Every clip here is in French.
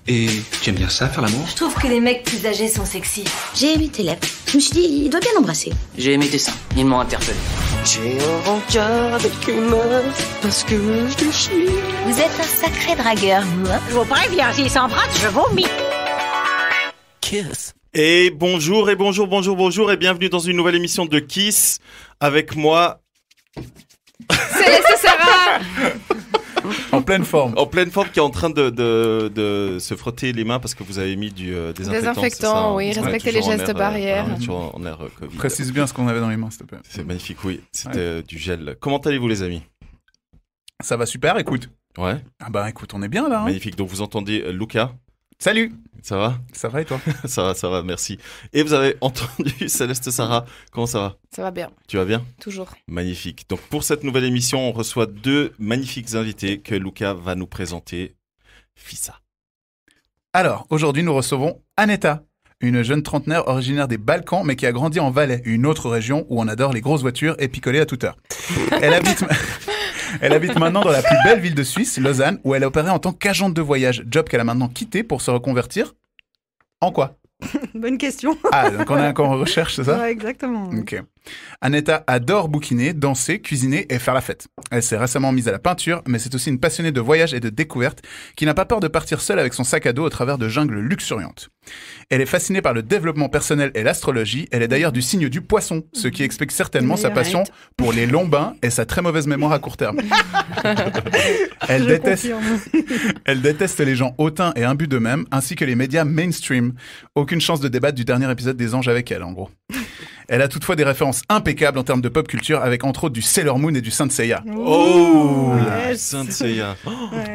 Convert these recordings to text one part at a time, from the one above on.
Et tu aimes bien ça, faire l'amour? Je trouve que les mecs plus âgés sont sexy. J'ai aimé tes lèvres. Je me suis dit, il doit bien l'embrasser. J'ai aimé tes seins, ils m'ont interpellé. J'ai un rencard avec une meuf parce que je te chie. Vous êtes un sacré dragueur, moi. Je vous préviens, s'il s'embrasse, je vomis. Kiss. Et bonjour, et bienvenue dans une nouvelle émission de Kiss avec moi. Céleste Sarah. En pleine forme, qui est en train de se frotter les mains parce que vous avez mis du désinfectant. Oui, respectez les gestes barrières. Toujours en air Covid. Précise bien ce qu'on avait dans les mains, s'il te plaît. C'est magnifique, oui. C'était du gel. Comment allez-vous, les amis? Ça va super, écoute. Ouais. Ah bah écoute, on est bien là. Magnifique. Donc vous entendez Lucas. Salut. Ça va? Ça va et toi? Ça va, merci. Et vous avez entendu Céleste Sarah. Comment ça va? Ça va bien. Tu vas bien? Toujours. Magnifique. Donc pour cette nouvelle émission, on reçoit deux magnifiques invités que Lucas va nous présenter. Fissa. Alors, aujourd'hui, nous recevons Aneta, une jeune trentenaire originaire des Balkans, mais qui a grandi en Valais, une autre région où on adore les grosses voitures et picoler à toute heure. Elle habite maintenant dans la plus belle ville de Suisse, Lausanne, où elle a opéré en tant qu'agente de voyage, job qu'elle a maintenant quitté pour se reconvertir. En quoi? Bonne question. Ah, donc on est encore en recherche, c'est ça? Ouais, exactement. Ok. Aneta adore bouquiner, danser, cuisiner et faire la fête. Elle s'est récemment mise à la peinture, mais c'est aussi une passionnée de voyage et de découverte qui n'a pas peur de partir seule avec son sac à dos au travers de jungles luxuriantes. Elle est fascinée par le développement personnel et l'astrologie. Elle est d'ailleurs du signe du poisson, ce qui explique certainement sa passion pour les longs bains et sa très mauvaise mémoire à court terme. Elle déteste les gens hautains et imbus d'eux-mêmes, ainsi que les médias mainstream. Aucune chance de débattre du dernier épisode des Anges avec elle, en gros. Elle a toutefois des références impeccables en termes de pop culture, avec entre autres du Sailor Moon et du Saint Seiya. Oh, yes. Saint Seiya. Ouais.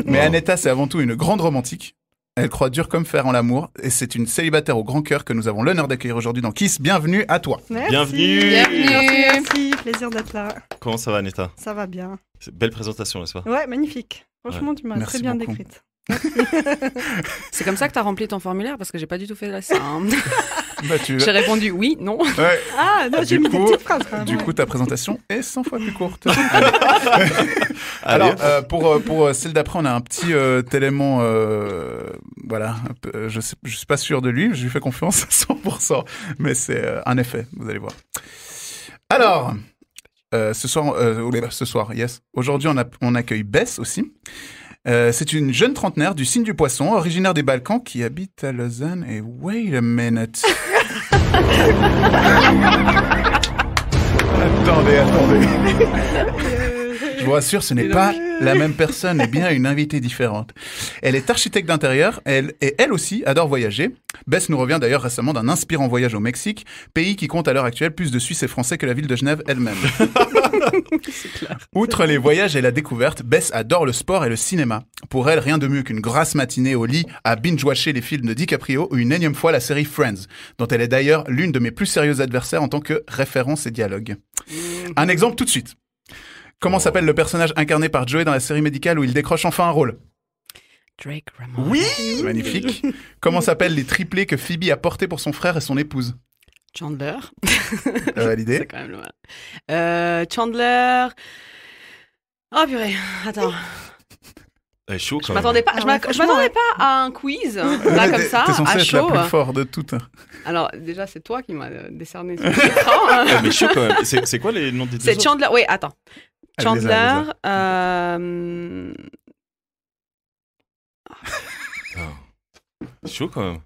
Mais Aneta, c'est avant tout une grande romantique. Elle croit dur comme fer en l'amour, et c'est une célibataire au grand cœur que nous avons l'honneur d'accueillir aujourd'hui dans Kiss. Bienvenue à toi. Merci. Bienvenue. Merci, plaisir d'être là. Comment ça va, Aneta? Ça va bien. Belle présentation, n'est-ce pas? Ouais, magnifique. Franchement, tu m'as Merci très bien beaucoup. décrite. C'est comme ça que t'as rempli ton formulaire parce que j'ai pas du tout fait ça. Hein. Bah, J'ai répondu oui, non. Ouais. Ah, non, j'ai mis des petites phrases. Du coup, ta présentation est 100 fois plus courte. Alors, pour celle d'après, on a un petit élément, voilà, je suis pas sûr de lui, je lui fais confiance à 100%, mais c'est un effet, vous allez voir. Alors, ce soir, yes. Aujourd'hui, on accueille Bess aussi. C'est une jeune trentenaire du signe du poisson, originaire des Balkans, qui habite à Lausanne. Et wait a minute. Attendez. Je vous rassure, ce n'est pas la même personne, mais bien une invitée différente. Elle est architecte d'intérieur, elle aussi adore voyager. Bess nous revient d'ailleurs récemment d'un inspirant voyage au Mexique, pays qui compte à l'heure actuelle plus de Suisses et Français que la ville de Genève elle-même. C'est clair. Outre les voyages et la découverte, Bess adore le sport et le cinéma. Pour elle, rien de mieux qu'une grasse matinée au lit à binge-watcher les films de DiCaprio ou une énième fois la série Friends, dont elle est d'ailleurs l'une de mes plus sérieuses adversaires en tant que référence et dialogue. Un exemple tout de suite. Comment s'appelle le personnage incarné par Joey dans la série médicale où il décroche enfin un rôle? Drake Ramone. Oui, magnifique. Comment s'appellent les triplés que Phoebe a portés pour son frère et son épouse? Chandler. Validé. C'est quand même le mal. Chandler. Oh purée, attends. Chaud, Je m'attendais pas à un quiz là comme ça, T'es censé à être chaud. la plus forte de toutes. Alors déjà c'est toi qui m'as décerné ce titre. Mais chaud quand même. C'est quoi les noms des deux C'est autres? Chandler. Oui, attends. Chandler. Chaud quand même.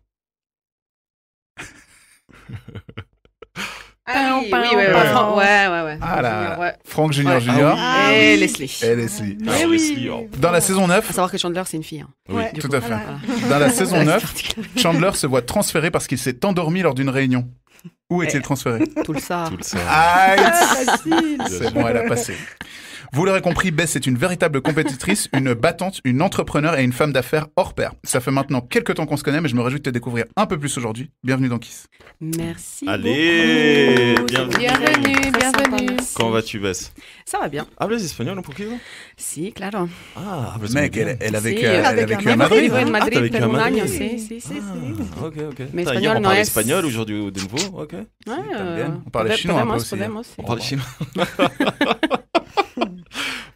Ah oui, ouais. Ah là, Ouais. Frank Junior Ouais. Junior. Ah Et oui. Leslie. Et Leslie. Mais Alors, oui. Leslie, Dans la saison 9, Faut savoir que Chandler c'est une fille. Hein. Oui. Ouais. tout coup, à fait. Voilà. Dans la saison 9, Chandler se voit transféré parce qu'il s'est endormi lors d'une réunion. Où est-il transféré? Tout le ça. Tout le ça. Ah, Facile. c'est bon, elle a passé. Vous l'aurez compris, Bess est une véritable compétitrice, une battante, une entrepreneur et une femme d'affaires hors pair. Ça fait maintenant quelques temps qu'on se connaît, mais je me réjouis de te découvrir un peu plus aujourd'hui. Bienvenue dans Kiss. Merci. Allez, beaucoup. bienvenue. Bienvenue. Comment vas-tu, Bess? Ça va bien. ¿Hablas español un poquito? Si, claro. Ah, hablas Mec, muy bien. elle a Sí, vécu, avec elle a vécu un à Madrid. Vivo en hein. Madrid t'as vécu à por un Madrid. año, sí. Ah, ok. Mais Hier, espagnol on no parlait es- espagnol, aujourd'hui de nouveau. Ok. Ouais, bien. On parlait chinois un peu aussi, Podemos. On parlait chinois.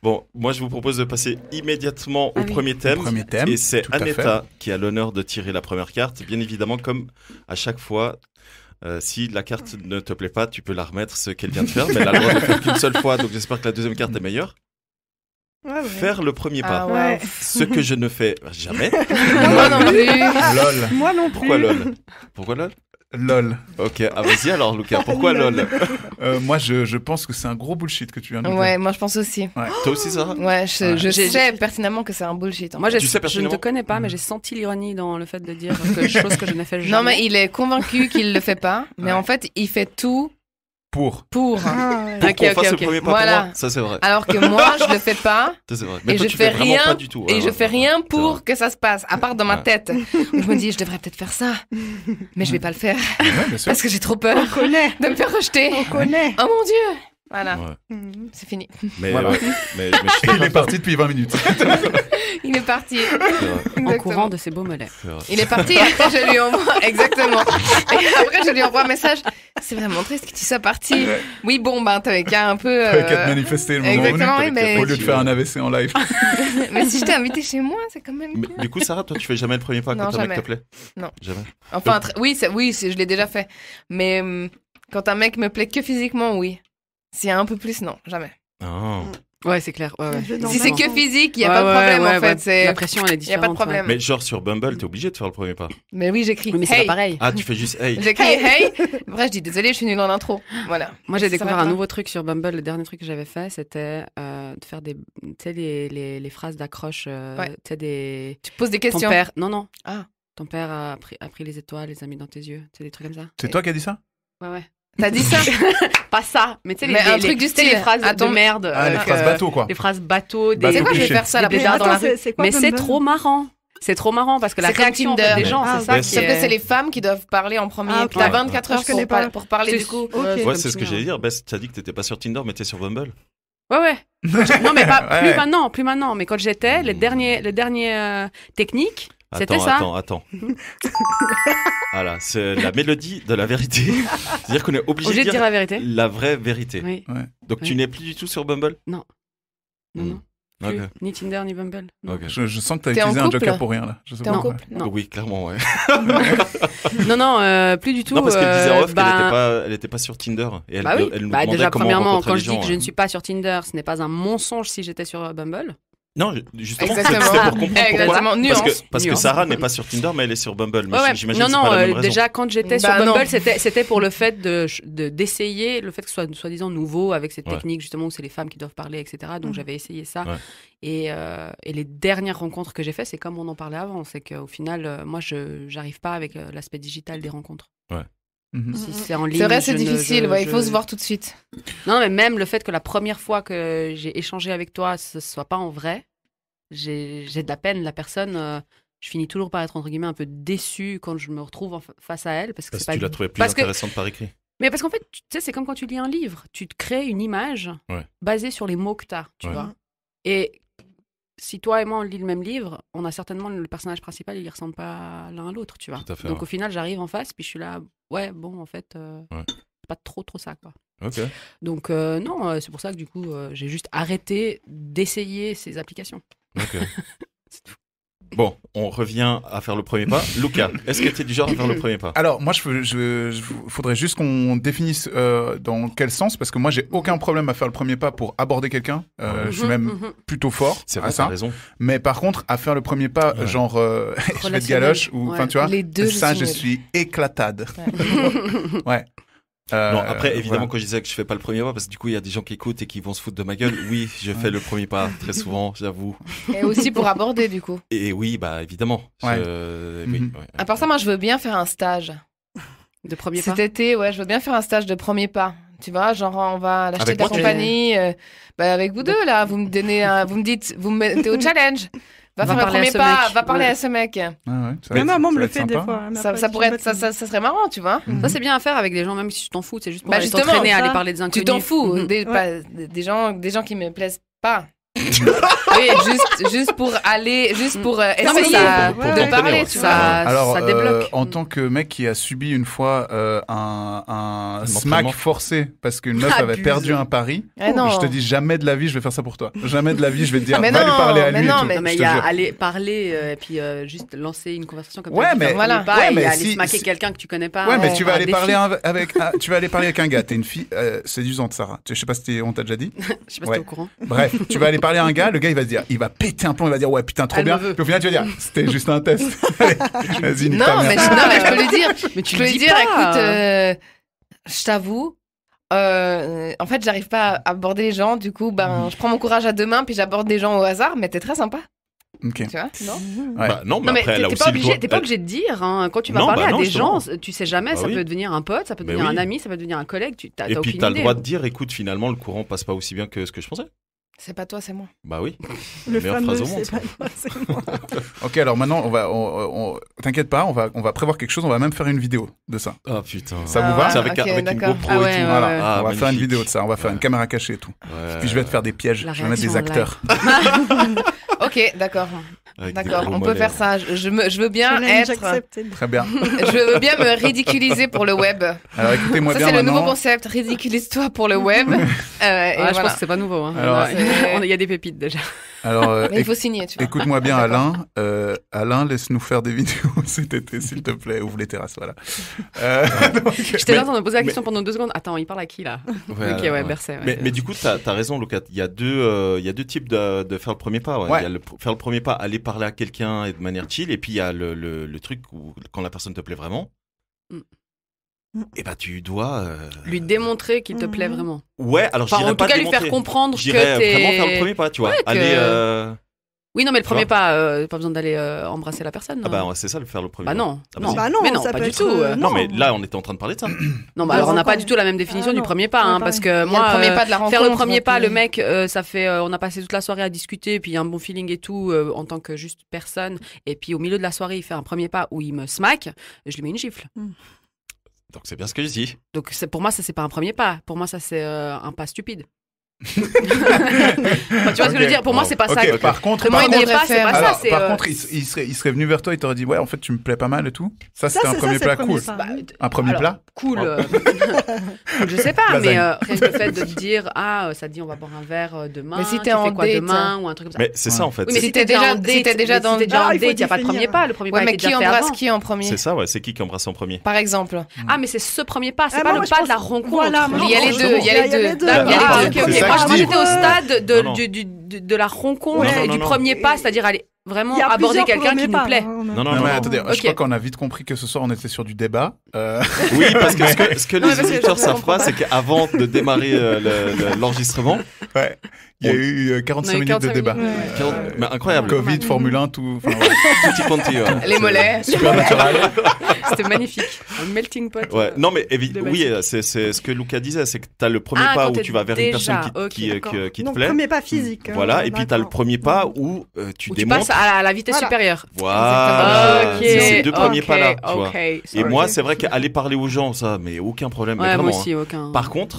Bon, moi, je vous propose de passer immédiatement au Ah oui. premier thème. Premier thème, Et c'est tout à Aneta qui a l'honneur de tirer la première carte. Bien évidemment, comme à chaque fois, si la carte ne te plaît pas, tu peux la remettre, ce qu'elle vient de faire. Mais elle a le droit de le faire qu'une seule fois, donc j'espère que la deuxième carte est meilleure. Ouais. Faire le premier pas. Ah ouais. Ouais. Ce que je ne fais jamais. Moi non plus. LOL. Moi non plus. Pourquoi LOL? Pourquoi LOL? LOL. Ok, vas-y alors, Lucas. Pourquoi LOL? Moi, je pense que c'est un gros bullshit que tu viens de nous Ouais, dire. moi je pense aussi. Toi aussi, Sarah? Ouais, je J'ai- sais pertinemment que c'est un bullshit. Moi, Tu sais je ne pertinemment te connais pas, mais j'ai senti l'ironie dans le fait de dire chose que je ne fais jamais. Non, mais il est convaincu qu'il le fait pas, mais Ouais. en fait, il fait tout Pour. pour. Ah, ouais. Pour Ok, qu'on ok, fasse ok. le premier pas Voilà. pour moi. Ça, c'est vrai. Alors que moi, je le fais pas. Ça, c'est vrai. Mais Et toi, je tu fais vraiment rien, pas du tout. et Ouais, je ouais, fais ouais. rien C'est pour vrai. que ça se passe, à part dans ma Ouais. tête. Où je me dis, je devrais peut-être faire ça, mais je vais pas le faire Ouais, bien sûr. parce que j'ai trop peur On connaît. de me faire rejeter. On connaît. Oh mon dieu. Voilà, Ouais. Mhm. c'est fini. Mais, Voilà. ouais. mais je suis Il est d'accord. parti depuis 20 minutes. Il est parti. C'est vrai, en Exactement. courant de ses beaux mollets. c'est vrai. Il est parti, après je lui envoie, exactement. Et après je lui envoie un message. C'est vraiment triste que tu sois parti. Oui, bon, ben, t'avais qu'à un peu. Avec à te manifester le moment venu. Exactement, oui, mais. Au lieu de faire un AVC en live. Mais si je t'ai invité chez moi, c'est quand même. Mais du coup, Sarah, toi, tu fais jamais le premier pas Non, quand un mec jamais. te plaît? Non. Jamais. Enfin, oui, je l'ai déjà fait. Mais quand un mec me plaît que physiquement, oui. S'il y a un peu plus, non, jamais. Ah. Ouais, c'est clair. Ouais, ouais. Non, Si c'est vraiment. que physique, il n'y a Ouais, pas de ouais, problème ouais, en fait. ouais. C'est... La pression, elle est Il n'y a différente. pas de problème. Mais genre, sur Bumble, t'es obligé de faire le premier pas. Mais oui, j'écris. Oui, mais c'est Hey. pas pareil. Ah, tu fais juste hey. J'écris hey. Après, je dis désolé, je suis nulle en intro. Voilà. Moi, j'ai Ça découvert va un pas. nouveau truc sur Bumble. Le dernier truc que j'avais fait, c'était de faire des, tu sais, les phrases d'accroche. Ouais. Tu sais, des. Tu poses des Ton questions. père. Non. Ah. Ton père a pris les étoiles, les a mis dans tes yeux. Tu sais, des trucs comme ça. C'est toi qui as dit ça? Ouais. T'as dit ça? Pas ça, mais tu sais, Mais un truc du tu sais, style, les phrases attends, de merde. Ah, les avec, phrases bateau, quoi. Les phrases bateau. Bateau C'est quoi, je vais cliché. faire ça la Des prochaine bizarres fois. dans la rue. c'est quoi Mais c'est Bumble trop marrant. C'est trop marrant parce que la C'est comme réaction en fait, Tinder. des gens, Ah, c'est ça ouais. qui Sauf que c'est est... les femmes qui doivent parler en premier. Ah, ok. T'as 24 Ah, heures je connais pas. pour parler C'est- du coup. Ok. Ouais, comme c'est ce que Tinder. j'allais dire. Bess, t'as dit que t'étais pas sur Tinder, mais t'es sur Bumble. Ouais. Non, mais pas Ouais. plus maintenant. Mais quand j'étais, les derniers techniques, c'était ça. Attends. Voilà, c'est la mélodie de la vérité. C'est-à-dire qu'on est obligé Obligé de de dire dire la vérité. la vraie vérité. Oui. Donc tu Oui. n'es plus du tout sur Bumble? Non. Hmm. Plus. Ok. Ni Tinder, ni Bumble. Non. Ok. Je sens que t'as T'es en utilisé un couple joker pour rien, là. Je sais T'es pas. en couple? Non. Oui, clairement, ouais. Non, plus du tout. Non, parce qu'elle disait en off bah, qu'elle était pas sur Tinder. Et elle, Bah oui. elle nous Bah, demandait déjà, comment on premièrement, rencontrait quand les je dis gens, que je ne suis pas sur Tinder, ce n'est pas un mensonge si j'étais sur Bumble. Non, justement, Exactement. c'était pour comprendre Exactement. pourquoi. Nuance. Parce que Nuance. Sarah n'est pas sur Tinder, mais elle est sur Bumble. Mais Ouais. j'imagine que c'est Non, pas la même raison. déjà quand j'étais sur Bah, non. Bumble, c'était pour le fait d'essayer le fait que ce soit soi-disant nouveau avec cette Ouais. technique justement où c'est les femmes qui doivent parler, etc. Donc j'avais essayé ça. Ouais. Et les dernières rencontres que j'ai fait, c'est comme on en parlait avant, c'est qu'au final, moi, je j'arrive pas avec l'aspect digital des rencontres. Mhm. Si c'est en ligne, C'est vrai, c'est je ne- difficile. je- Ouais, il faut je- se voir tout de suite. Non, mais même le fait que la première fois que j'ai échangé avec toi, ce soit pas en vrai, j'ai de la peine. La personne, je finis toujours par être entre guillemets un peu déçue quand je me retrouve face à elle parce que Parce c'est que pas tu l'as trouvé plus parce que- intéressante par écrit. Mais parce qu'en fait, tu sais, c'est comme quand tu lis un livre, tu te crées une image Ouais. basée sur les mots que tu as, tu Ouais. vois. Et si toi et moi on lit le même livre, on a certainement le personnage principal, il ne ressemble pas l'un à l'autre, tu vois. Tout à fait, Donc ouais. au final, j'arrive en face, puis je suis là, ouais, bon, en fait, Ouais. c'est pas trop ça, quoi. Ok. Donc non, c'est pour ça que du coup, j'ai juste arrêté d'essayer ces applications. Ok. Bon, on revient à faire le premier pas. Luca, est-ce que tu es du genre à faire le premier pas? Alors, moi, faudrait juste qu'on définisse dans quel sens, parce que moi, j'ai aucun problème à faire le premier pas pour aborder quelqu'un. Je suis même plutôt fort C'est à vrai, ça. t'as raison. Mais par contre, à faire le premier pas, Ouais. genre, je vais de Relationnel. galoche, ou, enfin, Ouais. tu vois, Les deux, ça, je je suis suis éclatade. Ouais. Non, après, évidemment, voilà. quand je disais que je fais pas le premier pas, parce que du coup, il y a des gens qui écoutent et qui vont se foutre de ma gueule. Oui, je fais le premier pas très souvent, j'avoue. Et aussi pour aborder, du coup. Et oui, bah évidemment. Ouais. Oui, Mhm. ouais. À part ça, moi, je veux bien faire un stage. De premier pas. Cet été, ouais, je veux bien faire un stage de premier pas. Tu vois, genre, on va l'acheter Avec de la moi, tu- compagnie. Avec vous deux, là. Vous me donnez vous me dites, vous me mettez au challenge. Va faire le parler à premier ce pas, mec. va parler Ouais. à ce mec. Ah ouais, ça Même va maman être- me le ça fait va être des sympa. fois. Elle Ça m'appelle pourrait sur être, le bâtiment. ça serait marrant, tu vois. Ça, c'est bien à faire avec des gens, même si tu t'en fous, c'est juste pour Bah, aller justement, t'entraîner à ça. aller parler des Tu inconnus. t'en fous. Mhm. Des gens qui me plaisent pas. Oui, juste pour aller, juste pour essayer mais ça- pour de t'entraîner, parler, ouais. tu vois. Alors, ça débloque. en tant que mec qui a subi une fois un entraînement. smack forcé parce qu'une meuf avait Abuse. perdu un pari, Eh non. je te dis jamais de la vie je vais faire ça pour toi. Jamais de la vie je vais te dire Mais va non, lui parler à mais lui. non, et tout. mais- Non, mais Je il te y a jure. aller parler et puis juste lancer une conversation comme Ouais, ça. mais- Voilà. Pas, Ouais, et mais aller si- smacker si- quelqu'un que tu connais pas. Ouais, mais Ouais. tu vas un aller défi. parler tu vas aller parler avec un gars. T'es une fille séduisante, Sarah. Je sais pas si on t'a déjà dit. Je sais pas si Ouais. t'es au courant. Bref, tu vas aller parler à un gars, le gars il va se dire, il va péter un plomb, il va dire ouais putain trop Elle bien. me veut. Puis au final tu vas dire c'était juste un test. Allez, vas-y, nique ta Non, mère. mais je peux lui dire. Mais tu Je peux le lui dis dire, pas. écoute, je t'avoue, en fait, j'arrive pas à aborder les gens. Du coup, je prends mon courage à deux mains, puis j'aborde des gens au hasard. Mais t'es très sympa, Ok. tu vois, non? Ouais. Bah, non, mais Non, mais après, elle a t'es aussi pas le obligé, droit- t'es pas obligé de dire. Hein. Quand tu vas Non, parler bah à non, des justement. gens, tu sais jamais, Bah ça oui. peut devenir un pote, ça peut Mais devenir oui. un ami, ça peut devenir un collègue. T'as Et puis aucune t'as le idée. droit de dire, écoute, finalement, le courant passe pas aussi bien que ce que je pensais. C'est pas toi, c'est moi. Bah oui. Le Meilleure fameux, phrase au monde, c'est pas moi, c'est moi. Ok, alors maintenant t'inquiète pas, on va prévoir quelque chose, on va même faire une vidéo de ça. Ah putain. Ça vous Ah va ouais, C'est avec, ok, avec une d'accord. GoPro Ah ouais, et tout. ouais, Voilà, ouais. on va faire une magnifique. vidéo de ça, on va faire une caméra cachée et tout. Ouais. Puis je vais te faire des pièges, La je vais mettre des réaction en acteurs. Ok, d'accord. Avec des D'accord, gros on peut mollets. faire ça. Je veux bien Challenge être. accepted. Très bien. Je veux bien me ridiculiser pour le web. Alors écoutez-moi Ça, bien c'est le nouveau maintenant. concept. Ridiculise-toi pour le web. Et Ouais, je voilà. pense que c'est pas nouveau. Hein. Alors, Il y a des pépites déjà. Alors Mais il faut signer, tu vois. écoute-moi bien Alain. Alain, laisse-nous faire des vidéos cet été s'il te plaît, ouvre les terrasses, voilà. Donc, J'étais là en train de poser la question pendant 2 secondes. Attends, il parle à qui là? Ouais, Ok, ouais, ouais. Berset. Ouais. Mais du coup, t'as raison, Lucas. Il y a deux types de faire le premier pas. Ouais. Ouais. Il y a faire le premier pas, aller parler à quelqu'un et de manière chill. Et puis il y a le truc où quand la personne te plaît vraiment, et bah tu dois. Lui démontrer qu'il te plaît Mhm. vraiment. Ouais, alors je Enfin, dirais en pas tout cas, lui faire démontrer. comprendre que J'irais t'es. vraiment faire le premier pas, tu vois. Ouais, que- Aller. Oui, non, mais le Tu premier vois pas, pas besoin d'aller embrasser la personne. Ah bah c'est ça, le faire le premier Bah pas. non, Ah bah non. si. Bah non, mais non, ça pas peut du être, tout. Non, mais là, on était en train de parler de ça. Non, bah Pas alors on n'a pas encore. du tout la même définition Ah du non, premier pas, pas hein, parce que Il y a moi, le premier pas de la rencontre. faire le premier donc, pas, le mec, ça fait, on a passé toute la soirée à discuter, puis il y a un bon feeling et tout, en tant que juste personne, et puis au milieu de la soirée, il fait un premier pas où il me smack, je lui mets une gifle. Donc c'est bien ce que je dis. Donc pour moi, ça c'est pas un premier pas. Pour moi, ça c'est un pas stupide. Enfin, tu vois ce que je veux dire? Pour moi, c'est pas ça. Ok, par contre, Comment Pour il moi, devrait pas, c'est faire pas ça. alors, C'est par contre, il serait venu vers toi, il t'aurait dit ouais, en fait, tu me plais pas mal et tout. Ça, c'était un c'est premier ça, plat c'est le cool. premier pas. bah, Un premier alors, plat. cool. Cool, je sais pas, Lasagne. mais rien que le fait de te dire ça te dit on va boire un verre demain. Mais si tu t'es fais en quoi date, demain ou un truc comme ça. Mais c'est ça en fait. Oui, mais Si si t'es t'es déjà déjà- en date, si t'es déjà dans- il y a Ah, un il faut date, il y a pas de définir. premier pas. Le premier Ouais, pas mais est qui déjà fait embrasse avant. qui en premier? C'est ça, ouais. C'est qui embrasse en premier? Par exemple. Ah, mais c'est ce premier pas, c'est Ah, pas moi, le je pas pense- de la rencontre. Voilà, Il y a les deux, il y a les deux. D'accord. Il y a Ah, les ok, deux. ok. C'est ça Moi, que je moi, dis. j'étais au stade Non, non. de la rencontre Ouais. et Non, du non, premier non. pas, c'est-à-dire aller vraiment Il y a aborder plusieurs quelqu'un qui premiers nous pas, plaît. hein. Non, non, Non, non. mais attendez, Ok. je crois qu'on a vite compris que ce soir on était sur du débat. Oui, parce que ce que Non, mais les parce que auditeurs je savent comprends pas, c'est qu'avant de démarrer l'enregistrement, Ouais. Il y a eu 45 On a eu minutes de 45 débat. minutes, mais incroyable. Covid, Formule 1, tout. Enfin, ouais. Petit Conti, ouais. Les mollets. Super naturel. C'était magnifique. Un melting pot. Ouais, non mais de oui, basique. c'est ce que Lucas disait, c'est que t'as le premier Ah, pas quand où t'es tu vas vers une déjà, personne ok, qui d'accord. te Donc, plaît. premier pas physique. Voilà, et puis t'as le d'accord. premier pas où tu Où tu démontres. passes à la vitesse Voilà. supérieure. Voilà, Ok, c'est ces deux premiers ok, pas là, tu vois. ok, Et sorry. moi, c'est vrai qu'aller parler aux gens, ça, mais aucun problème. mais Ouais, moi vraiment, aussi, aucun. hein. Par contre,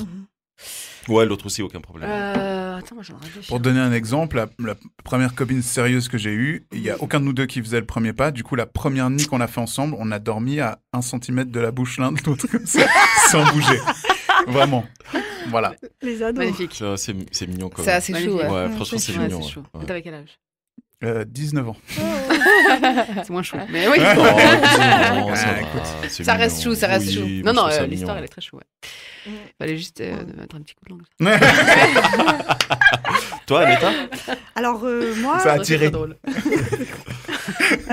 ouais, l'autre aussi, aucun problème. Attends, moi j'en réfléchis. Pour te donner un exemple, la première copine sérieuse que j'ai eue, il y a aucun de nous deux qui faisait le premier pas. Du coup, la première nuit qu'on a fait ensemble, on a dormi à 1 cm de la bouche l'un de l'autre, comme ça, sans bouger. Vraiment. Voilà. Les ados. Magnifique. Ça, c'est mignon quand C'est même. assez chou, Magnifique. ouais. Ouais, Ouais, franchement, c'est c'est Ouais, mignon. c'est chaud. ouais. T'avais quel âge 19 ans. C'est moins chaud. Mais oui. Oh, non, ça Ah, va, écoute. c'est Ça reste mignon. chou, ça reste Oui, chou. mais Non, je non, trouve ça l'histoire mignon. elle est très chou. Ouais. Fallait juste mettre un petit coup de langue. Toi, Aneta? Alors, moi, Ça a C'est tiré. très drôle.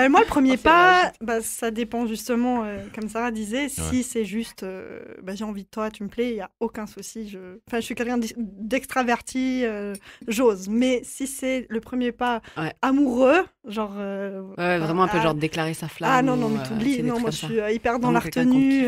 moi, le premier c'est pas, ça dépend justement, comme Sarah disait, Ouais. si c'est juste, j'ai envie de toi, tu me plais, il n'y a aucun souci. Je suis quelqu'un d'extraverti, j'ose. Mais si c'est le premier pas Ouais. amoureux, genre... Ouais, vraiment un peu ah, genre déclarer sa flamme. Ah non, non, ou, mais t'oublies. c'est des Non, trucs moi, comme je ça. suis hyper dans Vraiment la quelqu'un qu'on retenue,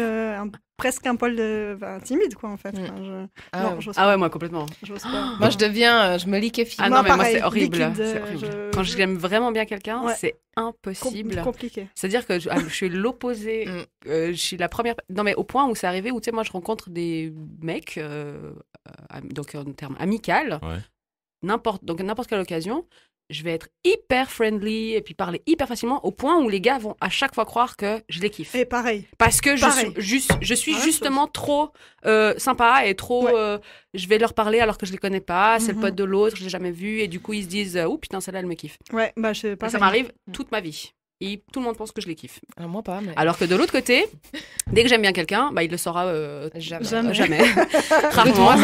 kiffe. presque un poil timide, quoi, en fait. Mm. Enfin, Ah, non, ouais. j'ose Ah pas. ouais, moi complètement. J'ose pas. Moi, je deviens, je me liquéfie. Ah Moi, non, mais moi pareil, c'est horrible. liquide, C'est horrible. je- Quand j'aime vraiment bien quelqu'un, Ouais. c'est impossible. Compliqué. C'est-à-dire que je suis l'opposé. Mm. Je suis la première. Non, mais au point où c'est arrivé, où tu sais, moi, je rencontre des mecs, donc en termes amical. Ouais. n'importe quelle occasion, je vais être hyper friendly et puis parler hyper facilement au point où les gars vont à chaque fois croire que je les kiffe. Et pareil. Parce que Pareil. je suis Même justement trop sympa et trop. Je vais leur parler alors que je les connais pas. C'est le pote de l'autre, je l'ai jamais vu et du coup ils se disent oh putain celle-là elle me kiffe. Ouais, bah je sais Et pas. ça m'arrive toute ma vie. Et tout le monde pense que je les kiffe. Alors, moi pas, mais... Alors que de l'autre côté, dès que j'aime bien quelqu'un, bah il le saura Jamais. jamais. Rarement.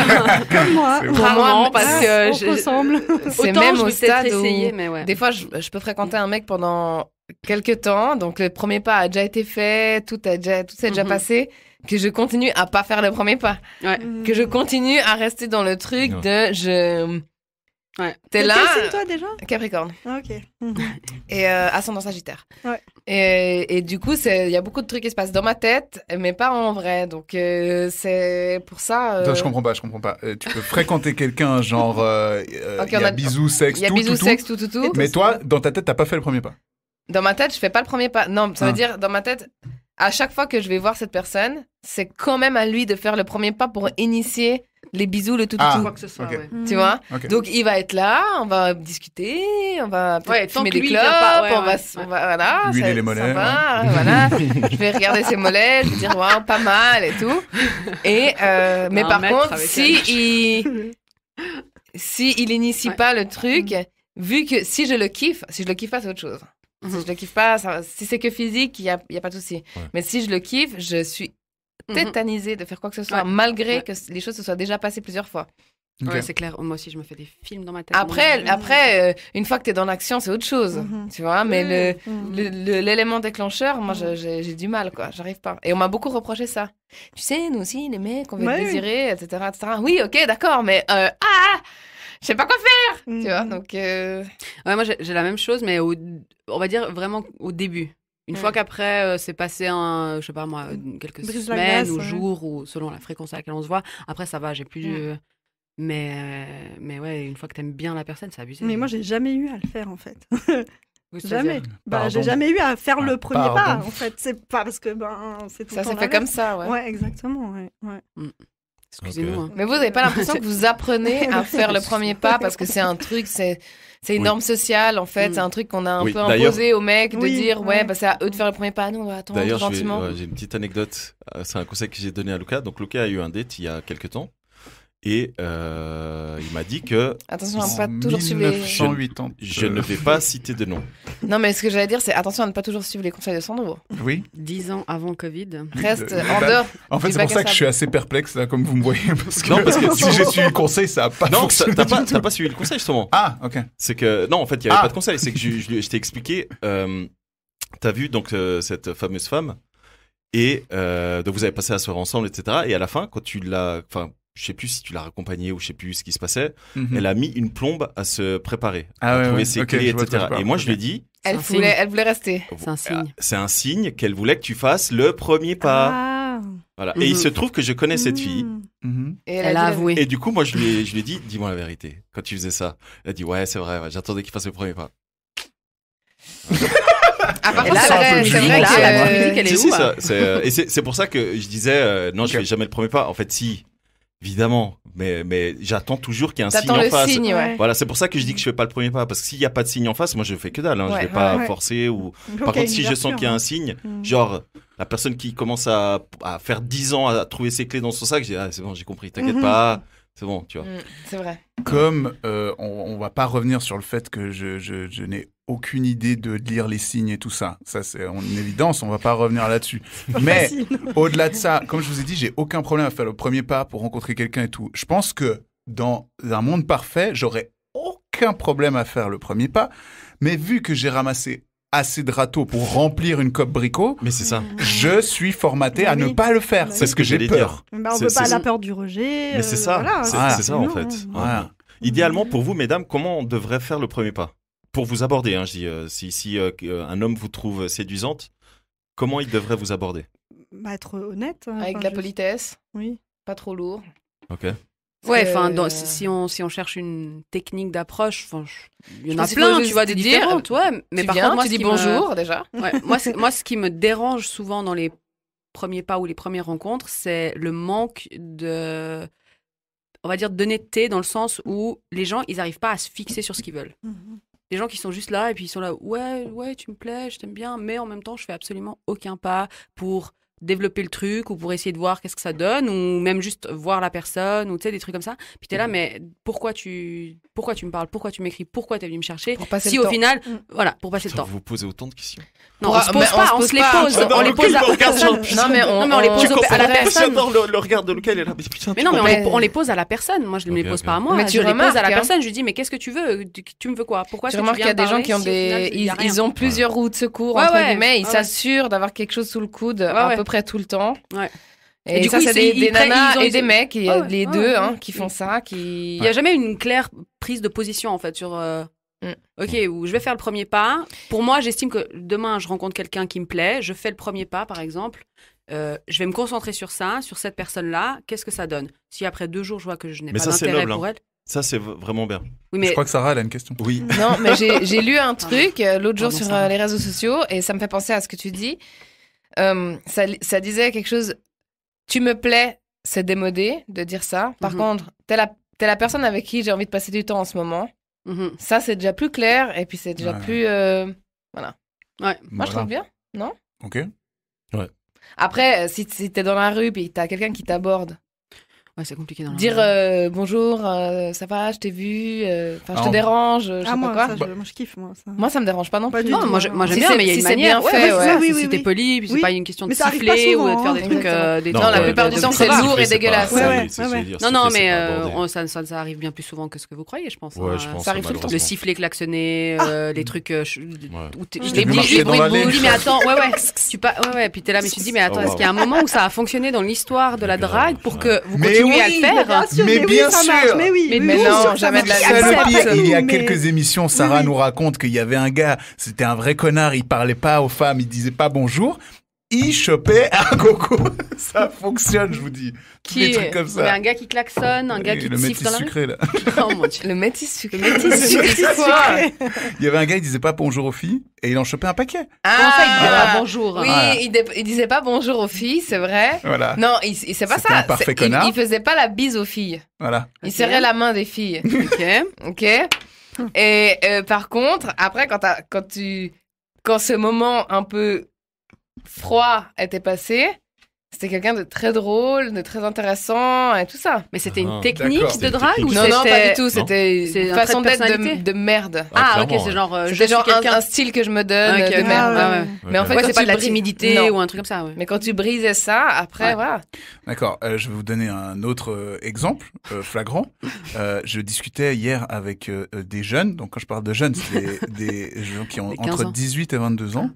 Comme moi. Pour Rarement moi, parce que On ressemble. C'est autant même je au vais peut-être stade où essayer, mais ouais. des fois, je peux fréquenter un mec pendant quelques temps, donc le premier pas a déjà été fait, tout s'est déjà Mhm. passé, que je continue à pas faire le premier pas, Ouais. que je continue à rester dans le truc de Ouais. t'es De là, quel signe, toi, déjà Capricorne, Ah, ok. Mhm. et ascendant Sagittaire. Ouais. Et du coup, il y a beaucoup de trucs qui se passent dans ma tête, mais pas en vrai, donc c'est pour ça... Attends, je comprends pas. Tu peux fréquenter quelqu'un, genre, Ok, il y on a a- bisous, sexe, Il y a tout, bisous, tout, sexe, tout. Mais toi, dans ta tête, t'as pas fait le premier pas. Dans ma tête, je fais pas le premier pas. Non, ça Ah. veut dire, dans ma tête, à chaque fois que je vais voir cette personne, c'est quand même à lui de faire le premier pas pour initier les bisous, le tout. Quoi que ce soit, ok. ouais. Tu vois? Ok. Donc, il va être là, on va discuter, on va peut-être Ouais, tant fumer que des lui, il clopes, vient pas, ouais, on va, ouais. voilà. Huiler ça- les mollets, ça va, voilà. Je vais regarder ses mollets, je vais dire, waouh, pas mal et tout. Et, mais Un par mètre contre, avec si il initie Ouais. pas le truc, vu que si je le kiffe pas, c'est autre chose. Si je le kiffe pas, si c'est que physique, il y a pas de souci. Ouais. Mais si je le kiffe, je suis Mhm. tétanisée de faire quoi que ce soit, Ouais. malgré Ouais. que les choses se soient déjà passées plusieurs fois. Ok. Ouais, c'est clair. Moi aussi, je me fais des films dans ma tête. Après, une fois que tu es dans l'action, c'est autre chose, Mhm. tu vois. Mais Mhm. l'élément déclencheur, moi, j'ai du mal, quoi. J'arrive pas. Et on m'a beaucoup reproché ça. Tu sais, nous aussi, les mecs, on veut Ouais, te oui. désirer, etc., etc. Oui, ok, d'accord, mais je sais pas quoi faire, Mhm. tu vois. Donc, Ouais, moi j'ai la même chose, mais on va dire vraiment au début. Une fois qu'après c'est passé je sais pas moi, quelques Brise la semaines glace, ou ouais. jours ou selon la fréquence à laquelle on se voit. Après ça va, j'ai plus. Mais ouais, une fois que t'aimes bien la personne, c'est abusé. Mais moi, j'ai jamais eu à le faire, en fait. Oui, c'est-à-dire- Jamais. Bah, Pardon. j'ai jamais eu à faire le premier pas, pardon. en fait. C'est pas parce que, c'est tout ça le temps s'est fait l'inverse. comme ça, ouais. Ouais, exactement, ouais. Excusez-nous. Ok. hein. Mais vous n'avez pas l'impression que vous apprenez à faire le premier pas parce que c'est un truc, c'est une Oui. norme sociale en fait, Mm. c'est un truc qu'on a un Oui, peu d'ailleurs- imposé aux mecs de Oui, dire ouais. bah c'est à eux de faire le premier pas, nous on va attendre D'ailleurs, gentiment. j'ai une petite anecdote. C'est un conseil que j'ai donné à Lucas. Donc, Lucas a eu un date il y a quelques temps. Et il m'a dit que Attention à ne pas toujours suivre les... 1980. je ne vais pas citer de nom. Non mais ce que j'allais dire c'est attention à ne pas toujours suivre les conseils de Sandro. Oui. 10 ans avant Covid. Reste Le- en dehors. En fait, du c'est pour bac à ça que je sable. suis assez perplexe, là, comme vous me voyez. Parce que, Non, parce que- si j'ai suivi le conseil, ça a pas Non, fonctionné. t'as pas suivi le conseil, justement. Ah, ok. C'est que, non, en fait, il n'y avait Ah. pas de conseil. C'est que je t'ai expliqué, t'as vu donc cette fameuse femme, et donc vous avez passé la soirée ensemble, etc. Et à la fin, quand tu l'as, enfin, je sais plus si tu l'as raccompagnée ou je sais plus ce qui se passait, Mhm. elle a mis une plombe à se préparer, Ah à ouais, trouver ouais. ses Ok, clés, je vois de quoi etc. tu parles. Et moi, je Ok. lui ai dit, Elle C'est un voulait rester. C'est un signe. c'est un signe qu'elle voulait que tu fasses le premier pas. Ah. Voilà. Et il Mhm. se trouve que je connais cette fille. Mhm. Mhm. Et Elle a dit- avoué. Et du coup, moi, je lui ai dit, dis-moi la vérité. Quand tu faisais ça, elle a dit, ouais, c'est vrai, ouais, j'attendais qu'il fasse le premier pas. Ah par Et contre là, c'est la vrai, musique, c'est vrai là, que la musique, elle est Si, où, ça, hein et c'est pour ça que je disais, non, je Ok. fais jamais le premier pas. En fait, si, évidemment, mais j'attends toujours qu'il y ait un signe t'attends en le face. signe, ouais. Voilà, c'est pour ça que je dis que je fais pas le premier pas, parce que s'il y a pas de signe en face, moi je fais que dalle, hein, Ouais, je vais pas ouais. forcer ou. Par Ok, contre, si une je sens qu'il y a un ouverture, signe, hein. genre la personne qui commence à faire 10 ans à trouver ses clés dans son sac, je dis ah c'est bon, j'ai compris, t'inquiète Mhm. pas, c'est bon, tu vois. Mm, c'est vrai. Comme on va pas revenir sur le fait que je n'ai aucune idée de lire les signes et tout ça. Ça, c'est une évidence, on va pas revenir là-dessus. Mais Facile. au-delà de ça, comme je vous ai dit, j'ai aucun problème à faire le premier pas pour rencontrer quelqu'un et tout. Je pense que dans un monde parfait, j'aurais aucun problème à faire le premier pas. Mais vu que j'ai ramassé assez de râteaux pour remplir une cope bricot, Mais c'est ça. je suis formaté Bah à ne oui. pas le faire. Bah C'est oui. ce que j'ai j'allais peur. Bah, on C'est- veut pas c'est- la peur du rejet. Mais c'est ça, voilà, c'est ça en non, fait. non. Voilà. Idéalement, pour vous, mesdames, comment on devrait faire le premier pas? Pour vous aborder, hein, je dis, si un homme vous trouve séduisante, comment il devrait vous aborder? Bah, être honnête. hein, Avec enfin, de la je- politesse, Oui. pas trop lourd. Ok. Ouais, Euh, enfin, si on cherche une technique d'approche, enfin, il y en Je a pense qu'il faut plein, juste tu vois, des te dire, différentes, ouais. Mais tu par viens, contre, moi, tu ce dis qui me- bonjour déjà. Ouais, moi, ce qui me dérange souvent dans les premiers pas ou les premières rencontres, c'est le manque de on va dire, d'honnêteté dans le sens où les gens, ils n'arrivent pas à se fixer sur ce qu'ils veulent. Les gens qui sont juste là et puis ils sont là, ouais, tu me plais, je t'aime bien, mais en même temps, je fais absolument aucun pas pour développer le truc ou pour essayer de voir qu'est-ce que ça donne ou même juste voir la personne ou tu sais des trucs comme ça. Puis t'es là, mais pourquoi tu me parles, pourquoi tu m'écris, pourquoi t'es venu me chercher Pour passer si le au temps. final, voilà, pour passer le Putain, temps. vous posez autant de questions. Non, on se pose pas, on se les pose, on les pose à personne. Non, mais on les pose à la personne. J'adore le regard de lequel elle a. Putain, Mais non, mais on les pose à la personne. Moi, je ne les Ok, pose ok. pas à moi. Mais tu je les pose remarques, à la hein. personne. Je lui dis, mais qu'est-ce que tu veux? Tu me veux quoi? Pourquoi Tu est-ce que remarques tu qu'il y viens a des gens parler qui ont si au final, il y a rien? ils ont plusieurs roues de secours, Ouais, entre ouais. guillemets. Ils Ouais, s'assurent d'avoir quelque chose sous le coude à ouais. peu près tout le temps. Ouais. Et du ça, coup, c'est ils des prennent- nanas ils ont- et des mecs, il y a Ouais, les ouais, deux ouais. qui font ça, Il n'y a jamais une claire prise de position, en fait, sur... Ok, où je vais faire le premier pas. Pour moi, j'estime que demain, je rencontre quelqu'un qui me plaît, je fais le premier pas, par exemple. Je vais me concentrer sur ça, sur cette personne-là. Qu'est-ce que ça donne? Si après 2 jours, je vois que je n'ai Mais pas ça, c'est d'intérêt noble, pour hein. elle... Ça, c'est vraiment bien. Oui, mais Je crois que Sarah, elle a une question. Oui. Non, mais j'ai lu un truc l'autre jour Pardon, sur Sarah. les réseaux sociaux et ça me fait penser à ce que tu dis. Ça disait quelque chose. Tu me plais, c'est démodé de dire ça. Par contre, t'es la personne avec qui j'ai envie de passer du temps en ce moment. Mhm. Ça, c'est déjà plus clair et puis c'est déjà Ouais. plus. Voilà. Ouais. Moi, je trouve bien. Non? Ok. Après, si t'es dans la rue et t'as quelqu'un qui t'aborde, Ouais, c'est compliqué dans le dire bonjour, ça va, je t'ai vu, enfin, je te Ah, dérange, je sais moi, pas quoi. ça, moi, je kiffe, moi. Ça. Moi, ça me dérange pas non Pas plus. du Non, tout. moi j'aime Si bien, c'est- mais il y a si une c'est bien manière. fait, ouais. oui, Si oui, t'es oui. poli, puis c'est Oui. pas une question de Mais ça arrive pas siffler ou de souvent, faire des hein. trucs. Exactement. Des Non, trucs la de- plupart de- du de temps, c'est crevard. lourd et dégueulasse. Ouais, Non, mais ça arrive bien plus souvent que ce que vous croyez, je pense. Ouais, hein. je pense. Ça arrive tout le temps. Le sifflet klaxonné, les trucs. Où t'es- Je les t'ai vu bruits, marcher les dans bruits, l'allée. tu dis, mais attends, ouais, puis t'es là, mais tu te dis, mais attends, Oh, est-ce qu'il y a un moment où ça a fonctionné dans l'histoire de la grave, drague pour que vous Mais continuiez oui, à le faire? Mais bien ça sûr. marche, mais oui. Mais oui, non, oui, sûr, ça jamais de la marche. vie. C'est Ça, le pire. Il y a mais- quelques émissions, Sarah Oui. nous raconte qu'il y avait un gars, c'était un vrai connard, il parlait pas aux femmes, il disait pas bonjour. Il chopait un coco. Ça fonctionne, je vous dis. Tous les trucs comme Il y a ça. un gars qui klaxonne, un gars Et qui le te siffle métis dans la rue. sucré, là. Oh mon dieu. Le métis sucré. C'est quoi? Il y avait un gars, il disait pas bonjour aux filles, et il en chopait un paquet. Comment ça, il disait Ah, pas bonjour? Oui, Ah. il disait pas bonjour aux filles, c'est vrai. Voilà. Non, c'est pas C'était ça. un parfait C'est- connard. il faisait pas la bise aux filles. Voilà. Il Ok. serrait la main des filles. Ok. Ok. Et par contre, après, quand ce moment un peu froid était passé, c'était quelqu'un de très drôle, de très intéressant et tout ça. Mais c'était Ah, une technique d'accord. de drague ou Non, non, pas c'était... du tout. C'était C'est une un façon trait de d'être personnalité de merde. Ah, ok, clairement, c'est ouais. genre, je C'était suis genre quelqu'un... un style que je me donne Ok, de ok. merde. Ah, ouais. Mais en fait, Ouais, quand c'est pas tu de la brises- timidité Non. ou un truc comme ça, ouais. Mais quand tu brisais ça, après, Ouais. voilà. D'accord, je vais vous donner un autre exemple flagrant. Je discutais hier avec des jeunes, donc quand je parle de jeunes, c'est des gens qui ont Des 15 entre ans. 18 et 22 ans.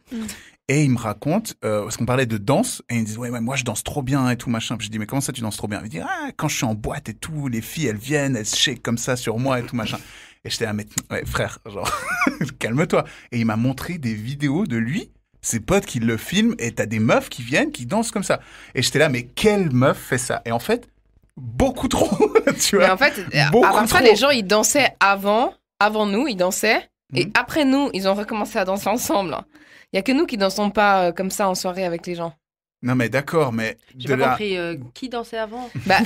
Et ils me racontent, parce qu'on parlait de danse, et ils me disent, ouais, moi je danse trop bien et tout, machin. Puis je dis, mais comment ça tu danses trop bien? Ils me disent, ah, quand je suis en boîte et tout, les filles, elles viennent, elles se shake comme ça sur moi et tout, machin. Et j'étais là, mais ouais, frère, genre, calme-toi. Et il m'a montré des vidéos de lui, ses potes qui le filment, et t'as des meufs qui viennent, qui dansent comme ça. Et j'étais là, mais quelle meuf fait ça? Et en fait, beaucoup trop, tu Mais vois. en fait, Beaucoup à part ça, trop. les gens, ils dansaient avant nous, ils dansaient. Et après nous, ils ont recommencé à danser ensemble. Il y a que nous qui dansons pas comme ça en soirée avec les gens. Non, mais d'accord, mais J'ai de pas là. compris qui dansait avant. Bah,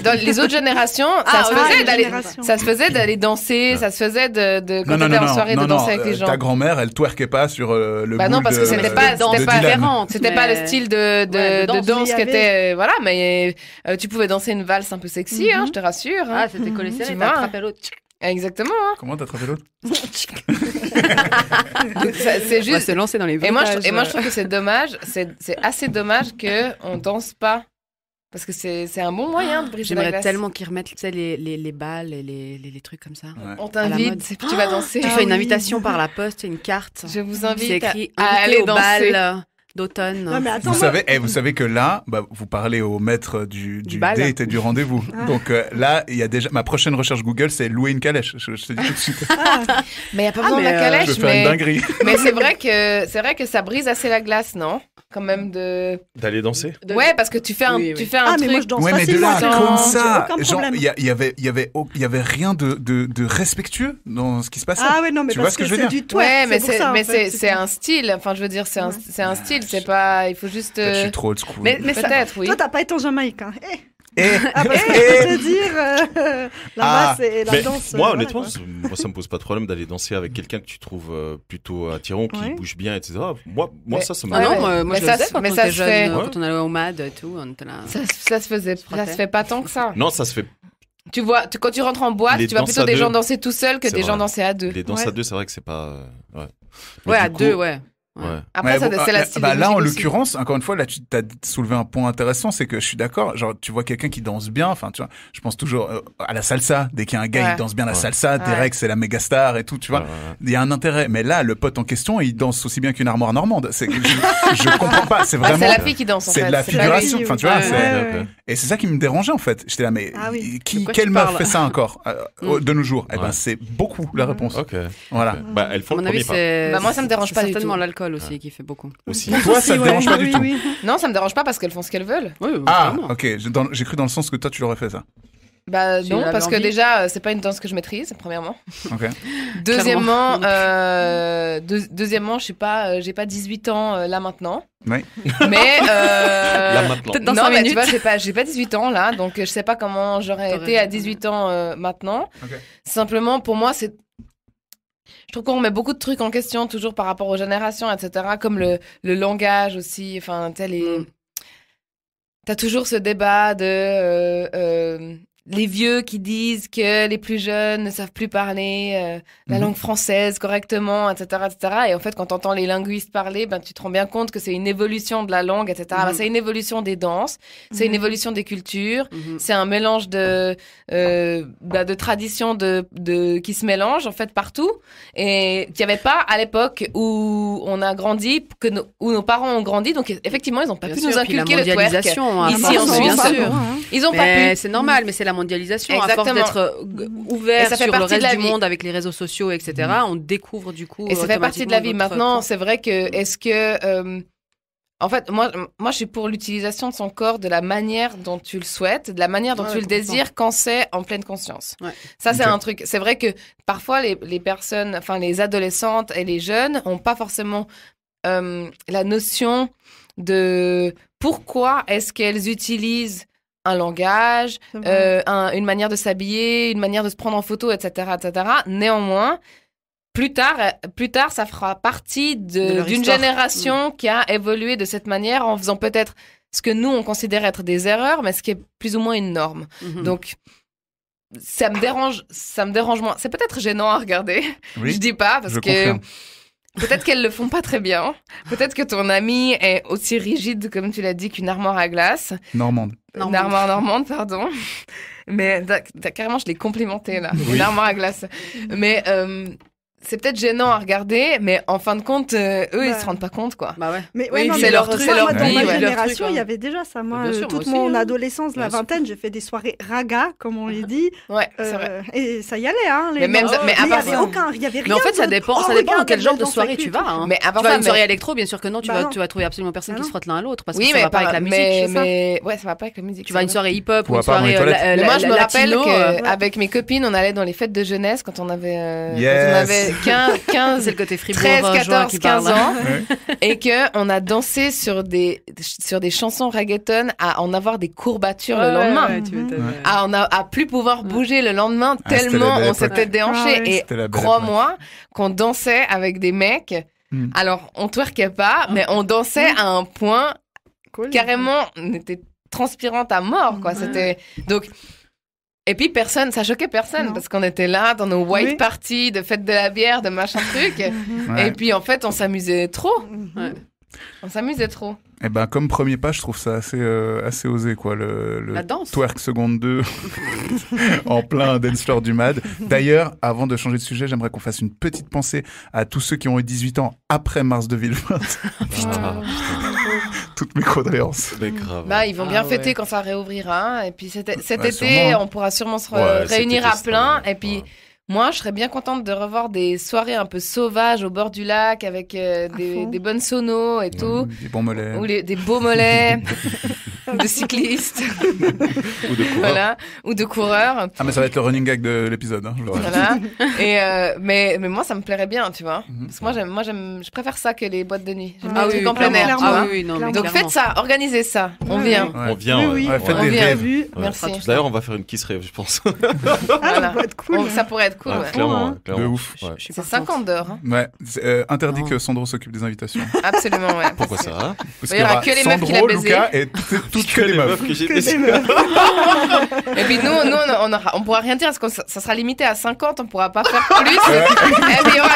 dans les autres générations, Ah, ça se faisait d'aller danser, ça se faisait de quand t'étais en soirée de danser avec les gens. Ta grand-mère, elle twerkait pas sur le Bah non, boule parce que de- c'était de- pas- de c'était pas Dylan. différent. C'était pas le style de Ouais, de danse. danse Mais il y qui avait- était voilà, mais tu pouvais danser une valse un peu sexy, hein, je te rassure. hein. Ah, c'était collé serré, Tu t'as vois. attrapé l'autre. Exactement. hein. Comment t'as attrapé l'autre? Donc, c'est On va juste. se lancer dans les Et moi, bruitages, je trouve que c'est dommage. C'est assez dommage que on danse pas. Parce que c'est un bon moyen de briser la J'aimerais glace. tellement qu'ils remettent tu sais, les balles et les trucs comme ça. Ouais. On à la t'invite, mode. tu vas danser. Tu Ah fais une oui. invitation par la poste, une carte. Je vous C'est invite écrit à invité aller au danser. bal d'automne. Non, mais attends, Vous savez, vous savez que là, bah, vous parlez au maître du bal. date et du rendez-vous. Donc là, il y a déjà ma prochaine recherche Google, c'est louer une calèche. Je te dis tout de suite. Mais il n'y a pas besoin de mais, la Je calèche. vais faire une dinguerie. Mais c'est vrai que ça brise assez la glace, non? Quand même de. D'aller danser? Ouais, parce que tu fais un, Oui, oui. tu fais un Ah, mais truc. moi je danse Ouais, mais de facilement. là, facilement, comme j'ai ça, aucun genre, problème. il y avait rien de respectueux dans ce qui se passait. Ah ouais, non, mais Tu vois parce ce que que je veux c'est dire du twerk. Ouais, mais c'est pour ça, en fait, c'est un style. Enfin, je veux dire, c'est un style. C'est pas. Il faut juste. Je suis trop old school. Mais peut-être, oui. Toi, t'as pas été en Jamaïque, hein. Ah, parce que je peux te dire, là-bas, c'est la Mais danse. moi, voilà, honnêtement, quoi. moi, ça me pose pas de problème d'aller danser avec quelqu'un que tu trouves plutôt attirant, qui Ouais. bouge bien, etc. Moi, Mais- ça me Ah non, Ouais, moi mais je ça le faisais se- quand mais on ça était se jeune, fait- quand on allait au MAD et tout, on était là. Ça se fait pas tant que ça. Non, ça se fait. Tu vois, quand tu rentres en boîte, Les tu vois danses plutôt à des deux, gens danser tout seuls que c'est des vrai. gens danser à deux. Les danses Ouais. à deux, c'est vrai que c'est pas. Ouais. Mais Ouais, du à coup- deux, ouais. Ouais. Après, Ouais, ça, bon, c'est la style de là, en musique aussi. l'occurrence, encore une fois, là, tu as soulevé un point intéressant, c'est que je suis d'accord. Genre, tu vois quelqu'un qui danse bien. Enfin, tu vois, je pense toujours à la salsa. Dès qu'il y a un gars Ouais. qui danse bien la Ouais. salsa, direct, c'est la méga star et tout. Tu vois, Ouais, ouais. il y a un intérêt. Mais là, le pote en question, il danse aussi bien qu'une armoire normande. Je comprends pas. C'est Bah, vraiment. c'est la fille qui danse en fait. C'est de la C'est pas lui. figuration. Enfin, tu vois, Ouais, c'est- ouais, ouais. Ok. et c'est ça qui me dérangeait en fait. J'étais là, mais Ah oui. De quoi quelle tu meuf parles fait ça encore de nos jours? Eh ben, Ouais. c'est beaucoup la réponse. Ok. Voilà. Bah, elles font À mon le avis, premier pas. c'est. Bah, moi, ça me dérange c'est pas du certainement tout. l'alcool aussi qui fait beaucoup. Aussi. Toi, ça te Ouais, dérange pas oui, du tout? oui. Non, ça me dérange pas parce qu'elles font ce qu'elles veulent. Oui, Ah, vraiment. ok. J'ai cru dans le sens que toi, tu l'aurais fait ça. Bah Tu non, avais parce que envie déjà, c'est pas une danse que je maîtrise, premièrement. Ok. Deuxièmement, deuxièmement, je suis pas, j'ai pas 18 ans là maintenant. Oui. Mais Là maintenant. Peut-être dans non, 5 mais tu minutes. vois, j'ai pas 18 ans là, donc je sais pas comment j'aurais T'aurais été à dû. 18 ans maintenant. Ok. Simplement, pour moi, c'est. Je trouve qu'on remet beaucoup de trucs en question toujours par rapport aux générations, etc. Comme le langage aussi. Enfin, tu sais, les. T'as toujours ce débat de les vieux qui disent que les plus jeunes ne savent plus parler la langue française correctement, etc., etc. Et en fait, quand t'entends les linguistes parler, ben tu te rends bien compte que c'est une évolution de la langue, etc. Ben, c'est une évolution des danses, c'est une évolution des cultures, c'est un mélange de traditions qui se mélangent en fait partout et qu'il n'y avait pas à l'époque où on a grandi, où nos parents ont grandi. Donc effectivement, ils n'ont pas Bien pu sûr, nous puis la inculquer le twerk. mondialisation, Ici, à en force, Suisse, bien sûr. ils ont pas Mais pu. c'est normal, mais c'est la mondialisation. À force Exactement. d'être Et ouvert ça fait sur le partie de reste la du vie. monde avec les réseaux sociaux, etc., on découvre du coup. Et ça fait partie de la vie. automatiquement Maintenant, d'autres c'est vrai que, est-ce que, en fait, moi, je suis pour l'utilisation de son corps de la manière dont tu le souhaites, de la manière dont Ouais, tu le complètement. désires quand c'est en pleine conscience. Ouais. Ça, c'est Ok. un truc. C'est vrai que parfois, les personnes, enfin, les adolescentes et les jeunes ont pas forcément la notion de pourquoi est-ce qu'elles utilisent un langage, C'est vrai. une manière de s'habiller, une manière de se prendre en photo, etc., etc. Néanmoins, plus tard, ça fera partie De leur d'une histoire. génération qui a évolué de cette manière en faisant peut-être ce que nous, on considère être des erreurs, mais ce qui est plus ou moins une norme. Mhm. Donc, ça me dérange moins. C'est peut-être gênant à regarder. Oui. Je dis pas, parce je que confirme. peut-être qu'elles le font pas très bien. Peut-être que ton ami est aussi rigide, comme tu l'as dit, qu'une armoire à glace. Normande. Une armoire normande, pardon. Mais carrément, je l'ai complimenté là. Oui. Une armoire à glace. Mais c'est peut-être gênant à regarder, mais en fin de compte, eux, ils se rendent pas compte, quoi. Bah ouais. Mais Oui, non, c'est mais leur moi, truc, moi, c'est leur dans vie, ma ouais. génération, Leur il y truc, avait déjà ça. Moi, bien sûr, toute moi aussi, mon hein. adolescence, la Bien sûr. vingtaine, j'ai fait des soirées raga, comme on les dit. Ouais, c'est vrai. Et ça y allait, hein. Mais même- mais à il y part avait ça- aucun, il y avait rien. Mais en fait, ça de- dépend, Oh, ça dépend dans regarde, quel genre elle de danse soirée avec tu lui, vas. Hein. Mais à part Tu vas à ça, une mais- soirée électro, bien sûr que non, tu Bah non. vas trouver absolument personne Bah qui non. se frotte l'un à l'autre parce Oui, que ça mais va pas avec la musique. c'est ça. ouais, ça va pas avec la musique. Tu vas à une c'est soirée hip-hop ou Ou une à part dans les soirée toilettes. Mais moi, je me rappelle latino, qu'avec mes copines, on allait dans les fêtes de jeunesse quand on avait, Yes. quand on avait 15, c'est le côté Fribourg, 13, Joie 14, qui 15 parle. ans, Ouais. et que on a dansé sur des chansons reggaeton à en avoir des courbatures le lendemain. Ouais, tu m'étonnes. Ouais. À plus pouvoir bouger le lendemain Ah, c'était tellement la belle on époque. s'était déhanché. Ah ouais. Et C'était la belle crois-moi qu'on dansait avec des mecs. Hmm. Alors, on twerkait pas, mais on dansait à un point Cool. carrément, on était transpirante à mort, quoi. C'était donc. Et puis ça choquait personne Non. parce qu'on était là dans nos white Oui. parties de fête de la bière, de machin truc. Ouais. Et puis en fait, on s'amusait trop. Ouais. On s'amusait trop. Eh ben, comme premier pas, je trouve ça assez osé, quoi. Le La danse. twerk seconde 2 en plein dance floor du MAD. D'ailleurs, avant de changer de sujet, j'aimerais qu'on fasse une petite pensée à tous ceux qui ont eu 18 ans après mars 2020. Ah, Toutes mes condoléances. mais grave. Bah, ils vont bien Ah fêter ouais. quand ça réouvrira. Et puis cet Ouais, été, sûrement, hein. on pourra sûrement se Ouais, cet réunir été, à c'est plein. très- Et puis ouais. moi, je serais bien contente de revoir des soirées un peu sauvages au bord du lac avec fond. des bonnes sonos et tout. Des bons mollets. Ou des beaux mollets. de cyclistes, Ou de coureur. voilà, ou de coureurs. Ah, mais ça va être le running gag de l'épisode. Hein, je le rajoute. Voilà. Et mais moi, ça me plairait bien, tu vois. Mhm. Parce que je préfère ça que les boîtes de nuit. J'aime bien Ah les oui, trucs en plein air, tu clairement. vois. Ah oui, non, mais Donc clairement. faites ça, organisez ça. On Ouais, vient. ouais. On vient. Oui, ouais. oui. Ouais, faites On des vient. rêves. Ouais. Merci. D'ailleurs, on va faire une kiss rêve, je pense. Ah, ça Voilà. pourrait être cool. Ça pourrait être cool. Ouais, Ouais. clairement, hein. clairement. De ouf. Ouais. Je suis C'est partante. 50 d'heures. Hein. Ouais, c'est, interdit Non. que Sandro s'occupe des invitations. Absolument, ouais. Pourquoi ça Parce Il y qu'il y aura aura que les meufs qu'il a Sandro, baisé. Lucas et toutes que les meufs. que j'ai Que baisées. des meufs. Et puis nous on pourra rien dire parce que ça sera limité à 50, on pourra pas faire plus. Et puis il y aura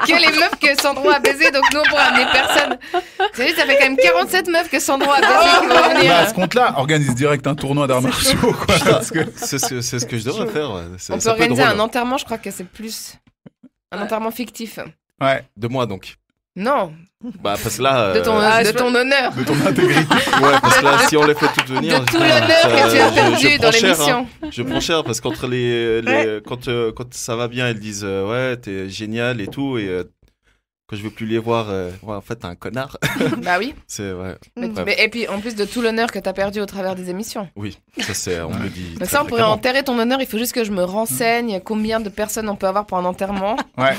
que les meufs que Sandro a baisé, donc nous on pourra amener personne. Vous savez, ça fait quand même 47 meufs que Sandro a baisé qui vont venir. Bah, à ce compte-là, organise direct un tournoi d'arts martiaux. Quoi, parce que... C'est ce que je devrais faire. Ouais. On peut Ça organiser être un drôle. enterrement, je crois que c'est plus un enterrement fictif. Ouais, De moi, donc. Non, Bah, parce que là. de ton honneur. de ton intégrité. Ouais, parce que là, si on les fait toutes venir. De tout l'honneur que tu as perdu je dans prends cher, l'émission. hein. Je prends cher parce qu'entre quand ça va bien, elles disent ouais, t'es génial et tout. Et quand je veux plus les voir, ouais, en fait, t'es un connard. Bah oui. C'est ouais. Mais, Bref. et puis en plus de tout l'honneur que tu as perdu au travers des émissions. Oui, ça c'est, on me le dit. Donc très ça, on pourrait fréquemment. enterrer ton honneur. Il faut juste que je me renseigne combien de personnes on peut avoir pour un enterrement. Ouais,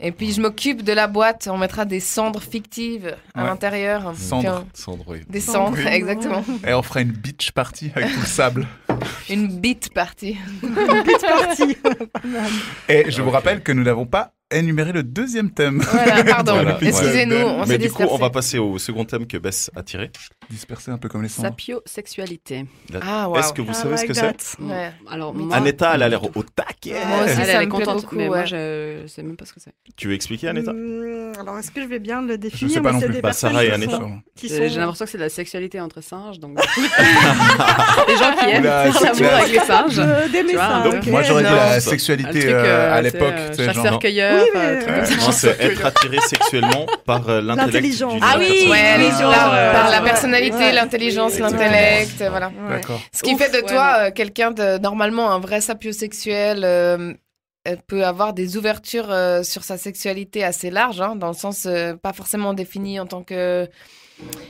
Et puis je m'occupe de la boîte. On mettra des cendres fictives à Ouais. l'intérieur. Cendres. Sandre, oui. Des cendres, Oui. exactement. et on fera une beach party avec tout le sable. Une bite partie. C'est parti. Et je vous rappelle que nous n'avons pas énuméré le deuxième thème. Voilà, pardon. Voilà. Excusez-nous, on s'est Mais du coup, dispersé. on va passer au second thème que Bess a tiré. Dispersé un peu comme les cendres. Sapiosexualité. Ah, waouh. Est-ce que vous savez ce que c'est? Ouais. Alors, Mais moi, Aneta, elle a l'air au taquet. Moi aussi, elle, ça elle me est plaît contente, beaucoup, mais moi, ouais. je sais même pas ce que c'est. Tu veux expliquer, Aneta? Alors, est-ce que je vais bien le Je définir? sais pas mais non c'est plus. des Bah, personnes Sarah et qui Aneta. sont- qui J'ai sont- l'impression que c'est de la sexualité entre singes, donc les gens qui aiment Oula, faire l'amour avec les singes. d'aimer Tu vois, ça. donc, ok. Moi, j'aurais dit Non, la ça. sexualité Un truc, à l'époque. tu sais, genre. chasseur-cueilleur, Oui, mais- truc comme ça. Non, c'est être attiré sexuellement par l'intellect. L'intelligence. d'une Ah oui, personne. ouais, l'intelligence, par la ouais. personnalité, Ouais. l'intelligence, Exactement. l'intellect, voilà. Ouais. D'accord. Ce qui Ouf, fait de ouais, toi quelqu'un de normalement un vrai sapiosexuel. Elle peut avoir des ouvertures sur sa sexualité assez larges, hein, dans le sens pas forcément défini en tant que.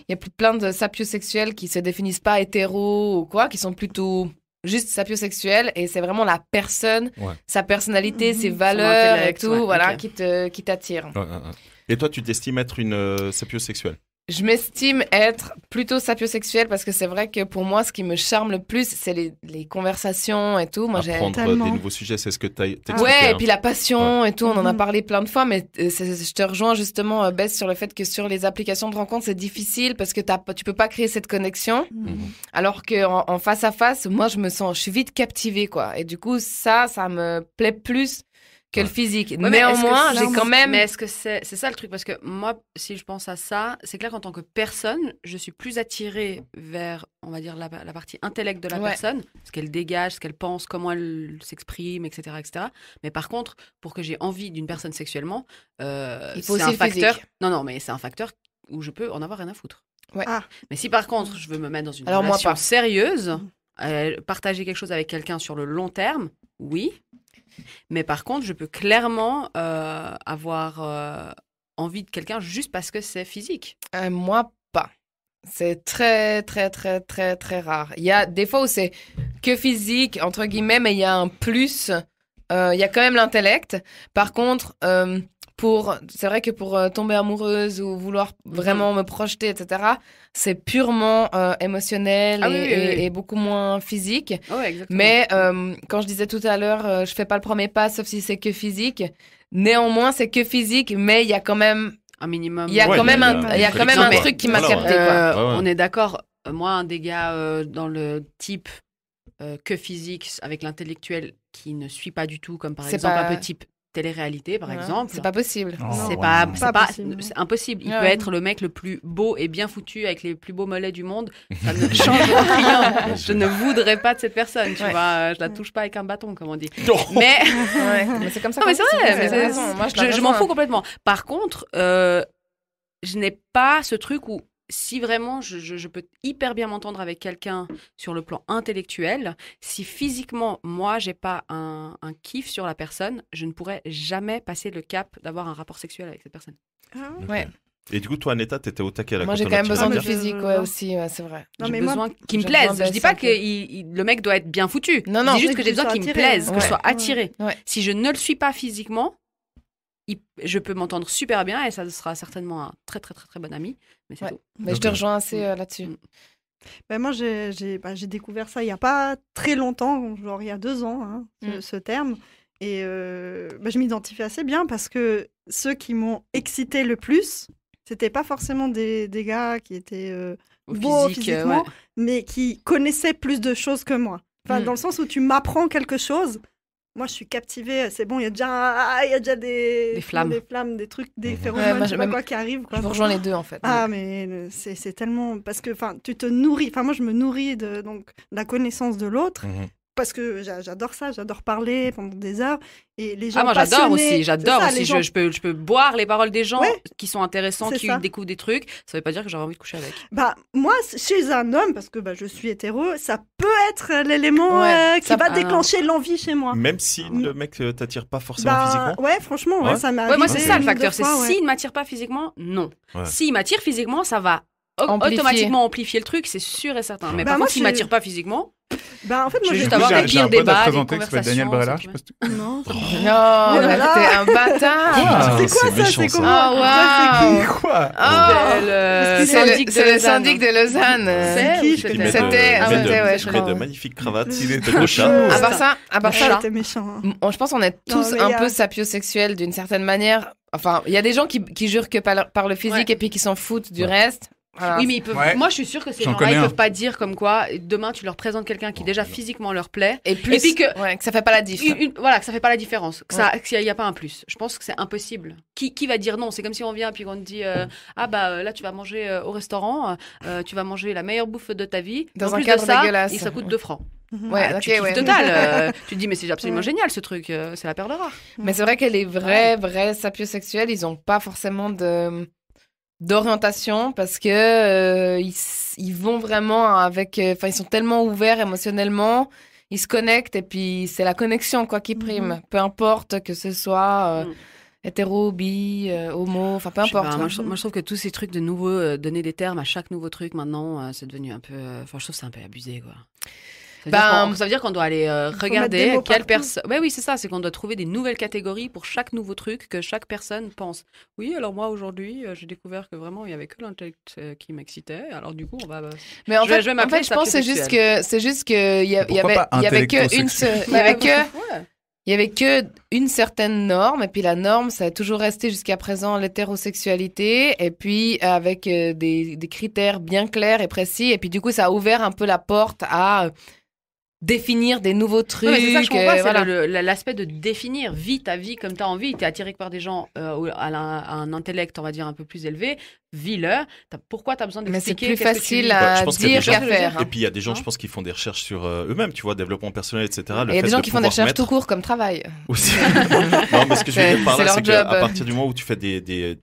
Il y a plein de sapiosexuels qui se définissent pas hétéros ou quoi, qui sont plutôt juste sapiosexuels, et c'est vraiment la personne, Ouais. sa personnalité, ses Son valeurs et intellect, tout, ouais, voilà, ok. qui t'attire. Ouais, ouais, ouais. Et toi, tu t'estimes être une sapiosexuelle? Je m'estime être plutôt sapiosexuelle parce que c'est vrai que pour moi, ce qui me charme le plus, c'est les conversations et tout. Moi, j'ai. Apprendre Tellement. des nouveaux sujets, c'est ce que t'expliquais. Ouais, et hein. puis la passion et tout, on en a Mhm. parlé plein de fois, mais je te rejoins justement, Bess, sur le fait que sur les applications de rencontre, c'est difficile parce que tu peux pas créer cette connexion, alors qu'en en face à face, moi, je suis vite captivée, quoi. Et du coup, ça me plaît plus que le physique. Ouais, mais Néanmoins, est-ce que j'ai quand même. Mais est-ce que c'est ça le truc? Parce que moi, si je pense à ça, c'est clair qu'en tant que personne, je suis plus attirée vers, on va dire, la partie intellect de la Ouais. personne, ce qu'elle dégage, ce qu'elle pense, comment elle s'exprime, etc., etc. Mais par contre, pour que j'ai envie d'une personne sexuellement, Il faut c'est aussi un le facteur. physique. Non, mais c'est un facteur où je peux en avoir rien à foutre. Ouais. Ah. Mais si par contre, je veux me mettre dans une Alors, moi, relation pas. sérieuse, partager quelque chose avec quelqu'un sur le long terme, oui. Mais par contre, je peux clairement avoir envie de quelqu'un juste parce que c'est physique. Moi, pas. C'est très, très, très, très, très rare. Il y a des fois où c'est que physique, entre guillemets, mais il y a un plus. Il y a quand même l'intellect. Par contre, c'est vrai que pour tomber amoureuse ou vouloir vraiment me projeter, etc., c'est purement émotionnel Ah oui, oui, oui. et beaucoup moins physique. Ouais, exactement. Mais quand je disais tout à l'heure, je fais pas le premier pas, sauf si c'est que physique. Néanmoins, c'est que physique, mais il y a quand même, un minimum. il y a Ouais, quand même il y a un, il y a quand même une un connexion, truc qui quoi. m'a Voilà, capté, quoi. Ouais, ouais. On est d'accord. Moi, un des gars dans le type que physique avec l'intellectuel qui ne suit pas du tout, comme par C'est exemple pas- un peu type télé-réalité, par Ouais, exemple. c'est pas possible. Oh, C'est ouais, pas, non. c'est Pas pas, possible. c'est impossible. Il Ouais. peut être le mec le plus beau et bien foutu avec les plus beaux mollets du monde. Ça ne change rien. Je ne voudrais pas de cette personne, tu Ouais. vois. Je la touche pas avec un bâton, comme on dit. Non. Mais Ouais, mais c'est comme ça. non, mais c'est vrai. mais c'est- raison. Moi, je la je m'en rejoins. fous complètement. Par contre, je n'ai pas ce truc où si vraiment je peux hyper bien m'entendre avec quelqu'un sur le plan intellectuel, si physiquement, moi, j'ai pas un kiff sur la personne, je ne pourrais jamais passer le cap d'avoir un rapport sexuel avec cette personne. Ouais. Et du coup, toi, Aneta, t'étais au taquet à la Moi, j'ai quand même besoin du physique, aussi, c'est vrai. Non, J'ai mais besoin moi, qu'il me j'ai plaise. besoin Je dis pas d'être que le mec doit être bien foutu. Non, Je non. dis juste Oui, que j'ai que besoin tu qu'il me sois plaise, attiré. que je sois Ouais. attiré. Ouais. Si je ne le suis pas physiquement, je peux m'entendre super bien et ça sera certainement un très très très très bon ami. Mais c'est Ouais. tout. Mais je te rejoins assez là-dessus. Ben moi, j'ai découvert ça il n'y a pas très longtemps, genre il y a 2 ans, hein, ce terme. Et je m'identifie assez bien parce que ceux qui m'ont excité le plus, c'était pas forcément des gars qui étaient Au beaux physique, physiquement, ouais. mais qui connaissaient plus de choses que moi. Enfin, dans le sens où tu m'apprends quelque chose. Moi, je suis captivée. C'est bon, il y a déjà Des flammes. des trucs, des Mhm. phéromones, Ouais, moi, je sais pas quoi qui arrivent. Je vous rejoins les deux, en fait. Ah, mais c'est tellement... Parce que tu te nourris... Enfin, moi, je me nourris de la connaissance de l'autre. Parce que j'adore ça, j'adore parler pendant des heures. Et les gens Ah, moi j'adore passionnés, aussi, j'adore c'est ça, aussi. les gens- Je peux boire les paroles des gens Ouais. qui sont intéressants, C'est qui ça. découvrent des trucs. Ça veut pas dire que j'aurais envie de coucher avec. Moi, chez un homme, parce que je suis hétéro, ça peut être l'élément Ouais, qui ça- va ah. déclencher l'envie chez moi. Même si le mec t'attire pas forcément physiquement. Ouais, franchement, Ouais. ça m'est Ouais, moi arrivé c'est ça le une ou facteur. deux C'est fois, ouais. s'il ne m'attire pas physiquement, non. Ouais. S'il m'attire physiquement, ça va Amplifier. automatiquement amplifier le truc, c'est sûr et certain. Mais Bah, par moi, contre, s'il je- m'attire pas physiquement, En fait, Je moi, vais j'ai juste avoir des J'ai un pires pote à débats, te des présenter qui s'appelle Daniel conversations, Barella. ça, Je sais pas si tu- Non. Non, Oh là mais là. t'es un bâtard. Ah, C'est quoi ça? méchant, C'est ça. comment Oh, waouh. Quoi Oh, syndic c'est de le Lausanne. syndic de Lausanne. C'est qui, ou je c'était- connais C'était- Il ah met ouais, de, ouais, il je met de crois. magnifiques cravates, Il est de trop chat. chou. À part ça, Ça, c'était méchant. hein. je pense qu'on est tous Non, mais un y a- peu sapiosexuels d'une certaine manière. Enfin, il y a des gens qui jurent que par le physique Ouais. et puis qui s'en foutent du Ouais. reste. Voilà. Oui, mais ils peuvent... Ouais. moi je suis sûre que ces J'en gens-là, connais ils un. peuvent pas dire comme quoi demain tu leur présentes quelqu'un qui déjà physiquement leur plaît. Et plus, Et puis que- ouais, que ça fait pas la diff. Voilà, que ça fait pas la différence, qu'il n'y a pas un plus. Je pense que c'est impossible. Qui va dire non? C'est comme si on vient puis qu'on te dit là tu vas manger au restaurant, tu vas manger la meilleure bouffe de ta vie. Dans En un plus cadre de ça, dégueulasse. et ça coûte 2 francs. Ouais, Ah, ok, tu kiffes ouais. total. Tu te dis mais c'est absolument Ouais. génial ce truc, c'est la perle rare. Mais c'est vrai que les vrais sapiosexuels, ils ont pas forcément d'orientation parce que ils vont vraiment avec, enfin ils sont tellement ouverts émotionnellement, ils se connectent et puis c'est la connexion quoi qui prime, peu importe que ce soit hétéro, bi, homo, enfin peu Je sais importe. pas, quoi. moi, je trouve que tous ces trucs de nouveau, donner des termes à chaque nouveau truc maintenant, c'est devenu un peu. Enfin, je trouve que c'est un peu abusé, quoi. Ça veut dire qu'on doit aller mettre des regarder mots quelle partout. personne. Ouais, oui, c'est ça, c'est qu'on doit trouver des nouvelles catégories pour chaque nouveau truc que chaque personne pense. Oui, alors moi aujourd'hui, j'ai découvert que vraiment il y avait que l'intellect qui m'excitait. Alors du coup, on va. Mais en Je vais fait, m'appeler je pense que c'est juste que il y Pourquoi pas y avait que intellecto-sexuel? il y avait que une certaine norme et puis la norme ça a toujours resté jusqu'à présent l'hétérosexualité et puis avec des critères bien clairs et précis et puis du coup ça a ouvert un peu la porte à définir des nouveaux trucs. Ouais, mais c'est ça que je comprends, c'est voilà. l'aspect de définir. Vis ta vie comme tu as envie. Tu es attiré par des gens à un intellect, on va dire, un peu plus élevé. Vis-le. Pourquoi tu as besoin Mais c'est d'expliquer plus qu'est-ce que tu facile vis à je pense qu'il y a dire des qu'à gens- faire. Et puis il y a des gens, Hein je pense, qui font des recherches sur eux-mêmes, tu vois, développement personnel, etc. Le Il y a fait des gens de qui font des pouvoir recherches mettre tout court comme travail. aussi. Non, mais ce que je veux C'est- dire par c'est là, leur c'est qu'à job. partir du moment où tu fais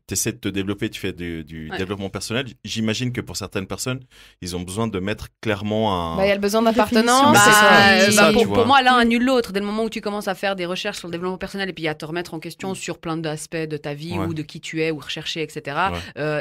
t'essaies de te développer, tu fais du Ouais. développement personnel, j'imagine que pour certaines personnes, ils ont besoin de mettre clairement un. Bah, il y a le besoin Définition. d'appartenance. Mais c'est ça, tu pour vois. moi, l'un annule l'autre. Dès le moment où tu commences à faire des recherches sur le développement personnel et puis à te remettre en question sur plein d'aspects de ta vie Ouais. ou de qui tu es ou rechercher, etc.,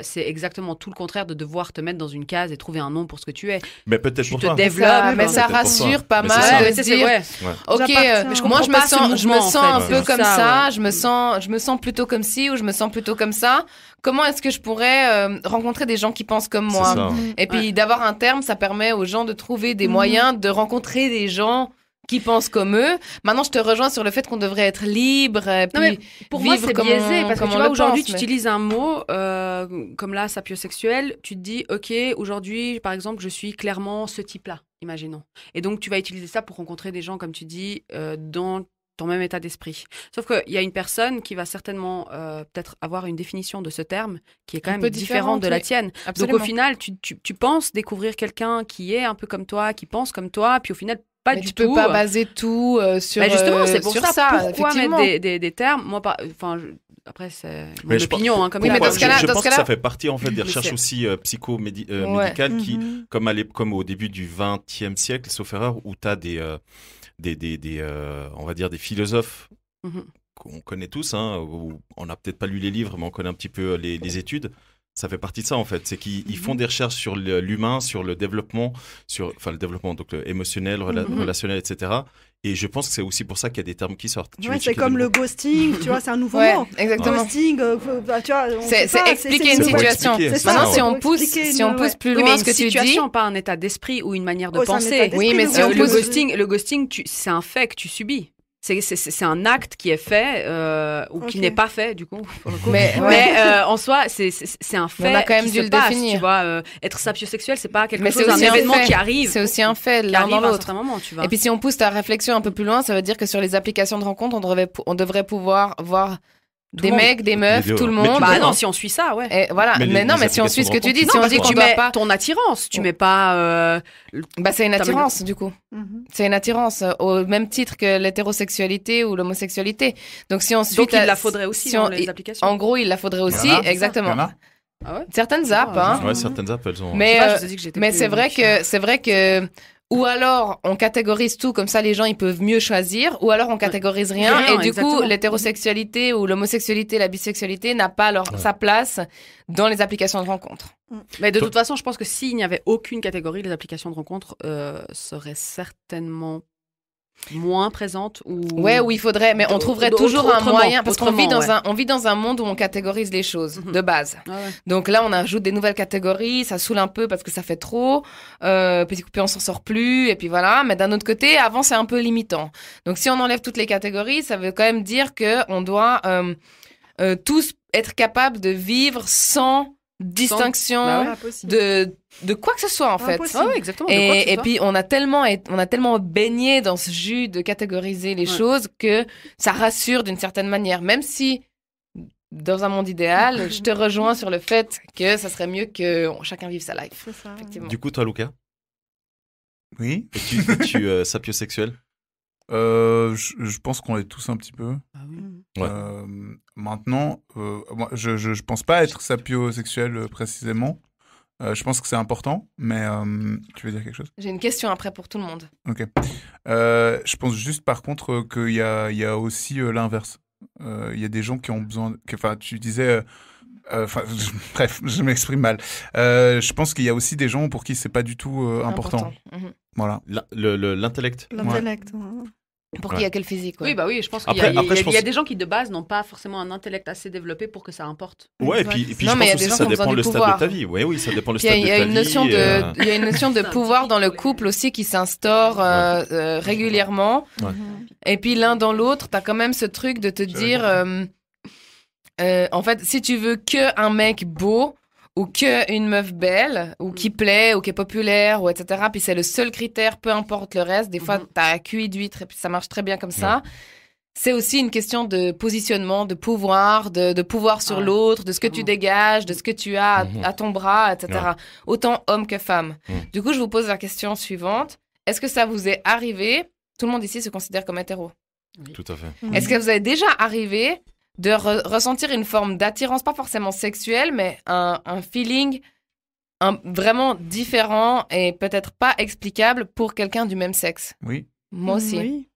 c'est exactement tout le contraire de devoir te mettre dans une case et trouver un nom pour ce que tu es. Mais peut-être Tu pour te toi. développes. Mais ça Peut-être pour rassure toi. pas Mais c'est mal ça. de Ouais, se c'est- dire ouais. ok, J'appartiens. Mais je moi comprends je me pas ce sens, je me mouvement, en sens fait. un C'est peu comme ça, ouais. je me sens plutôt comme ci ou je me sens plutôt comme ça. Comment est-ce que je pourrais rencontrer des gens qui pensent comme C'est moi? ça. Et puis d'avoir un terme, ça permet aux gens de trouver des moyens de rencontrer des gens qui pensent comme eux. Maintenant, je te rejoins sur le fait qu'on devrait être libre. Et Non, puis mais pour moi, vivre c'est comme biaisé on- parce que comme tu on vois, le aujourd'hui, pense, tu mais- utilises un mot comme là, sapiosexuel. Tu te dis, OK, aujourd'hui, par exemple, je suis clairement ce type-là, imaginons. Et donc, tu vas utiliser ça pour rencontrer des gens, comme tu dis, dans ton même état d'esprit. Sauf qu'il y a une personne qui va certainement peut-être avoir une définition de ce terme qui est quand Un même peu différente de la oui. tienne. Absolument. Donc, au final, tu penses découvrir quelqu'un qui est un peu comme toi, qui pense comme toi, puis au final, pas mais du tu tout. peux pas baser tout sur Bah justement, c'est pour sur ça. Pourquoi effectivement. mettre des termes? Moi, enfin, après, c'est mon Mais je pense- opinion, hein, comme Oui, il mais faut. dans ce cas-là- je dans pense ce que ça cas-là- fait partie en fait des Mais recherches c'est- aussi Ouais. médicales qui, Mhm. comme au début du XXe siècle, sauf erreur, où tu as on va dire des philosophes Mhm. qu'on connaît tous, hein, où on n'a peut-être pas lu les livres, mais on connaît un petit peu les études. Ça fait partie de ça en fait, c'est qu'ils font des recherches sur l'humain, sur le développement, le développement donc émotionnel, relationnel, etc. Et je pense que c'est aussi pour ça qu'il y a des termes qui sortent. Ouais, c'est comme le ghosting, tu vois, c'est un nouveau mot. Exactement. Ghosting, tu vois, c'est expliquer une situation. Maintenant, si on pousse plus loin ce que tu dis, une situation, pas un état d'esprit ou une manière de penser. Oui, mais si on le ghosting, c'est un fait que tu subis. C'est un acte qui est fait ou qui n'est pas fait, du coup. Mais en soi, c'est un fait. On a quand même dû le définir. Tu vois, être sapiosexuel, c'est pas quelque chose, un événement qui arrive. C'est aussi un fait, l'un dans l'autre. Tu vois. Et puis, si on pousse ta réflexion un peu plus loin, ça veut dire que sur les applications de rencontres, on devrait pouvoir voir des mecs, des meufs, tout le monde. Bah non, si on suit ça, ouais. Et voilà. Mais si on suit ce que tu dis, si on dit que tu mets pas ton attirance, tu mets pas. Bah c'est une attirance du coup. C'est une attirance au même titre que l'hétérosexualité ou l'homosexualité. Donc si on suit. Donc il la faudrait aussi dans les applications. En gros, il la faudrait aussi, exactement. Ah ouais. Certaines apps, hein. Ouais, certaines apps, elles ont. Mais c'est vrai que. Ou alors, on catégorise tout, comme ça les gens ils peuvent mieux choisir, ou alors on catégorise rien, et du coup, l'hétérosexualité ou l'homosexualité, la bisexualité n'a pas sa place dans les applications de rencontres. Mais de toute façon, je pense que s'il n'y avait aucune catégorie, les applications de rencontres seraient certainement moins présentes ou où il faudrait, mais on trouverait toujours un moyen parce qu'on vit dans un monde où on catégorise les choses de base. Donc là on ajoute des nouvelles catégories, ça saoule un peu parce que ça fait trop, puis on s'en sort plus et puis voilà. Mais d'un autre côté, avant c'est un peu limitant. Donc si on enlève toutes les catégories, ça veut quand même dire que on doit tous être capables de vivre sans distinction de quoi que ce soit en fait. Exactement. Et puis on a tellement baigné dans ce jus de catégoriser les choses que ça rassure d'une certaine manière, même si dans un monde idéal, je te rejoins sur le fait que ça serait mieux que chacun vive sa life. Ça, effectivement. Du coup, toi, Lucas, oui. Es-tu sapiosexuel? Je pense qu'on l'est tous un petit peu. Ah oui. Ouais. Maintenant, moi, je pense pas être sapiosexuel précisément. Je pense que c'est important, mais tu veux dire quelque chose? J'ai une question après pour tout le monde. Ok. Je pense juste par contre qu'il y a aussi l'inverse. Il y a des gens qui ont besoin. Enfin, tu disais. Bref, je m'exprime mal. Je pense qu'il y a aussi des gens pour qui c'est pas du tout important. Voilà. L'intellect. L'intellect. Pour qu'il y a quel physique. Oui, bah oui, je pense qu'il y a des gens qui de base n'ont pas forcément un intellect assez développé pour que ça importe. Ouais, et puis je pense aussi que ça dépend le stade de ta vie. Oui, ça dépend le stade de ta vie. Il y a une notion de pouvoir dans le couple aussi qui s'instaure régulièrement. Ouais. Et puis l'un dans l'autre, t'as quand même ce truc de te dire, en fait, si tu veux que un mec beau ou que une meuf belle ou qui plaît ou qui est populaire ou etc. Puis c'est le seul critère, peu importe le reste. Des fois, t'as un QI d'huître et puis ça marche très bien comme ça. C'est aussi une question de positionnement, de pouvoir, de pouvoir sur l'autre, de ce que tu dégages, de ce que tu as à ton bras, etc. Autant homme que femme. Du coup, je vous pose la question suivante. Est-ce que ça vous est arrivé? Tout le monde ici se considère comme hétéro. Oui. Tout à fait. Est-ce que vous avez déjà arrivé de ressentir une forme d'attirance, pas forcément sexuelle, mais un feeling vraiment différent et peut-être pas explicable pour quelqu'un du même sexe? Oui. Moi aussi.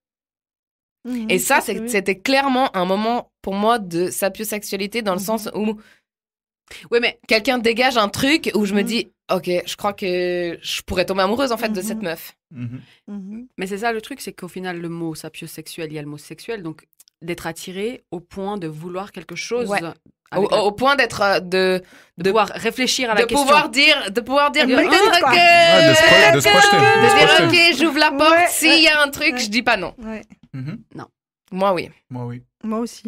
Oui. Et ça, c'était clairement un moment pour moi de sapiosexualité dans le sens où mais quelqu'un dégage un truc où je me dis, ok, je crois que je pourrais tomber amoureuse en fait de cette meuf. Mais c'est ça le truc, c'est qu'au final, le mot sapiosexuel, il y a le mot sexuel, donc d'être attiré au point de vouloir quelque chose. Ouais. Au point d'être de pouvoir réfléchir à la question. De pouvoir dire de se projeter. De dire ok, j'ouvre la porte, s'il y a un truc, je dis pas non. Non. Moi oui. Moi aussi.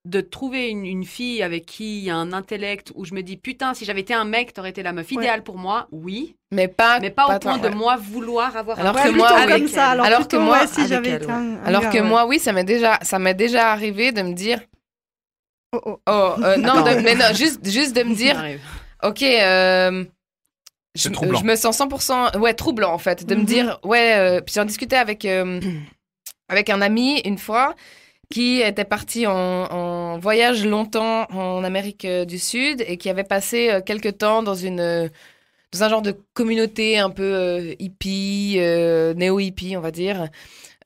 De trouver une fille avec qui il y a un intellect où je me dis putain, si j'avais été un mec, t'aurais été la meuf idéale pour moi, oui. Mais pas au point de moi vouloir avoir alors que moi comme ça, alors que moi si j'avais été alors que moi oui, ça m'est déjà arrivé de me dire juste de me dire ok, je me sens 100% troublant en fait, de me dire puis j'en discutais avec un ami une fois qui était parti en voyage longtemps en Amérique du Sud et qui avait passé quelques temps dans un genre de communauté un peu hippie, néo-hippie, on va dire,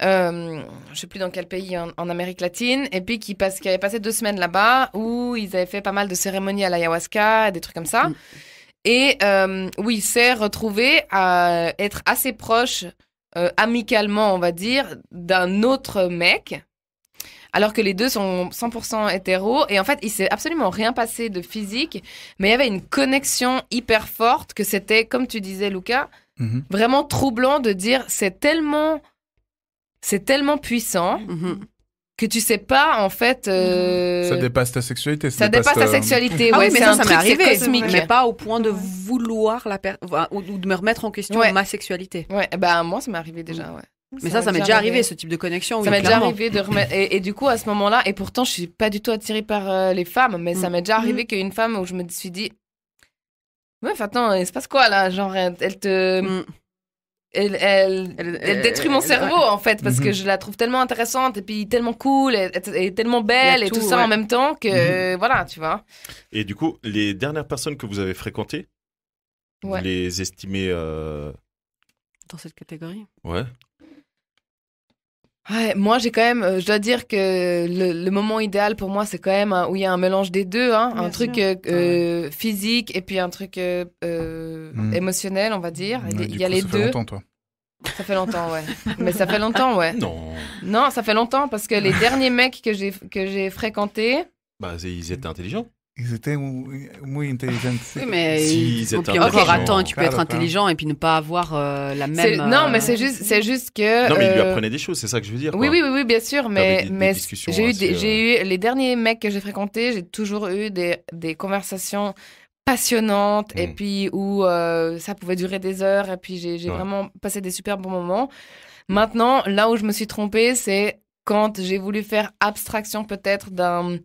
je sais plus dans quel pays en Amérique latine, et puis qui avait passé 2 semaines là-bas où ils avaient fait pas mal de cérémonies à l'ayahuasca, des trucs comme ça. Et où il s'est retrouvé à être assez proche, amicalement, on va dire, d'un autre mec, alors que les deux sont 100% hétéros. Et en fait, il s'est absolument rien passé de physique, mais il y avait une connexion hyper forte que c'était, comme tu disais, Lucas, vraiment troublant de dire c'est tellement puissant que tu sais pas, en fait... Ça dépasse ta sexualité. Ça dépasse ta sexualité, Ah ouais. oui, mais c'est ça un m'est truc, arrivé. c'est cosmique. Mais pas au point de vouloir ou de me remettre en question ma sexualité. Ouais, bah moi, ça m'est arrivé déjà, ouais. Mais ça m'est déjà arrivé, ce type de connexion. Ça m'est déjà arrivé de remettre... Et du coup, à ce moment-là, et pourtant, je suis pas du tout attirée par les femmes, mais ça m'est déjà arrivé qu'une femme où je me suis dit... Meuf, attends, il se passe quoi, là? Genre, elle te... Elle détruit mon cerveau en fait parce que je la trouve tellement intéressante et puis tellement cool et tellement belle et tout ça en même temps que voilà, tu vois. Et du coup, les dernières personnes que vous avez fréquentées, vous les estimez dans cette catégorie? Ouais. Ouais, moi j'ai quand même, je dois dire que le moment idéal pour moi c'est quand même où il y a un mélange des deux, hein, un truc physique et puis un truc émotionnel, on va dire. Il y a les deux. Ça fait longtemps, toi. Ça fait longtemps, ouais. Mais ça fait longtemps, ouais. Non, ça fait longtemps parce que les derniers mecs que j'ai fréquentés, bah ils étaient intelligents. Ils étaient muy intelligents. Oui, mais ils étaient encore attends, tu peux être intelligent et puis ne pas avoir la même. Non, mais c'est juste que. Non, mais il lui apprenait des choses, c'est ça que je veux dire. Oui, bien sûr, mais j'ai eu les derniers mecs que j'ai fréquentés, j'ai toujours eu des conversations passionnantes et puis où ça pouvait durer des heures et puis j'ai vraiment passé des super bons moments. Maintenant, là où je me suis trompée, c'est quand j'ai voulu faire abstraction peut-être de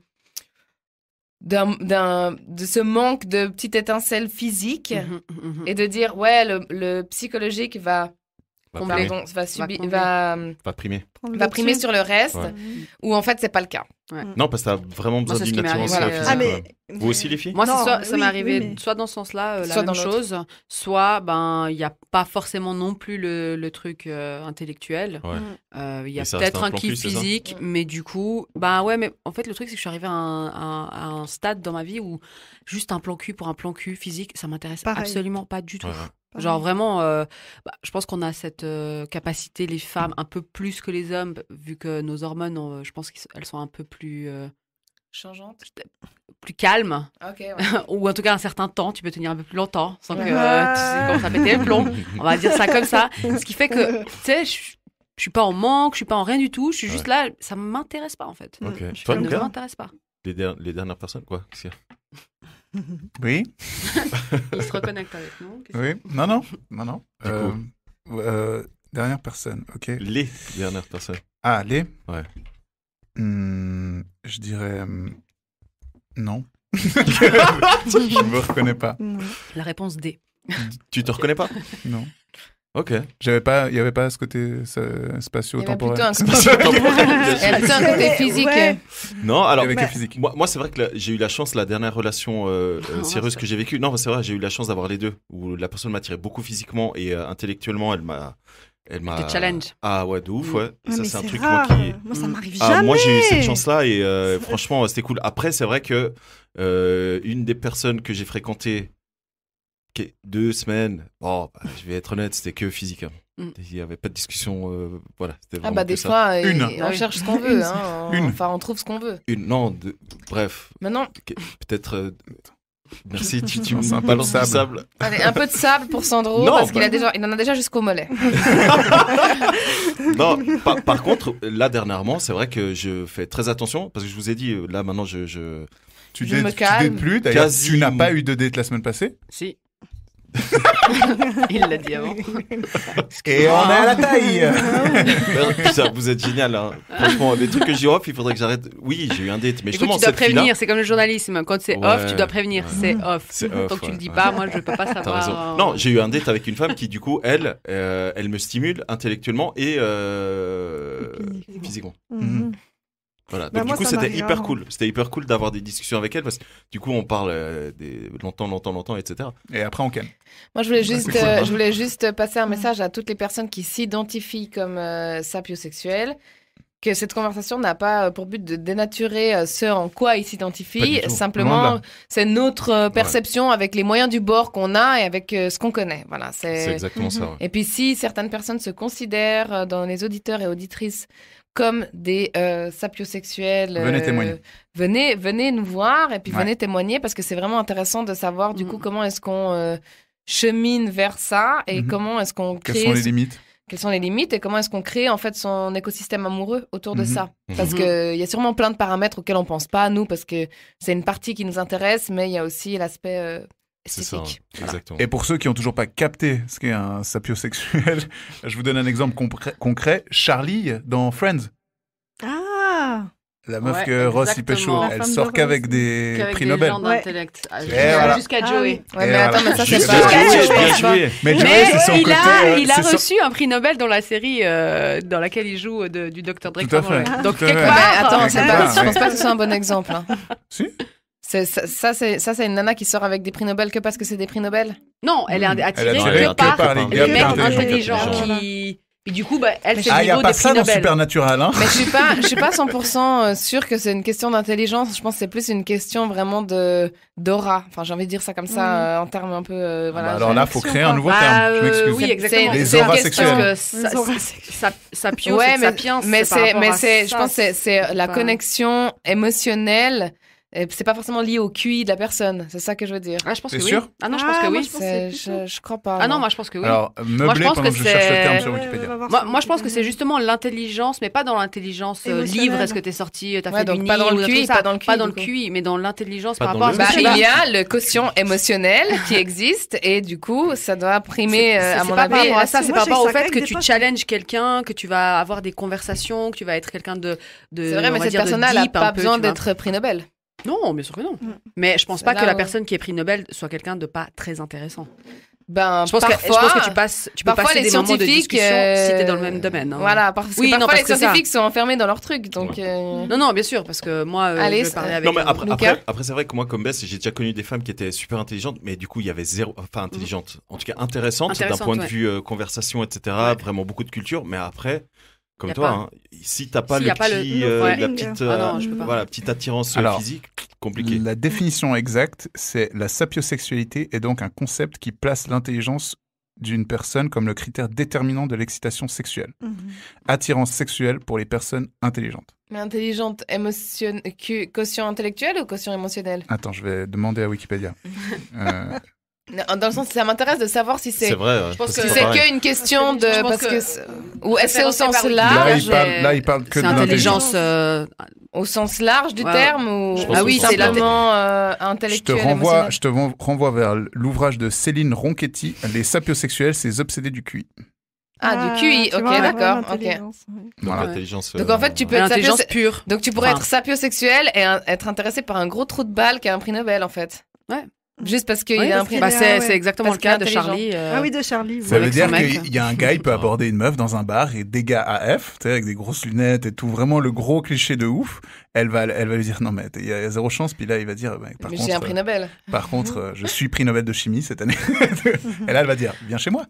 ce manque de petite étincelle physique et de dire le psychologique va primer sur le reste ou en fait c'est pas le cas. Non, parce que t'as vraiment besoin d'une attirance physique. Vous aussi les filles? Moi ça m'est arrivé soit dans ce sens-là la même chose, soit il y a pas forcément non plus le truc intellectuel. Il y a peut-être un kiff physique, mais du coup mais en fait le truc c'est que je suis arrivée à un stade dans ma vie où juste un plan cul pour un plan cul physique, ça m'intéresse absolument pas du tout. Genre vraiment, je pense qu'on a cette capacité, les femmes, un peu plus que les hommes, vu que nos hormones, je pense qu'elles sont un peu plus... changeantes, plus calmes. Ou en tout cas un certain temps, tu peux tenir un peu plus longtemps, sans que tu commences à péter le plomb. On va dire ça comme ça. Ce qui fait que, tu sais, je suis pas en manque, je suis pas en rien du tout, je suis juste là, ça m'intéresse pas en fait. Toi, ça ne m'intéresse pas. Les dernières personnes, quoi? Oui. Il se reconnecte avec nous. Oui. Non. Dernière personne, ok. Les dernières personnes. Ah, les? Ouais. Je dirais non. Je me reconnais pas. La réponse D. Tu te reconnais pas? Non. Ok. Il y avait pas ce côté spatio-temporel. Il y avait plutôt un côté physique. Non, alors physique. Moi c'est vrai que j'ai eu la chance, la dernière relation sérieuse que j'ai vécue. Non, c'est vrai, j'ai eu la chance d'avoir les deux, où la personne m'attirait beaucoup physiquement et intellectuellement, elle m'a. Des challenges. Ah ouais, de ouf, ouais. Et ça, c'est un truc rare. moi ça m'arrive jamais. Moi, j'ai eu cette chance-là et franchement, c'était cool. Après, c'est vrai que une des personnes que j'ai fréquentées 2 semaines, je vais être honnête, c'était que physique. Il n'y avait pas de discussion. Voilà, c'était vraiment des ça. fois, on cherche ce qu'on veut. Enfin, on trouve ce qu'on veut. Bref. Maintenant. Peut-être. Merci, tu me balances du sable. Allez, un peu de sable pour Sandro, parce qu'il en a déjà jusqu'au mollet. Non, par contre, là, dernièrement, c'est vrai que je fais très attention, parce que je vous ai dit, là, maintenant, Tu me calme. dates plus, d'ailleurs, tu n'as pas eu de date la semaine passée? Si. Il l'a dit avant. Et on est à la taille. Putain, vous êtes génial, hein. Franchement, les trucs que j'ai off, il faudrait que j'arrête. Oui, j'ai eu un date, mais justement, tu dois prévenir. C'est comme le journalisme. Quand c'est off, tu dois prévenir. C'est off. Tant que tu le dis pas, moi, je peux pas savoir. Non, j'ai eu un date avec une femme qui, du coup, elle me stimule intellectuellement et physiquement. Voilà. Bah, Donc, moi, du coup, ça c'était m'arrive hyper rarement. cool. C'était hyper cool d'avoir des discussions avec elle parce que du coup, on parle longtemps, etc. Et après, on ken. Moi, je voulais c'est juste, cool, hein. je voulais juste passer un message à toutes les personnes qui s'identifient comme sapiosexuels, que cette conversation n'a pas pour but de dénaturer ce en quoi ils Pas s'identifient. du tout. Loin Simplement, de c'est notre perception avec les moyens du bord qu'on a et avec ce qu'on connaît. Voilà, C'est exactement ça. Ouais. Et puis, si certaines personnes se considèrent dans les auditeurs et auditrices comme des sapiosexuels, Venez témoigner. venez nous voir et puis Ouais. venez témoigner parce que c'est vraiment intéressant de savoir du coup comment est-ce qu'on chemine vers ça et Mhm. comment est-ce qu'on Quelles crée sont les limites? quelles sont les limites et comment est-ce qu'on crée en fait son écosystème amoureux autour de Mhm. ça. Mhm. Parce qu'il y a sûrement plein de paramètres auxquels on pense pas, nous, parce que c'est une partie qui nous intéresse, mais il y a aussi l'aspect C'est ça. esthétique. Exactement. Et pour ceux qui ont toujours pas capté ce qu'est un sapiosexuel, je vous donne un exemple concret. Charlie dans Friends. Ah, La meuf Ouais, que Ross y pécho, exactement. La elle femme de sort Ross. qu'avec des Qu'avec prix des Nobel. gens d'intellect. Ah, voilà. Jusqu'à Ah Joey. oui. Ouais, Et mais attends, voilà. mais ça, c'est Juste pas... bien joué, je bien pense pas. joué. Mais Joey, Mais c'est son il côté. il a c'est son- reçu un prix Nobel dans la série dans laquelle il joue du Dr. Dre. Tout à fait. Donc Tout à quelque fait. Mais part, attends, quelque c'est part, pas, je ouais. pense pas que ce soit un bon exemple. Hein. Si. C'est une nana qui sort avec des prix Nobel que parce que c'est des prix Nobel. non, elle est Elle est attirée attirée que par par les les gars mecs bien intelligents intelligents. qui... Et du coup, bah, elle, c'est Ah, le il n'y a niveau pas des ça prix dans Nobel. Supernatural, hein? Mais je suis pas 100% sûre que c'est une question d'intelligence. Je pense que c'est plus une question vraiment d'aura. Enfin, j'ai envie de dire ça comme ça en termes un peu voilà. Bah alors là, faut créer un nouveau Bah, terme. Je m'excuse. oui, exactement. Les c'est une auras question- sexuelles. Parce que Les auras sapio, Ouais, c'est mais sapiens, mais c'est par rapport à je ça, pense que c'est la pas- connexion émotionnelle. Et c'est pas forcément lié au QI de la personne. C'est ça que je veux dire. Ah, je pense T'es que sûr oui. Ah non, je pense que moi, oui. je pense que c'est plutôt- Je crois pas. Ah non, moi je pense que oui. Alors, meublé pense pendant que que je cherche le terme c'est- sur Ouais, Wikipédia. va voir Moi, sur moi, je pense que c'est Wikipédia. justement l'intelligence, mais pas dans l'intelligence Émotionnelle. livre, est-ce que t'es sorti, t'as Ouais, fait donc du pas dans nid le ou des QI, trucs comme pas ça. dans le QI, Pas dans du le coup. QI, mais dans l'intelligence Pas par dans rapport à le- ce Bah, que tu il vas- y a le quotient émotionnel qui existe et du coup, ça doit primer, à C'est mon pas par avis. rapport à ça, c'est Moi, par je sais rapport au que ça fait claque que des tu fois. challenges quelqu'un, que tu vas avoir des conversations, que tu vas être quelqu'un de C'est vrai, on mais va cette dire de personne-là, elle n'a deep un pas peu, besoin tu vois. d'être prix Nobel. Non, bien sûr que non. Mm. Mais je pense C'est pas là que la où- personne qui est prix Nobel soit quelqu'un de pas très intéressant. Ben, Je pense parfois, que tu peux parfois, passer les des moments de scientifiques, discussion si t'es dans le même domaine. hein. Voilà, parce que Oui, non, parfois parce les que ça- scientifiques sont enfermés dans leur truc, donc. Non, bien sûr, parce que moi, Allez, je vais parler avec Non, mais après, Lucas. après c'est vrai que moi, comme Bess, j'ai déjà connu des femmes qui étaient super intelligentes, mais du coup, il y avait zéro, enfin, intelligentes, en tout cas intéressantes d'un Intéressantes, point de ouais. vue conversation, etc. Ouais. Vraiment beaucoup de culture, mais après, comme Y a toi, pas. hein, si t'as pas S'il y le a pas le- petit, le la feeling. petite, Ah non, je peux pas. voilà, petite attirance Alors, physique, compliqué. La définition exacte, c'est la sapiosexualité est donc un concept qui place l'intelligence d'une personne comme le critère déterminant de l'excitation sexuelle. Mhm. Attirance sexuelle pour les personnes intelligentes. Mais intelligente, quotient intellectuel ou quotient émotionnel? Attends, je vais demander à Wikipédia. Non, dans le sens, ça m'intéresse de savoir si C'est c'est. vrai. Je pense parce que que Si c'est pareil. qu'une question de. Je pense Parce que- que. Ou est-ce que c'est au sens Référencé par là, large? il parle que C'est de l'intelligence. intelligence. Au sens large du Ouais. terme ou Je pense oui, au sens c'est large. simplement Je te intellectuel, renvoie, émotionnel. renvoie vers l'ouvrage de Céline Ronchetti, Les sapiosexuels, ces obsédés du QI. Ah, du QI, tu ok, vois, d'accord, ouais, ok. l'intelligence, ouais. Donc, Voilà. l'intelligence. Donc en fait, tu peux être L'intelligence sapio- pure. Donc tu pourrais Enfin. être sapiosexuel et être intéressé par un gros trou de balle qui a un prix Nobel en fait. Ouais. Juste parce qu'il Oui, a un parce prix qu'il Bah, est- Nobel. c'est ouais. c'est exactement Parce le cas de qu'il est Charlie. Ah oui, de Charlie. Ça veut avec dire son mec. qu'il y a un gars, il peut aborder une meuf dans un bar et dégâts AF, tu sais, avec des grosses lunettes et tout, vraiment le gros cliché de ouf. Elle va lui dire non mais il y a zéro chance, puis là il va dire bah, Mais j'ai un prix Nobel. par contre je suis prix Nobel de chimie cette année. Et là elle va dire viens chez moi.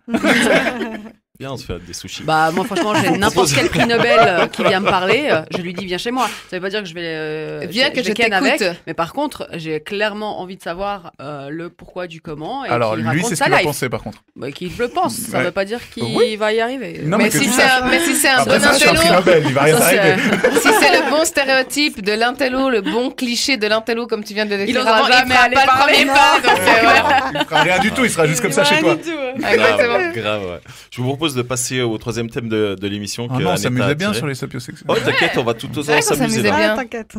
Bien, on se fait des sushis. Bah moi franchement j'ai n'importe quel prix Nobel qui vient me parler, je lui dis viens chez moi. Ça veut pas dire que je vais Viens que je ken avec, t'écoute. mais par contre j'ai clairement envie de savoir le pourquoi du comment et Alors qu'il lui raconte c'est ce sa qu'il a life. pensé par contre. Bah, qu'il le pense, ça Ouais. veut pas dire qu'il Oui. va y arriver. Non, Mais que si tu c'est saches. un Après bon ça c'est un prix intello, Nobel, il va rien Ça, c'est- arriver. si c'est le bon stéréotype de l'intello, le bon cliché de l'intello comme tu viens de le décrire osera avant, jamais fera aller pas le parler. premier pas. Donc voilà. Il fera rien du tout, il sera juste comme ça chez toi. Exactement. Grave, ouais. Je vous propose de passer au troisième thème de l'émission. Ah que non, on Aneta a s'amusait bien tiré. sur les sapiosexuels. Oh, t'inquiète, on va tout vrai autant qu'on s'amuser s'amusait là. bien. Ah, t'inquiète.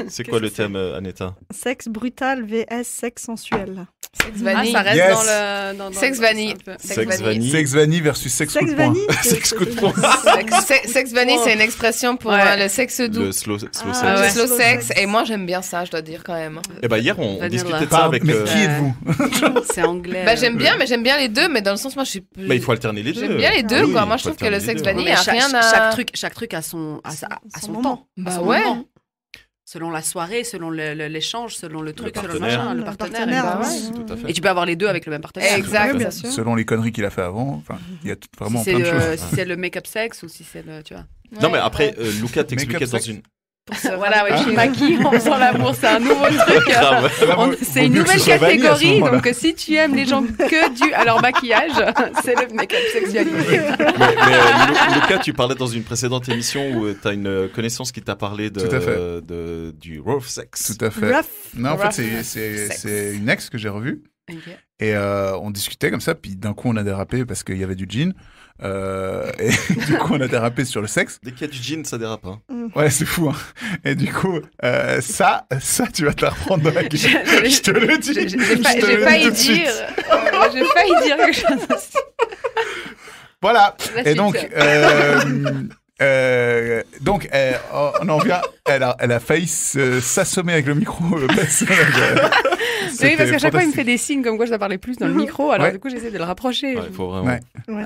C'est quoi le Qu'est-ce que thème, Aneta? Sexe brutal vs sexe sensuel. Sexe Ah, vanille. ça reste Yes. dans le dans Sexe dans- vanille. c'est un peu- Sexe vanille. Sex vanille versus sex coup de Sexe poing. vanille. Sexe coup de poing. Sexe vanille, c'est une expression pour Ouais. le sexe doux. Le slow sex. Ah Le ouais. slow Slow sex. sex. Et moi, j'aime bien ça, je dois dire quand même. Et bah, hier, on Vanilla. discutait de ça Pardon, avec. mais qui êtes-vous? C'est anglais. Bah, j'aime bien, mais j'aime bien les deux, mais dans le sens, moi, je suis. Bah, il faut alterner les deux. J'aime bien les deux, Ah oui, quoi. Moi, il je faut trouve que le alterner sexe les deux. vanille Mais a rien à. chaque truc a son Son temps. moment. Bah À son ouais. moment. selon la soirée, selon l'échange, selon le truc, selon le partenaire. machin, le Le partenaire. partenaire, évidemment. ouais. Tout à fait. Et tu peux avoir les deux avec le même partenaire. Exact. Ouais, bien sûr. Selon les conneries qu'il a fait avant, enfin, il y a vraiment Si plein de c'est choses. si c'est le make-up sexe ou si c'est le, tu vois. Non, mais après, Lucas t'expliquait Make-up dans sex. une. Voilà, ouais, je maquille en faisant l'amour, c'est un nouveau truc. Grave. C'est une Vaut mieux que nouvelle ce soit vanille à ce catégorie, moment-là. donc si tu aimes les gens que dû à leur maquillage, c'est le make-up sexualisé. Lucas, tu parlais dans une précédente émission où tu as une connaissance qui t'a parlé Tout à fait. du rough sex. Tout à fait. Rough. Non, en Rough fait, sex. c'est une ex que j'ai revue. Et on discutait comme ça, puis d'un coup on a dérapé parce qu'il y avait du gin. Et du coup on a dérapé sur le sexe. Dès qu'il y a du gin, ça dérape. Hein. Ouais, c'est fou. Hein. Et du coup, ça, tu vas te la reprendre dans la gueule. Je te le dis. J'ai Je te le dis failli tout de suite. dire. J'ai failli dire quelque chose. Voilà. La Et suite. donc, on en vient. Elle a failli s'assommer avec le micro. Oui, parce qu'à chaque fois, il me fantastique. fait des signes comme quoi je dois parler plus dans le micro. Alors, Ouais. du coup, j'essaie de le rapprocher. Il faut vraiment. Ouais. Ouais,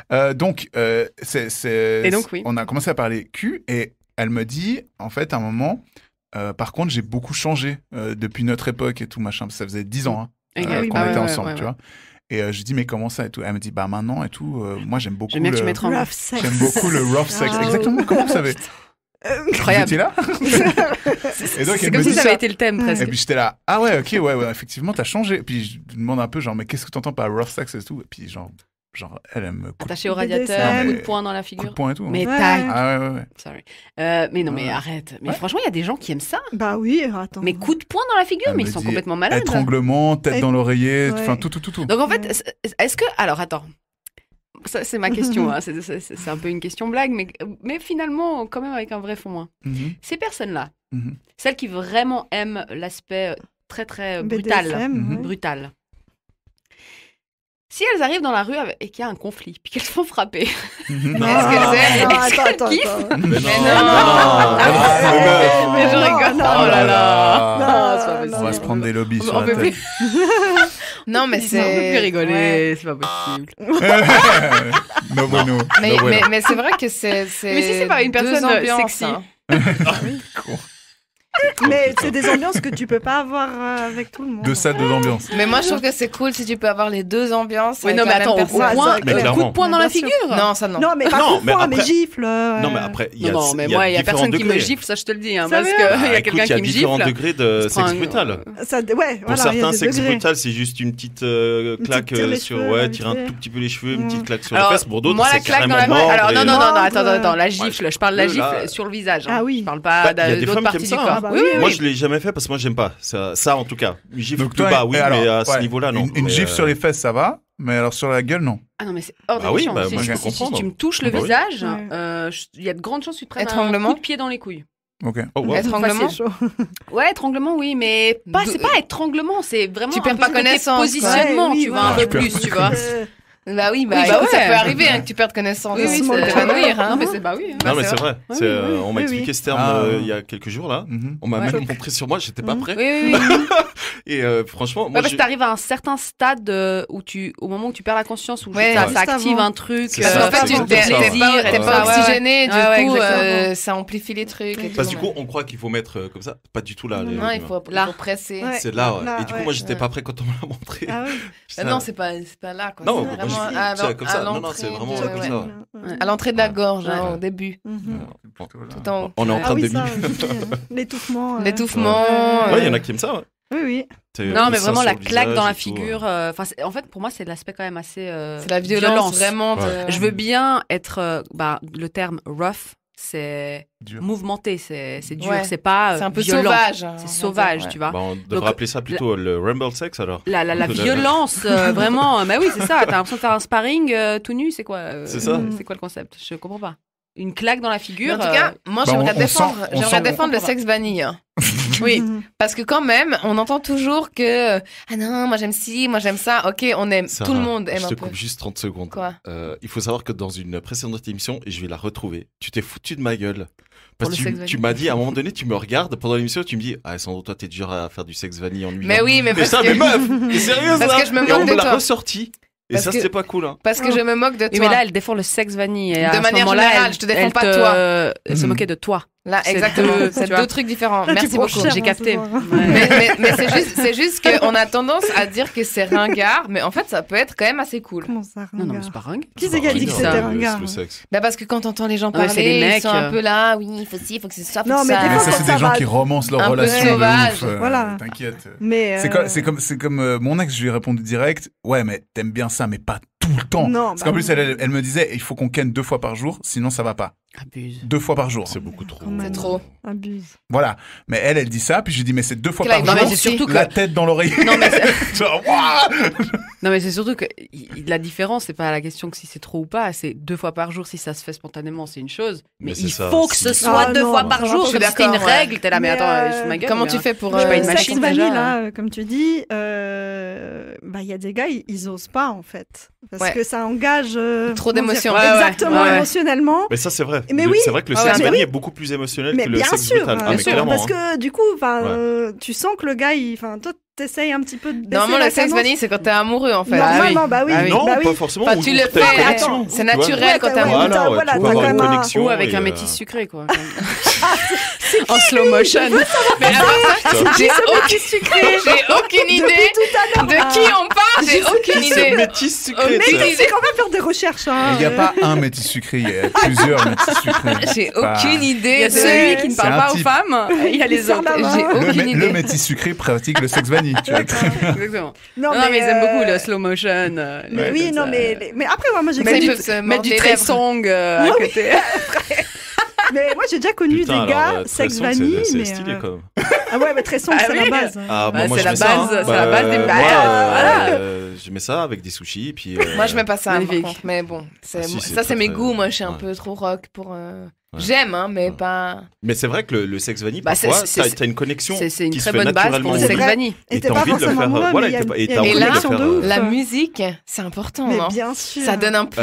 Voilà. Donc, Et donc, oui. on a commencé à parler cul et elle me dit, en fait, à un moment, par contre, j'ai beaucoup changé depuis notre époque et tout machin. Ça faisait 10 ans Ok. oui, qu'on bah était ouais, ensemble, tu vois. Et je dis, mais comment ça et tout. Elle me dit, bah maintenant et tout, moi j'aime beaucoup J'aime bien que tu le... m'étrangles. Rough sex. J'aime beaucoup le rough sex. Ah, Exactement. Comment vous savez? Vous Incroyable. étiez là? Et donc, C'est elle comme me si dit ça ça. avait été le thème, Et presque. puis j'étais là, ah ouais, ok, ouais, effectivement, t'as changé. Et puis je lui demande un peu, genre, mais qu'est-ce que t'entends par rough sex et tout? Et puis genre elle me coupe Attaché au BDSM. radiateur, coup Mais- de poing dans la coup de figure. poing et tout. hein. Mais Ouais. taille. Ah ouais. Sorry. Mais non, mais Ouais. arrête. Mais Ouais. franchement, il y a des gens qui aiment ça. Bah oui, attends. Mais coup de poing dans la figure, Elle mais me ils sont dit complètement malades. Étranglement, tête Et- dans l'oreiller, Ouais. enfin tout. Donc en fait, Ouais. est-ce que... Alors attends. Ça, c'est ma question. Hein. C'est un peu une question blague, mais finalement, quand même avec un vrai fond. Hein. Mhm. Ces personnes-là, Mhm. celles qui vraiment aiment l'aspect très très brutal, BDSM, ouais. brutal. Si elles arrivent dans la rue et qu'il y a un conflit, puis qu'elles se font frapper, Mhm. Non, Est-ce que c'est- non, est-ce qu'elles attends. Mais Mais non, non. Mais je rigole. non, Oh là là. non, Non, c'est pas On va possible. se prendre des lobbies sur On la peut tête. plus, Non, mais on peut c'est. plus rigoler, Ouais. c'est pas possible. No bueno. Mais, No bueno. mais c'est vrai que c'est. Mais si c'est pas une deux personne ambiances, sexy. hein. Mais c'est des ambiances que tu peux pas avoir avec tout le monde. Deux salles, deux ambiances. Mais moi, je trouve que c'est cool si tu peux avoir les deux ambiances. Oui, avec non, mais la même attends, personne. Ouais, ça, Mais ouais. clairement. Coup de poing dans la Bien sûr. figure. Non, ça non. Non, mais pas Non, coup de mais poing, mais après- gifle. Non, mais après, il y a Non, mais il y a moi, il y a différents personne qui me degrés. gifle, ça je te le dis, hein, Ça parce va. qu'il y a Ah, écoute, quelqu'un il y a qui me différents gifle. degrés de je prends sexe un- brutal. Ça, ouais, Pour voilà, il y a certains, des sexe degrés. brutal, c'est juste une petite claque tire les sur, cheveux, ouais, vite tirer un fait. tout petit peu les cheveux, une Mm. petite claque sur Alors, la fesse. Pour d'autres, moi, la c'est claque dans carrément la mordre. Alors, non, et- non, non, Mordre, attends, la gifle, je parle de la là- gifle sur le visage. Ah oui. Je parle Bah, pas il y a des d'autres femmes qui parties aiment du ça, corps. hein. bah Oui, oui. oui, Moi, oui. je l'ai jamais fait parce que moi, j'aime pas. Ça, en tout cas. Une gifle Donc plus toi, bas, oui, alors, mais à ce ouais, niveau-là, non. Une Mais, gifle sur les fesses, ça va, mais alors sur la gueule, non. Ah non, mais c'est hors de Ah oui, question. bah, Si moi, je peux si comprendre. tu me touches le Bah oui. visage, Ouais. il y a de grandes chances que tu te prennes un Étranglement. coup de pied dans les couilles. Ok. Oh, wow. Étranglement. C'est chaud. Ouais, étranglement, oui, mais c'est pas étranglement, c'est vraiment Tu un perds peu pas le côté connaissance, quoi. positionnement, Ouais, oui, tu vois, voilà. un peu Tu perds plus, tu vois. Bah oui, bah Oui, bah écoute, ça ouais. peut arriver hein, que tu perdes connaissance. Oui, oui, hein, c'est t'évanouir, hein. Non, mais c'est bah oui. hein. Non, mais c'est c'est vrai. Ouais, C'est, oui, on m'a oui, expliqué oui. ce terme Ah. il y a quelques jours, là. Mhm. On m'a Ouais. même montré sur moi, j'étais pas Mhm. prêt. Oui, oui, oui. Et franchement, Ouais, moi, parce que t'arrives à un certain stade où au moment où tu perds la conscience, où Ouais, ça juste active avant. un truc. C'est Parce ça, qu'en fait, c'est tu exactement ça, ouais. t'es Ouais. pas Ouais, ouais. oxygéné, du Ouais, ouais, coup, exactement. ça amplifie les trucs. et Parce tout, du coup, on croit qu'il faut mettre comme ça. Pas du tout là. non, il faut Là. presser. Ouais. C'est là, ouais. Là, Et du coup, ouais. moi, j'étais Ouais. pas prêt quand on me l'a montré. Ah oui. J'étais Ah là. non, c'est pas là, quoi. Non, C'est moi, vraiment je- c'est comme ça. Non, non, c'est vraiment de- comme ouais. ça. À l'entrée de la Ouais. gorge, hein, Ouais. au début. Mhm. Tout en haut. On est en Ah train oui, de ça, débuter. aussi, l'étouffement. L'étouffement. Ouais, il y en a qui aiment ça, ouais. Oui, oui. Non, mais Ça vraiment sur la le claque visage dans la et tout, figure. Enfin, en fait, pour moi, c'est l'aspect quand même assez. C'est la violence, vraiment. Ouais. Je veux bien être. Le terme rough, c'est Dur. mouvementé, c'est dur, Ouais. c'est pas. C'est un peu violent. sauvage. hein, C'est on va sauvage, dire, ouais. tu vois. Bah, on devrait Donc, appeler ça plutôt le rumble sex alors. La Que de- violence, vraiment. Mais oui, c'est ça. T'as l'impression de faire un sparring tout nu, c'est quoi C'est ça. C'est quoi le concept Je comprends pas. Une claque dans la Mais figure. en tout cas, moi, bah, j'aimerais on défendre, sent- on j'aimerais sent- défendre le on- sexe vanille. hein. oui. Mhm. Parce que quand même, on entend toujours que ah non, moi j'aime ci, moi j'aime ça. Ok, on aime, Sarah, tout le monde aime je un te peu. coupe juste 30 secondes. Quoi Il faut savoir que dans une précédente émission, et je vais la retrouver, tu t'es foutu de ma gueule. Parce Pour que le tu, sexe tu vanille. m'as dit, à un moment donné, tu me regardes pendant l'émission, tu me dis, ah, Sandro, toi, t'es du genre à faire du sexe vanille en nuit. Mais oui, mais parce ça, que mais meuf, t'es sérieuse Parce là que je me Et on moque me de l'a toi. ressorti. Et Parce ça, que- c'était pas cool. Hein. parce que je me moque de toi. Oui, mais là, elle défend le sexe vanille. Et à De ce manière moment-là, générale, je te défends pas elle se Mhm. moquait de toi. Là, C'est exactement. deux, C'est tu vois. deux trucs différents. Là, tu Merci branches beaucoup. cher, J'ai hein, capté. ce soir. Mais c'est juste qu'on a tendance à dire que c'est ringard, mais en fait, ça peut être quand même assez cool. Comment ça, Non, non, mais ringard c'est pas ringue. Qui c'est qui a dit que Qui c'était ça ringard Le sexe. Bah parce que quand t'entends les gens Ah ouais, parler, c'est les ils mecs, sont un peu là, oui, il faut ci, il faut que ce soit, faut Non, que mais ça... des Mais fois, ça, quand c'est ça des gens va- qui romancent leur un peu relation de sauvage, ouf. voilà. T'inquiète. Mais C'est comme mon ex, je lui ai répondu direct. Ouais, mais t'aimes bien ça, mais pas tout le temps. Non, Parce bah qu'en plus, non. elle me disait, il faut qu'on ken 2 fois par jour, sinon ça va pas. Abuse. 2 fois par jour. C'est beaucoup trop. Quand même. C'est trop. abuse. Voilà. Mais elle dit ça, puis je lui dis, mais c'est 2 fois Quelle par aille jour. dans mais c'est surtout que- La tête dans l'oreille. Non, mais Genre, Ouah Non, mais c'est surtout que la différence, c'est pas la question que si c'est trop ou pas, c'est 2 fois par jour, si ça se fait spontanément, c'est une chose. Mais, Mais c'est il ça, faut que si- ce soit Ah, 2 non, fois non, par ça va jour. pas, Comme je si suis c'était une d'accord, ouais. règle, t'es là, mais Mais, attends, je fous ma gueule. Comment mais, tu fais pour... Je suis pas une Le machine, sexe vanille, déjà. là, comme tu dis, bah, il y a des gars, ils osent pas, en fait. Parce Ouais. que ça engage... Trop comment d'émotions. dire, Ouais, ouais, Exactement, ouais. émotionnellement. Mais ça, c'est vrai. Mais oui. C'est vrai que le Ah sexe ouais, mais vanille oui. est beaucoup plus émotionnel Mais que le bien sexe sûr, brutal. Ah, bien mais sûr, clairement. parce hein. que du coup, tu sens que le gars, toi, t'essayes un petit peu de baisser Normalement, la le sexe cadence. vanille, c'est quand t'es amoureux, en fait. Normalement, bah oui. Ah oui. Non, bah oui. pas forcément. Enfin, ou tu le t'as une fais, connexion, c'est tu vois. naturel quand t'es Ouais, amoureux. t'as- Voilà, ouais, voilà, tu peux t'as avoir quand une même un- connexion. Ou avec et, un métis sucré, quoi. En slow motion. Mais alors, ça. j'ai aucune idée de qui on parle, j'ai aucune C'est idée. métis sucré. Aucune tu sais. idée. C'est quand même faire des recherches. Hein, Il n'y a pas un métis sucré, il y a plusieurs métis sucrés. J'ai Pas- aucune Il y idée a de... celui qui ne C'est parle un pas aux type. femmes, et il y a les serre autres. la main. J'ai Le, aucune le idée. métis sucré pratique le sexe vanille. Tu vois. Exactement. Non, Non, mais ils aiment beaucoup le euh, slow motion. Mais oui, non, mais après, moi, j'ai Mais connu... ils peuvent se Mettre mordre du les très lèvres. song à côté. Mais moi, j'ai déjà connu Putain, des gars alors, sexe très son, vanille, c'est mais... stylé quand même. Ah ouais, mais très son, Ah c'est la oui. base. Ah, Bah, moi, c'est je la mets ça, base, hein. c'est la base des moi, bases, voilà. Je mets ça avec des sushis, puis. Moi, je mets pas ça, par Magnifique. contre. Mais bon, Ah, si, c'est ça, c'est très, mes très- goûts. Moi, je suis un ouais. peu trop rock pour... Ouais. J'aime, hein, mais Ouais. pas... Mais c'est vrai que le sexe vanille, Bah, c'est- parfois, c'est- t'as une connexion C'est une qui très se fait bonne base naturellement. pour le C'est sexe vrai. vanille. Et Et t'es t'as pas envie de le forcément faire, amoureux, voilà, mais il y a et il y t'as a Et une envie de le connexion faire, de ouf. La musique, c'est important, Mais non bien sûr. Ça donne un plus.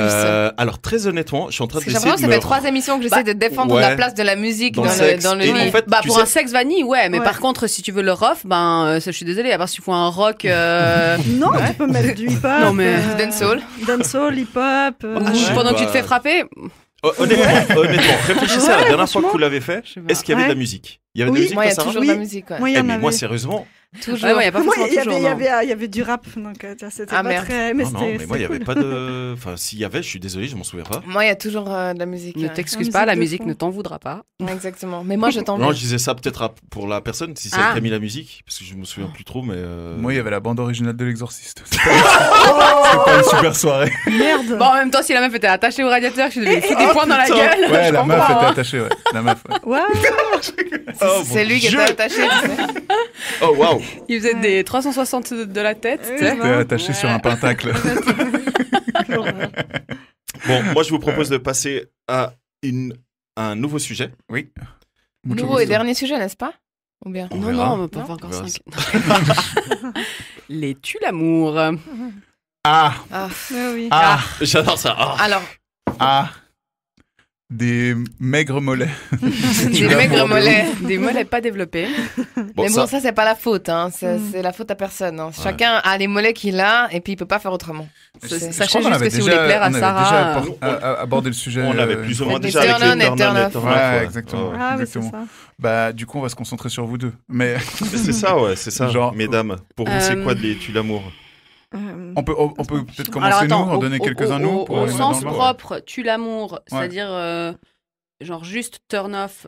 Alors, très honnêtement, je suis en train Parce que j'ai d'essayer l'impression que de ça me... fait 3 émissions que j'essaie de défendre ouais. la place de la musique Dans dans le le sexe. dans le Et lit. en fait, Bah, tu pour sais- un sexe vanille, ouais, mais Ouais. par contre, si tu veux le rough, ben, je suis désolée, à part si tu fous un rock. Non, tu peux mettre du hip-hop. Non, mais- Dancehall. Dancehall, hip-hop. Ouais. pendant que tu te bah- fais frapper. Honnêtement, réfléchissez à la Ouais, dernière fois que franchement. vous l'avez fait. Je sais pas. Est-ce qu'il y avait de la Ouais. musique Il y avait de Oui. la musique, Moi, il y a Sarah toujours Oui. de la musique. Ouais. Moi, il y Eh, en mais moi, avait. sérieusement, Toujours. Ouais, ouais, il y a pas Moi, forcément il y toujours. avait, non. il y avait du rap, donc c'était Ah, pas merde. très... Mais non, c'était mais moi, il n'y avait cool. pas de. Enfin, s'il y avait, je suis désolé, je m'en souviens pas. Moi, il y a toujours de la musique. Ne ouais. t'excuse La pas, la musique de musique fond. ne t'en voudra pas. Exactement. Mais moi, je t'en Non, veux. je disais ça peut-être pour la personne, si c'est Ah. elle qui a mis la musique, parce que je me souviens plus trop, mais. Moi, il y avait la bande originale de l'Exorciste. C'était pas une super soirée. Merde. Bon, en même temps, si la meuf était attachée au radiateur, je devais lui foutre des points dans la putain. gueule. Ouais, je la meuf comprends, était hein. attachée, ouais. La meuf, ouais. Ouais. C'est lui qui était attaché. tu sais. Oh, waouh Il faisait des 360 de la tête. tu sais. Ouais. C'était attaché Ouais. sur un pentacle. Bon, moi, je vous propose de passer à un nouveau sujet. Oui. Nouveau et dernier sujet, n'est-ce pas Ou bien On Non, verra. non, mais pas Non encore On verra 5. Les tue l'amour. Ah, Ah. Oui. ah, J'adore ça. Ah. Alors, ah. Des maigres mollets. des maigres mollets. Des mollets pas développés. Bon, Mais ça, bon, ça, c'est pas la faute. Hein. C'est Mm. c'est la faute à personne. Hein. Chacun a les mollets qu'il a et puis il peut pas faire autrement. Sachez Je crois qu'on juste avait que si vous déjà- voulez plaire à on avait Sarah, déjà abordé le sujet. on l'avait plus ou moins Des déjà avec turn les on et turn on turn et off. turn Ouais, off, exactement. ouais. Ah, mais c'est Exactement. ça. Bah, du coup, on va se concentrer sur vous deux. Mais Mais c'est ça, ouais, c'est ça. Genre- Mesdames, pour vous, c'est quoi de les tue l'amour on peut peut-être commencer Alors, attends, nous, en donner quelques-uns nous pour au les mettre sens dans le bain. propre, tue l'amour, c'est-à-dire genre juste turn off,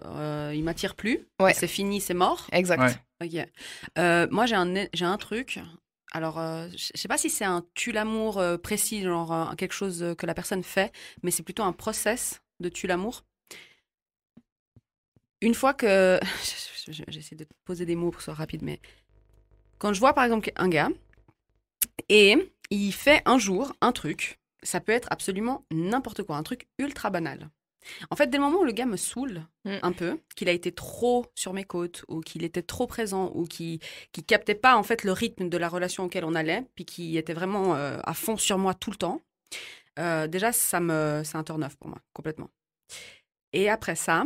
il m'attire plus, Ouais. c'est fini, c'est mort. Exact. Ouais. Ok. Moi j'ai un truc. Alors je sais pas si c'est un tue l'amour précis, genre quelque chose que la personne fait, mais c'est plutôt un process de tue l'amour. Une fois que j'essaie de poser des mots pour que ce soit rapide, mais quand je vois par exemple un gars et il fait un jour un truc, ça peut être absolument n'importe quoi, un truc ultra banal. En fait, dès le moment où le gars me saoule un peu, qu'il a été trop sur mes côtes, ou qu'il était trop présent, ou qu'il captait pas en fait le rythme de la relation auquel on allait, puis qu'il était vraiment à fond sur moi tout le temps, déjà c'est un turn-off pour moi, complètement. Et après ça,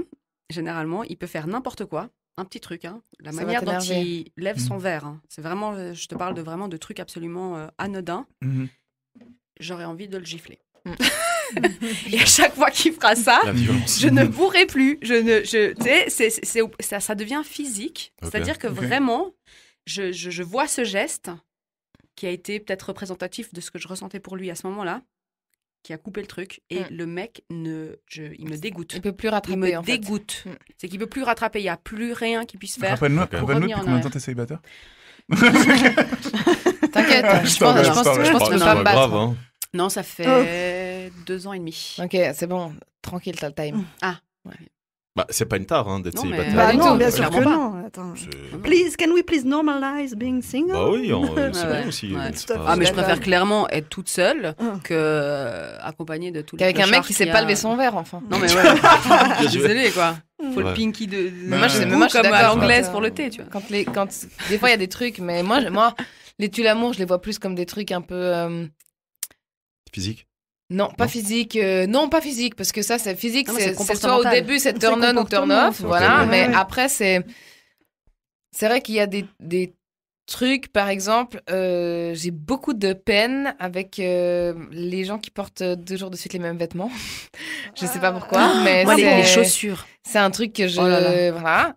généralement, il peut faire n'importe quoi, un petit truc, hein, la Ça manière va dont t'énerver. il lève son verre, hein, c'est vraiment, je te parle vraiment de trucs absolument anodins, Mhm. j'aurais envie de le gifler. Et à chaque fois qu'il fera ça, La violence. je ne bourrai plus. Tu sais, ça devient physique. Ok. C'est-à-dire que vraiment, je vois ce geste qui a été peut-être représentatif de ce que je ressentais pour lui à ce moment-là, qui a coupé le truc. Et le mec, il me dégoûte. Il peut plus rattraper, Il me en fait. dégoûte. C'est qu'il peut plus rattraper. Il n'y a plus rien qu'il puisse faire. Rappelle-nous pour depuis revenir en combien de temps arrière. t'es célibataire? T'inquiète, je pense t'embête, que c'est tu C'est peux pas pas me grave, battre. hein. Non, ça fait 2 ans et demi. Ok, c'est bon. Tranquille, t'as le time. Bah, c'est pas une tare hein, d'être Non, mais- célibataire. Pas Bah du non, tout, bien sûr que clairement non. Attends. C'est- Please, can we please normalize being single? Bah oui, c'est Ouais. bien aussi. Ouais. c'est Tout à pas- fait. Ah, mais je D'accord. préfère clairement être toute seule Ah. que accompagnée de tous les Qu'avec un mec clochards qui sait qu'il y pas a. lever son verre, enfin. Non, mais ouais. Bien joué. Désolé, quoi. Faut Ouais. le pinky de. Mais moi, je suis comme à d'accord. l'anglaise quand, pour le thé, tu vois. Des fois, il y a des trucs, mais moi, les tue l'amour, je les vois plus comme des trucs un peu. Physique. Non, pas Non. physique. Non, pas physique, parce que ça, c'est physique. Non, mais c'est C'est soit au comportemental. début, c'est C'est turn on ou turn comportement, off, surtout. voilà. Ok, Mais ouais. après, c'est vrai qu'il y a des trucs, par exemple, j'ai beaucoup de peine avec les gens qui portent 2 jours de suite les mêmes vêtements. Je sais pas pourquoi, mais Moi, c'est les chaussures. c'est un truc que je Oh là là. voilà.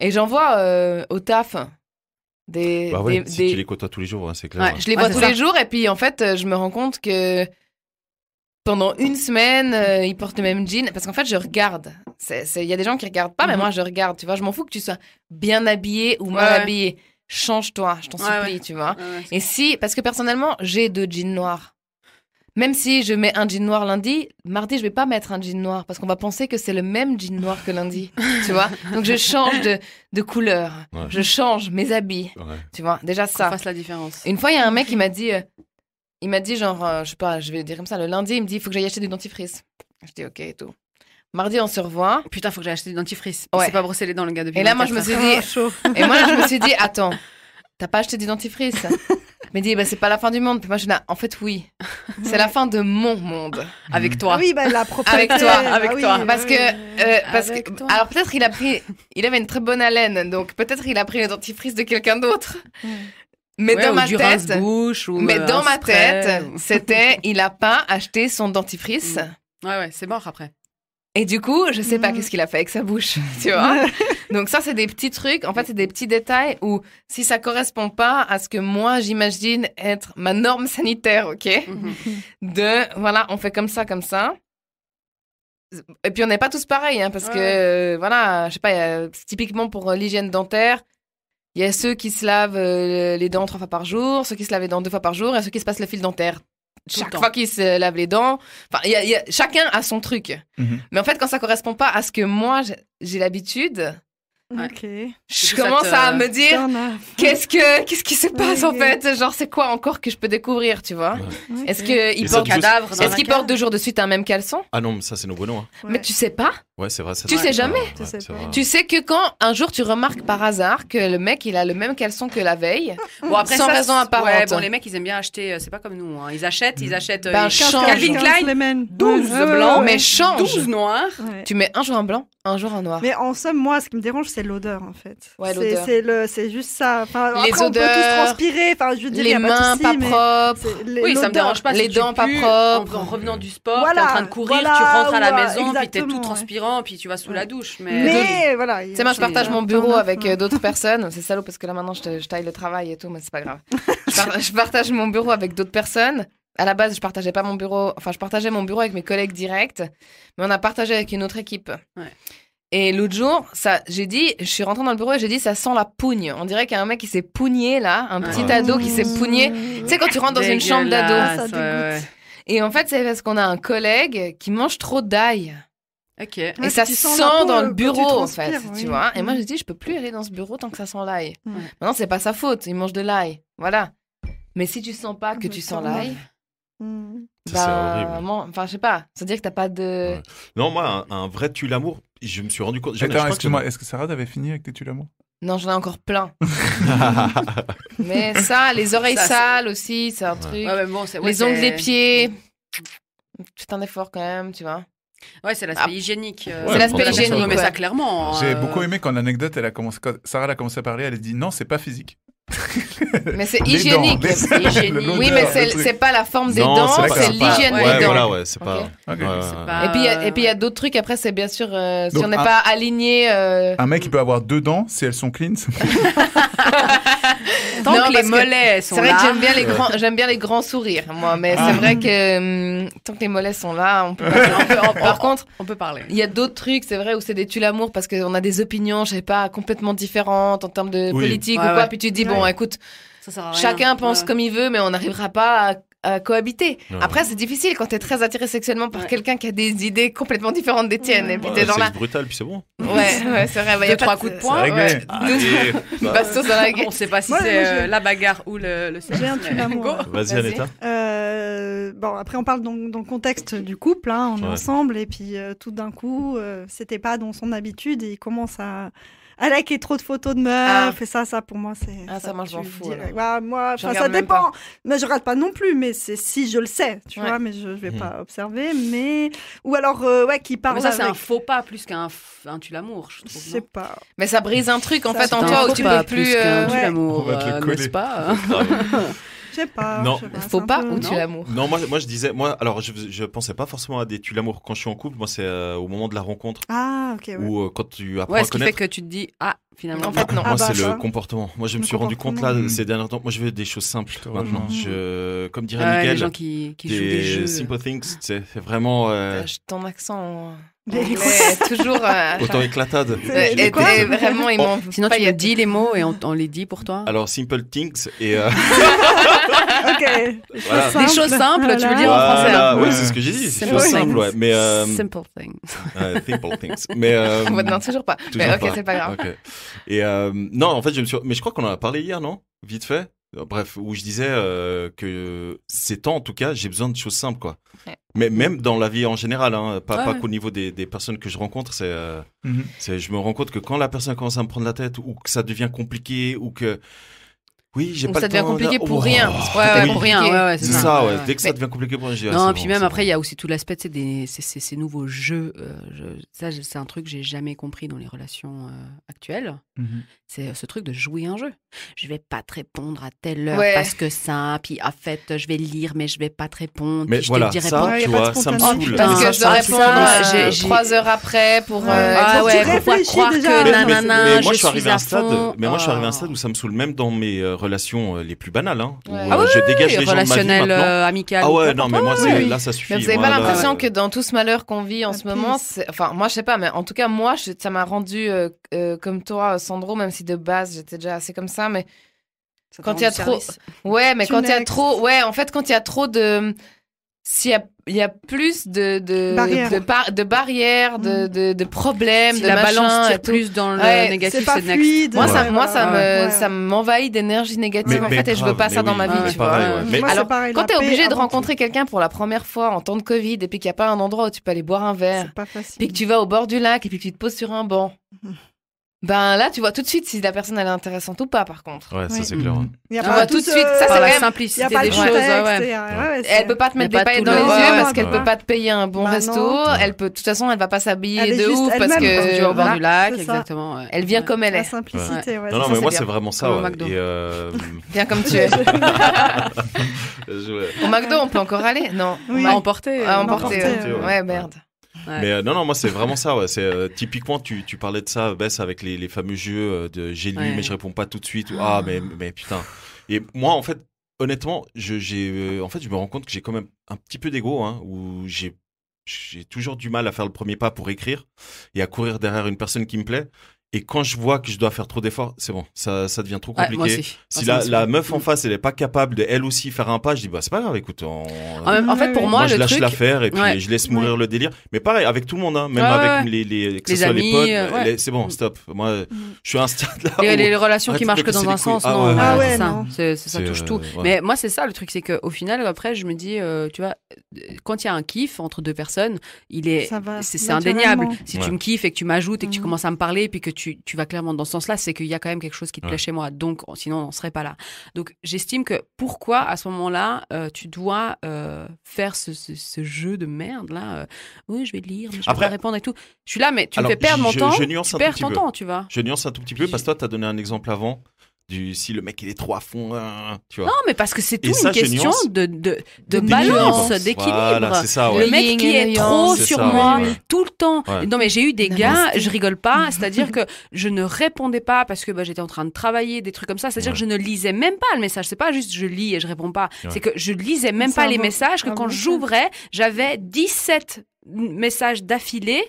Et j'en vois au taf des Bah ouais, des- si des- tu les côtoies tous les jours, hein, c'est clair. Ouais. je les Ouais, vois c'est tous ça. les jours et puis en fait je me rends compte que pendant une semaine ils portent le même jean parce qu'en fait je regarde. Il y a des gens qui regardent pas mais Mhm. moi je regarde, tu vois, je m'en fous que tu sois bien habillé ou mal Ouais. habillé. Change-toi, je t'en Ouais, supplie, ouais. tu vois. Ouais, Et si parce que personnellement, j'ai 2 jeans noirs. Même si je mets un jean noir lundi, mardi, je vais pas mettre un jean noir parce qu'on va penser que c'est le même jean noir que lundi, tu vois. Donc je change de couleur, Ouais. je change mes habits, Ouais. tu vois. Déjà Qu'on ça. fasse la différence. Une fois, il y a un mec qui m'a dit, genre, je sais pas, je vais dire comme ça, le lundi, il me dit, il faut que j'aille acheter du dentifrice. Je dis ok et tout. Mardi, on se revoit. Putain, faut que j'aille acheter du dentifrice. Ouais. Il s'est pas brossé les dents, le gars, depuis Et là, moi, je 24 me heures. suis dit, et moi, je me suis dit, attends, t'as pas acheté du dentifrice? Il m'a dit, bah, c'est pas la fin du monde. Puis moi, je dis, en fait, oui. C'est la fin de mon monde. Avec toi. Ah oui, bah la propriété. Avec toi, bah avec oui, toi. bah Parce oui. que, Avec toi. alors peut-être il avait une très bonne haleine, donc peut-être il a pris le dentifrice de quelqu'un d'autre. Mais Ouais, dans ou ma du tête, rince-bouche, ou mais dans un ma spray, tête, ou- c'était, il a pas acheté son dentifrice. Ouais, c'est mort après. Et du coup, je sais pas Mm. qu'est-ce qu'il a fait avec sa bouche, tu vois. Donc ça, c'est des petits trucs. En fait, c'est des petits détails où si ça correspond pas à ce que moi j'imagine être ma norme sanitaire, ok, voilà, on fait comme ça, comme ça. Et puis on n'est pas tous pareils, hein, parce Ouais. que voilà, je sais pas, typiquement pour l'hygiène dentaire, il y a ceux qui se lavent les dents 3 fois par jour, ceux qui se lavent les dents 2 fois par jour, et ceux qui se passent le fil dentaire Tout le chaque temps. fois qu'ils se lavent les dents. Enfin, chacun a son truc. Mhm. Mais en fait, quand ça correspond pas à ce que moi j'ai l'habitude, Ok. je coup, ça commence te- à me dire Turn off. qu'est-ce qui se passe en Ok. fait. Genre, c'est quoi encore que je peux découvrir, tu vois? Ok. Est-ce Et qu'il ça porte te booste- cadavre dans est-ce la qu'il cave. porte 2 jours de suite un même caleçon? Ah non, mais ça c'est nos bonhommes. Hein. Ouais. Mais tu sais pas. Ouais, c'est vrai. Ça, Tu c'est- sais jamais. Tu sais c'est pas. vrai. Tu sais que quand un jour tu remarques par hasard que le mec il a le même caleçon que la veille, Bon, après, sans ça, raison c'est- apparente. Ouais, bon, les mecs, ils aiment bien acheter, c'est pas comme nous, hein. Ils achètent Ben, ils- change. Calvin Klein, les mêmes. 12 Ouais, ouais, blancs, ouais. mais change. 12 noirs. Ouais. Tu mets un jour en blanc, un jour en noir. Mais en somme, moi, ce qui me dérange, c'est l'odeur, en fait. Ouais, l'odeur. C'est juste ça. Enfin, Les après, on peut tous odeurs, transpirer. Enfin, je veux dire, y les a pas de mains souci, pas mais propres. Oui, ça me dérange pas. Les si tu dents pas pues, propres. En revenant du sport, Voilà, t'es en train de courir, voilà, tu rentres à la ouais, maison, puis t'es exactement, tout ouais. transpirant, puis tu vas sous la douche. Mais voilà. Tu sais, moi, je partage mon bureau turn off, avec ouais. d'autres personnes. C'est salaud parce que là, maintenant, je taille le travail et tout, mais c'est pas grave. Je partage mon bureau avec d'autres personnes. À la base, je partageais pas mon bureau. Enfin, je partageais mon bureau avec mes collègues directs, mais on a partagé avec une autre équipe. Ouais. Et l'autre jour, je suis rentrée dans le bureau et j'ai dit, ça sent la pougne. On dirait qu'il y a un mec qui s'est pougné là, un petit Ouais. ado qui s'est pougné. Tu sais, quand tu rentres dans une chambre d'ado. Ça Dégueulasse, ouais, dégoûte. Et en fait, c'est parce qu'on a un collègue qui mange trop d'ail. ouais. Ok. Et Ouais, ça tu sent sens la peau, dans le quand tu bureau, en transpires, fait, oui. tu vois. Et moi, Mm. je dis, je peux plus aller dans ce bureau tant que ça sent l'ail. Ouais. Maintenant, c'est pas sa faute, il mange de l'ail. Voilà. Mais si tu sens pas que Mais tu quand sens même. l'ail, Mm. Ça, c'est horrible. enfin, je sais pas. C'est-à-dire que t'as pas de. Ouais. Non, moi, un vrai tue l'amour, je me suis rendu compte. je Attends, crois que excuse-moi, est-ce que Sarah t'avait fini avec tes tue-l'amour? Non, j'en ai encore plein. Mais ça, les oreilles Ça, c'est- sales aussi, c'est un Ouais. truc. Ouais, mais bon, c'est- ouais, Les ongles c'est- des pieds. Faites un effort quand même, tu vois. Ouais, c'est l'aspect hygiénique. C'est l'aspect la personne. hygiénique, Mais ouais. ça, clairement. J'ai beaucoup aimé quand l'anecdote, quand Sarah elle a commencé à parler, elle a dit non, c'est pas physique. Mais c'est Les hygiénique. dents, C'est hygiénique. l'odeur, Oui, mais le truc. c'est pas la forme des Non, dents, c'est c'est pas- l'hygiène ouais, des dents. voilà, ouais, c'est pas. Ok. Ok. Ouais, ouais, C'est ouais. pas- Et puis il y a d'autres trucs. Après, c'est bien sûr si Donc, on n'est pas aligné. Un mec, il peut avoir 2 dents si elles sont clean. Tant Non, que les parce que mollets sont C'est vrai là. que j'aime bien les grands sourires, moi. Mais c'est vrai que tant que les mollets sont là, on peut pas. Par contre, on peut parler. il y a d'autres trucs, c'est vrai, où c'est des tue-l'amour parce qu'on a des opinions, je sais pas, complètement différentes en termes de Oui. politique Ouais, ou quoi. ouais. Puis tu te dis, bon, Ouais. écoute, Ça sert à rien. chacun pense Ouais. comme il veut, mais on n'arrivera pas à cohabiter. Ouais. Après, c'est difficile quand t'es très attiré sexuellement par Ouais. quelqu'un qui a des idées complètement différentes des tiennes. Et puis Ouais, t'es genre c'est là. brutal, puis c'est bon. Ouais, c'est vrai. Il y a 2-3 pas coups de poing. C'est réglé. Allez. Bastos dans la gueule. On sait pas si Moi, c'est j'ai- la bagarre ou le sexe. J'ai un mais- tue-l'amour. Go. Vas-y, Vas-y. Aneta. Bon, après, on parle dans le contexte du couple, hein, on est Ouais. ensemble, et puis tout d'un coup, c'était pas dans son habitude, et il commence à liker trop de photos de meufs, et ça, pour moi, c'est. Ah, ça, moi, je m'en tue fous, direct. alors. Ouais, moi, Je enfin, ça regarde même dépend. Mais je rate pas non plus, mais c'est si je le sais, tu Ouais. vois, mais je vais Mhm. pas observer, mais. Ou alors, ouais, qui parle. Mais ça, c'est un avec- faux pas plus qu'un un tue-l'amour, je Je trouve. sais non pas. Mais ça brise un truc en Ça, fait c'est en un toi où faux tu pas peux plus. qu'un ouais. tue-l'amour, On va te le coller. n'est-ce pas Je sais pas. Non. je sais pas, Faux c'est un pas peu- ou tu Non. l'amour. Non, moi je disais, alors je pensais pas forcément à des tue-l'amour quand je suis en couple. Moi, c'est au moment de la rencontre Ah, ok, ouais. ou quand tu apprends Ouais, à ce qui fait connaître. que tu te dis, ah, finalement. En fait, non. Moi, Ah bah, c'est ça. le comportement. Moi, je me Le suis rendu compte là comportement. ces derniers temps. Moi, je veux des choses simples te maintenant. rejoins. Comme dirait Ouais, les Miguel, gens qui jouent des jeux. simple things, c'est vraiment Ton accent Mais anglais quoi est toujours. autant éclatade. C'est- Et quoi vraiment, ils m'en. Sinon, pas tu y me a- dis les mots et on les dit pour toi. Alors, simple things et Ok. voilà. Des choses simples, tu veux dire en Voilà, français. hein. ouais, c'est ce que j'ai dit. C'est Simple choses simples, things. ouais. Mais Simple thing. simple things. Mais Non, toujours pas. toujours Mais ok, c'est pas grave. Ok. Et non, en fait, mais je crois qu'on en a parlé hier, non? Vite fait. Bref, où je disais que ces temps, en tout cas, j'ai besoin de choses simples, quoi. Ouais. Mais même dans la vie en général, hein, pas Ouais. qu'au niveau des personnes que je rencontre, Mhm. je me rends compte que quand la personne commence à me prendre la tête ou que ça devient compliqué ou que oui, j'ai Ou pas ça le devient temps. compliqué là. pour Oh. rien. Ouais, Oui. pour rien. Ouais, ouais, C'est ça, ouais. ouais. Dès que ça devient compliqué pour moi, je dis, ah, Non, c'est et puis bon, même c'est après, bon. il y a aussi tout l'aspect, tu sais, ces nouveaux jeux. C'est un truc que j'ai jamais compris dans les relations actuelles. Mhm. C'est ce truc de jouer un jeu. Je vais pas te répondre à telle heure Ouais. parce que ça, puis en fait, je vais lire, mais je vais pas te répondre. Mais puis voilà, je te dirai ça, pas. Ouais, y a tu pas de vois, ça me spontanéité. saoule. Parce Non, que je dois ça, répondre j'ai- 3 heures après pour. Ouais. Ah Faut que ouais, tu pourquoi réfléchis croire déjà. que Mais- nanana, mais moi, je suis arrivé à un stade. fond. Mais moi, je suis arrivé à un Oh. stade où ça me saoule même dans mes relations les plus banales, hein, où Ouais. Ah oui, je dégage les gens de ma vie relationnel, maintenant. amical. Ah ou ouais, peu non, mais importe. moi, oui. là, ça suffit. Mais vous avez Moi, pas là, l'impression que dans tout ce malheur qu'on vit en La ce moment, peace. enfin, moi je sais pas, mais en tout cas, moi, ça m'a rendu comme toi, Sandro, même si de base j'étais déjà assez comme ça, mais Ça te quand rend il y a du trop. service. Ouais, mais Tu quand il y a next. trop. Ouais, en fait, quand il y a trop de. S'il y a plus Barrières. de barrières, de problèmes, Si de la machin balance et tire tout. plus dans le Ouais, négatif, C'est pas c'est next. fluide. Moi, ça, Ouais, moi, voilà. Ouais. ça m'envahit d'énergie négative en fait, et je veux grave, pas ça mais dans oui, ma vie, mais tu pareil, vois. ouais. Mais Moi, alors, c'est pareil, quand la t'es paix obligé de avant rencontrer quelqu'un pour la première fois en temps de Covid et puis qu'il n'y a pas un endroit où tu peux aller boire un tout. verre, C'est pas facile. puis que tu vas au bord du lac et puis que tu te poses sur un banc, ben là, tu vois tout de suite si la personne elle est intéressante ou pas, par contre. Ouais, ça, Oui. c'est clair. hein. Il y a On pas voit tout de suite, ça, c'est Par quand la même- Il y simplicité a pas des de choses. contexte. Ouais. Elle peut pas te mettre Mais des pas paillettes tout dans les le- yeux ouais, parce qu'elle ouais. peut pas te payer un bon Bah resto. non. Elle peut, de toute façon, elle va pas s'habiller Elle est de juste ouf parce elle-même, que parce Tu vas au bord voilà. du lac, c'est ça. exactement. ouais. Elle vient Ouais. comme elle La est, simplicité, ouais. Non, non, ça, mais c'est moi, bien. c'est vraiment ça. Comme au ouais. McDo. Et bien comme tu es. je- Au McDo, on peut encore aller? Non. Oui. À emporter. À emporter, emporter, ouais. ouais. Ouais, merde. Ouais. Mais non, moi, c'est vraiment ça. Ouais. C'est typiquement, tu parlais de ça, Bess, avec les fameux jeux de j'ai lu, Ouais. mais je réponds pas tout de suite. Ou, ah, mais putain. Et moi, en fait, honnêtement, en fait, je me rends compte que j'ai quand même un petit peu d'ego, hein, où j'ai toujours du mal à faire le premier pas pour écrire et à courir derrière une personne qui me plaît. Et quand je vois que je dois faire trop d'efforts, c'est bon, ça devient trop Ouais, compliqué. moi aussi. Si Moi, ça la me meuf en face, elle est pas capable de elle aussi faire un pas, je dis bah c'est pas grave, écoute, En fait, pour Ouais, moi, moi je le lâche truc. l'affaire et puis Ouais. je laisse mourir le délire. Mais pareil avec tout le monde, hein, même Ouais, avec ouais. que ce Les soit amis, les potes, ouais. c'est bon, stop. Moi, je suis à un stade là. Les où- relations qui arrête marchent de que dans casser un les couilles. sens, Ah non, ouais. Ah ouais, ouais, c'est ça. non. Ça C'est, touche tout. ouais. Mais moi, c'est ça le truc, c'est qu'au final, après, je me dis, tu vois, quand il y a un kiff entre deux personnes, Ça va c'est indéniable. naturellement. Si Ouais. tu me kiffes et que tu m'ajoutes et que tu Mhm. commences à me parler, puis que tu vas clairement dans ce sens-là, c'est qu'il y a quand même quelque chose qui te plaît Ouais. chez moi. Donc, sinon, on ne serait pas là. Donc, j'estime que pourquoi, à ce moment-là, tu dois faire ce jeu de merde, là. Oui, je vais lire, mais je vais Après- pas répondre et tout. Je suis là, mais tu me Alors, fais perdre mon je temps. nuance Tu un perds tout ton petit peu. temps, tu vois. Je nuance un tout petit peu parce que toi, tu as donné un exemple avant si le mec il est trop à fond, tu vois. Non, mais parce que c'est Et tout ça, une je question nuance. de balance, d'équilibre. Voilà, c'est ça, ouais. Le mec qui est trop C'est sur ça, moi ouais. tout le temps. Ouais. Non, mais j'ai eu des Non, gars, mais je rigole pas, c'est-à-dire que je ne répondais pas parce que j'étais en train de travailler, des trucs comme ça. C'est-à-dire Ouais. que je ne lisais même pas le message. C'est pas juste je lis et je réponds pas. Ouais. C'est que je lisais même C'est pas un les bon- messages, que un quand bon j'ouvrais, j'avais 17 messages d'affilée.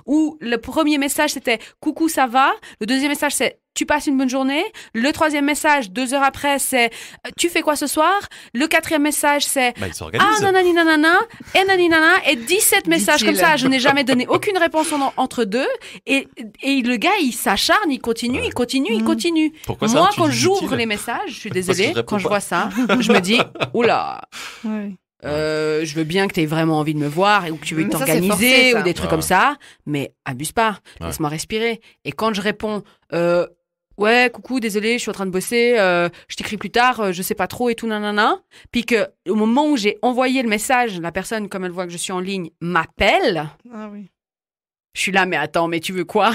Où le premier message c'était coucou, ça va. Le deuxième message c'est tu passes une bonne journée. Le troisième message 2 heures après c'est tu fais quoi ce soir. Le quatrième message c'est Bah, il s'organise. ah nanani nanana et nanani nanana et 17 messages Dit-il. comme ça. Je n'ai jamais donné aucune réponse entre deux et le gars il s'acharne, il continue, Ouais. il continue, il continue. Pourquoi ça Moi tu quand dis j'ouvre dit-il les messages, je suis Parce que désolée, je réponds quand je pas. vois ça, je me dis oula. Ouais. Je veux bien que tu aies vraiment envie de me voir ou que tu veux Mais ça, c'est t'organiser forcé, ça. ou des trucs Ouais. comme ça, mais abuse pas, Ouais. laisse-moi respirer. Et quand je réponds, ouais, coucou, désolé, je suis en train de bosser, je t'écris plus tard, je sais pas trop et tout, nanana. Puis que au moment où j'ai envoyé le message, la personne, comme elle voit que je suis en ligne, m'appelle. Ah oui. Je suis là, mais attends, mais tu veux quoi?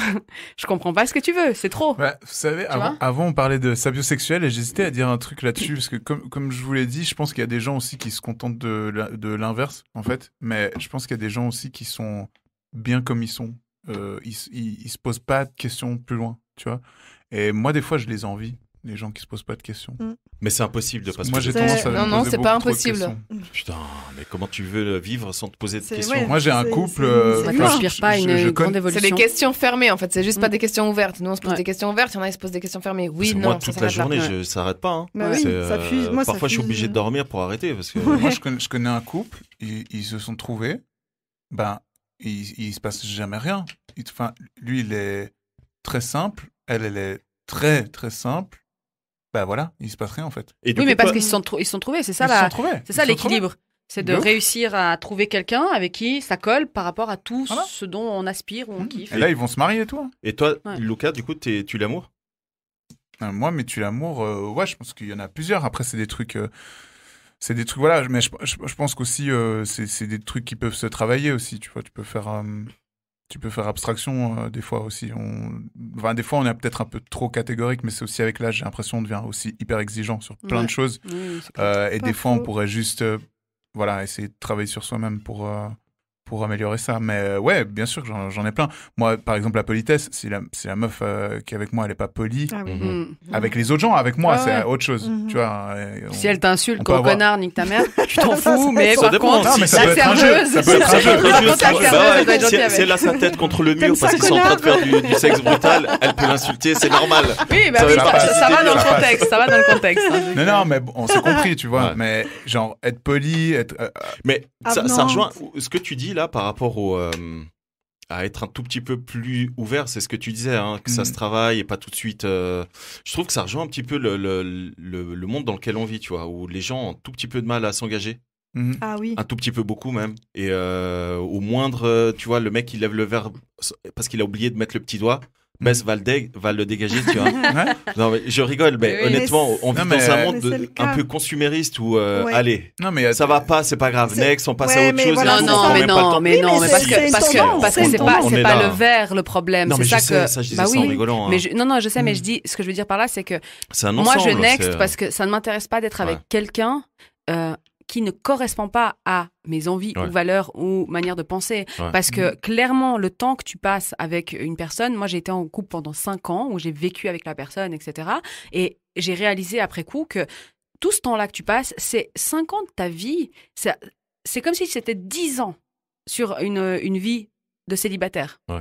Je comprends pas ce que tu veux, c'est trop. Ouais, vous savez, vois avant, on parlait de sapiosexuel et j'hésitais à dire un truc là-dessus parce que comme je vous l'ai dit, je pense qu'il y a des gens aussi qui se contentent de l'inverse, en fait. Mais je pense qu'il y a des gens aussi qui sont bien comme ils sont. Ils se posent pas de questions plus loin, tu vois. Et moi, des fois, je les envie, les gens qui se posent pas de questions. Mais c'est impossible de pas se Moi, j'ai poser de tendance à questions. me Non, poser c'est pas beaucoup trop de impossible. questions. Putain, mais comment tu veux vivre sans te poser de C'est- questions ouais. Moi, j'ai un C'est- couple. c'est- Ça humain. t'inspire pas une grande C'est évolution. des questions fermées en fait, c'est juste pas Mm. des questions ouvertes. Nous on se pose Ouais. des questions ouvertes, il y en a qui se posent des questions fermées. Oui, Parce que non, moi, ça toute la s'arrête là. journée, Ouais. je s'arrête pas. Hein. Bah oui, C'est, ça fuse. Moi, ça parfois, je suis fuse. obligé de dormir pour arrêter parce que. Moi, je connais un couple, ils se sont trouvés, ben, il se passe jamais rien. Enfin, lui, il est très simple, elle est très, très simple. Ben voilà, il se passe rien en fait. Et du Oui, coup, mais parce toi- qu'ils ils se sont trouvés, c'est ça Ils se la, sont trouvés. c'est ça Ils se sont trouvés. l'équilibre. C'est de De ouf. réussir à trouver quelqu'un avec qui ça colle par rapport à tout Voilà. ce dont on aspire ou on kiffe. Et là, ils vont se marier et tout. Et toi, Ouais. Lucas, du coup, tu l'amour? Moi, mais tu l'amour, ouais, je pense qu'il y en a plusieurs. Après, c'est des trucs, voilà. Mais je pense qu'aussi, c'est des trucs qui peuvent se travailler aussi. Tu vois, tu peux faire abstraction des fois aussi. Enfin, des fois, on est peut-être un peu trop catégorique, mais c'est aussi avec l'âge, j'ai l'impression, on devient aussi hyper exigeant sur plein Ouais. de choses. Oui, c'est clair. Et Pas des fois, on faux. pourrait juste, voilà, essayer de travailler sur soi-même pour améliorer ça. Mais ouais, bien sûr, que j'en ai plein. Moi, par exemple, la politesse, si la meuf qui est avec moi, elle est pas polie. Ah oui. Mhm. Mm. Avec les autres gens, avec moi, Ouais, c'est ouais. autre chose. Mhm. Tu vois. Si elle t'insulte, on peut gros avoir- connard, nique ta mère, tu t'en fous, mais Ça par dépend. contre, Non, mais ça la peut être un jeu, serveuse, ça peut être un jeu. Par contre, la serveuse, elle doit être gentille Si avec. si elle a sa tête contre le mur T'aimes parce ça, qu'ils sont en train de faire du sexe brutal, elle peut l'insulter, c'est normal. Oui, bah Ça oui, va ça, pas, ça va dans le ça passe. contexte, ça va dans le contexte. hein. Non, non, mais bon, on s'est compris, tu vois. Ouais. Mais genre, être poli, être. Mais ça Avenante. rejoint ce que tu dis là par rapport à être un tout petit peu plus ouvert, c'est ce que tu disais, hein, que ça se travaille et pas tout de suite. Je trouve que ça rejoint un petit peu le monde dans lequel on vit, tu vois, où les gens ont un tout petit peu de mal à s'engager, Mhm. Ah oui. un tout petit peu beaucoup même. Et au moindre, tu vois, le mec il lève le verre parce qu'il a oublié de mettre le petit doigt. Bess va le dégager, tu vois. Ouais. Non, mais je rigole, mais Oui, honnêtement, mais on vit Non, dans mais- un monde mais c'est le un cas. peu consumériste où, Ouais. allez, Non, mais il y a- ça va pas, c'est pas grave, C'est- next, on passe ouais, à autre mais chose. voilà, et Non, on c'est non, prend mais même pas le non, temps. mais Oui, non, mais mais c'est- parce c'est que une parce tendance, que c'est une c'est pas tendance. On c'est est pas là. le verre le problème, Non, mais c'est je ça sais, que ça, je disais bah ça oui. en rigolant. hein. Mais non, je sais, mais je dis ce que je veux dire par là, c'est que C'est un moi ensemble. je next c'est- parce que ça ne m'intéresse pas d'être avec Ouais. quelqu'un qui ne correspond pas à mes envies Ouais. ou valeurs ou manière de penser. Ouais. Parce que clairement, le temps que tu passes avec une personne, moi j'ai été en couple pendant 5 ans où j'ai vécu avec la personne, etc. Et j'ai réalisé après coup que tout ce temps-là que tu passes, c'est 5 ans de ta vie. C'est comme si c'était 10 ans sur une vie de célibataire. Ouais.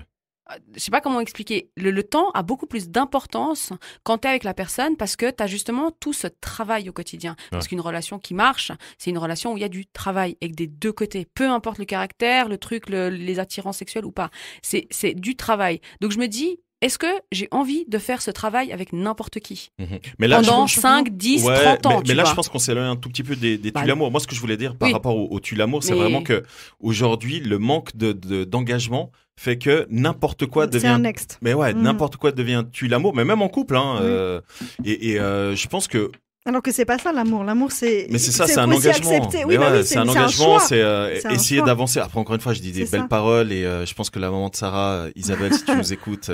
Je sais pas comment expliquer. Le temps a beaucoup plus d'importance quand tu es avec la personne parce que tu as justement tout ce travail au quotidien. Parce qu'une relation qui marche, c'est une relation où il y a du travail et que des deux côtés. Peu importe le caractère, le truc, les attirances sexuelles ou pas. C'est du travail. Donc je me dis, est-ce que j'ai envie de faire ce travail avec n'importe qui Mhm. Mais là, pendant je- 5, 10, Ouais, 30 ans, mais là, tu je vois. pense qu'on s'éloigne un tout petit peu des Bah, tue-l'amour. Moi, ce que je voulais dire par oui. rapport au tue-l'amour, c'est Mais- vraiment que aujourd'hui, le manque d'engagement fait que n'importe quoi C'est devient. un next. Mais ouais, Mhm. n'importe quoi devient tue-l'amour, mais même en couple. Hein, Oui. je pense que Alors que c'est pas ça l'amour. L'amour, c'est. Mais c'est ça, c'est un aussi engagement. accepter. Oui, Mais bah ouais, oui, c'est un un engagement, choix. c'est C'est un essayer choix. d'avancer. Après, encore une fois, je dis des C'est belles ça. paroles et je pense que la maman de Sarah, Isabelle, si tu nous écoutes,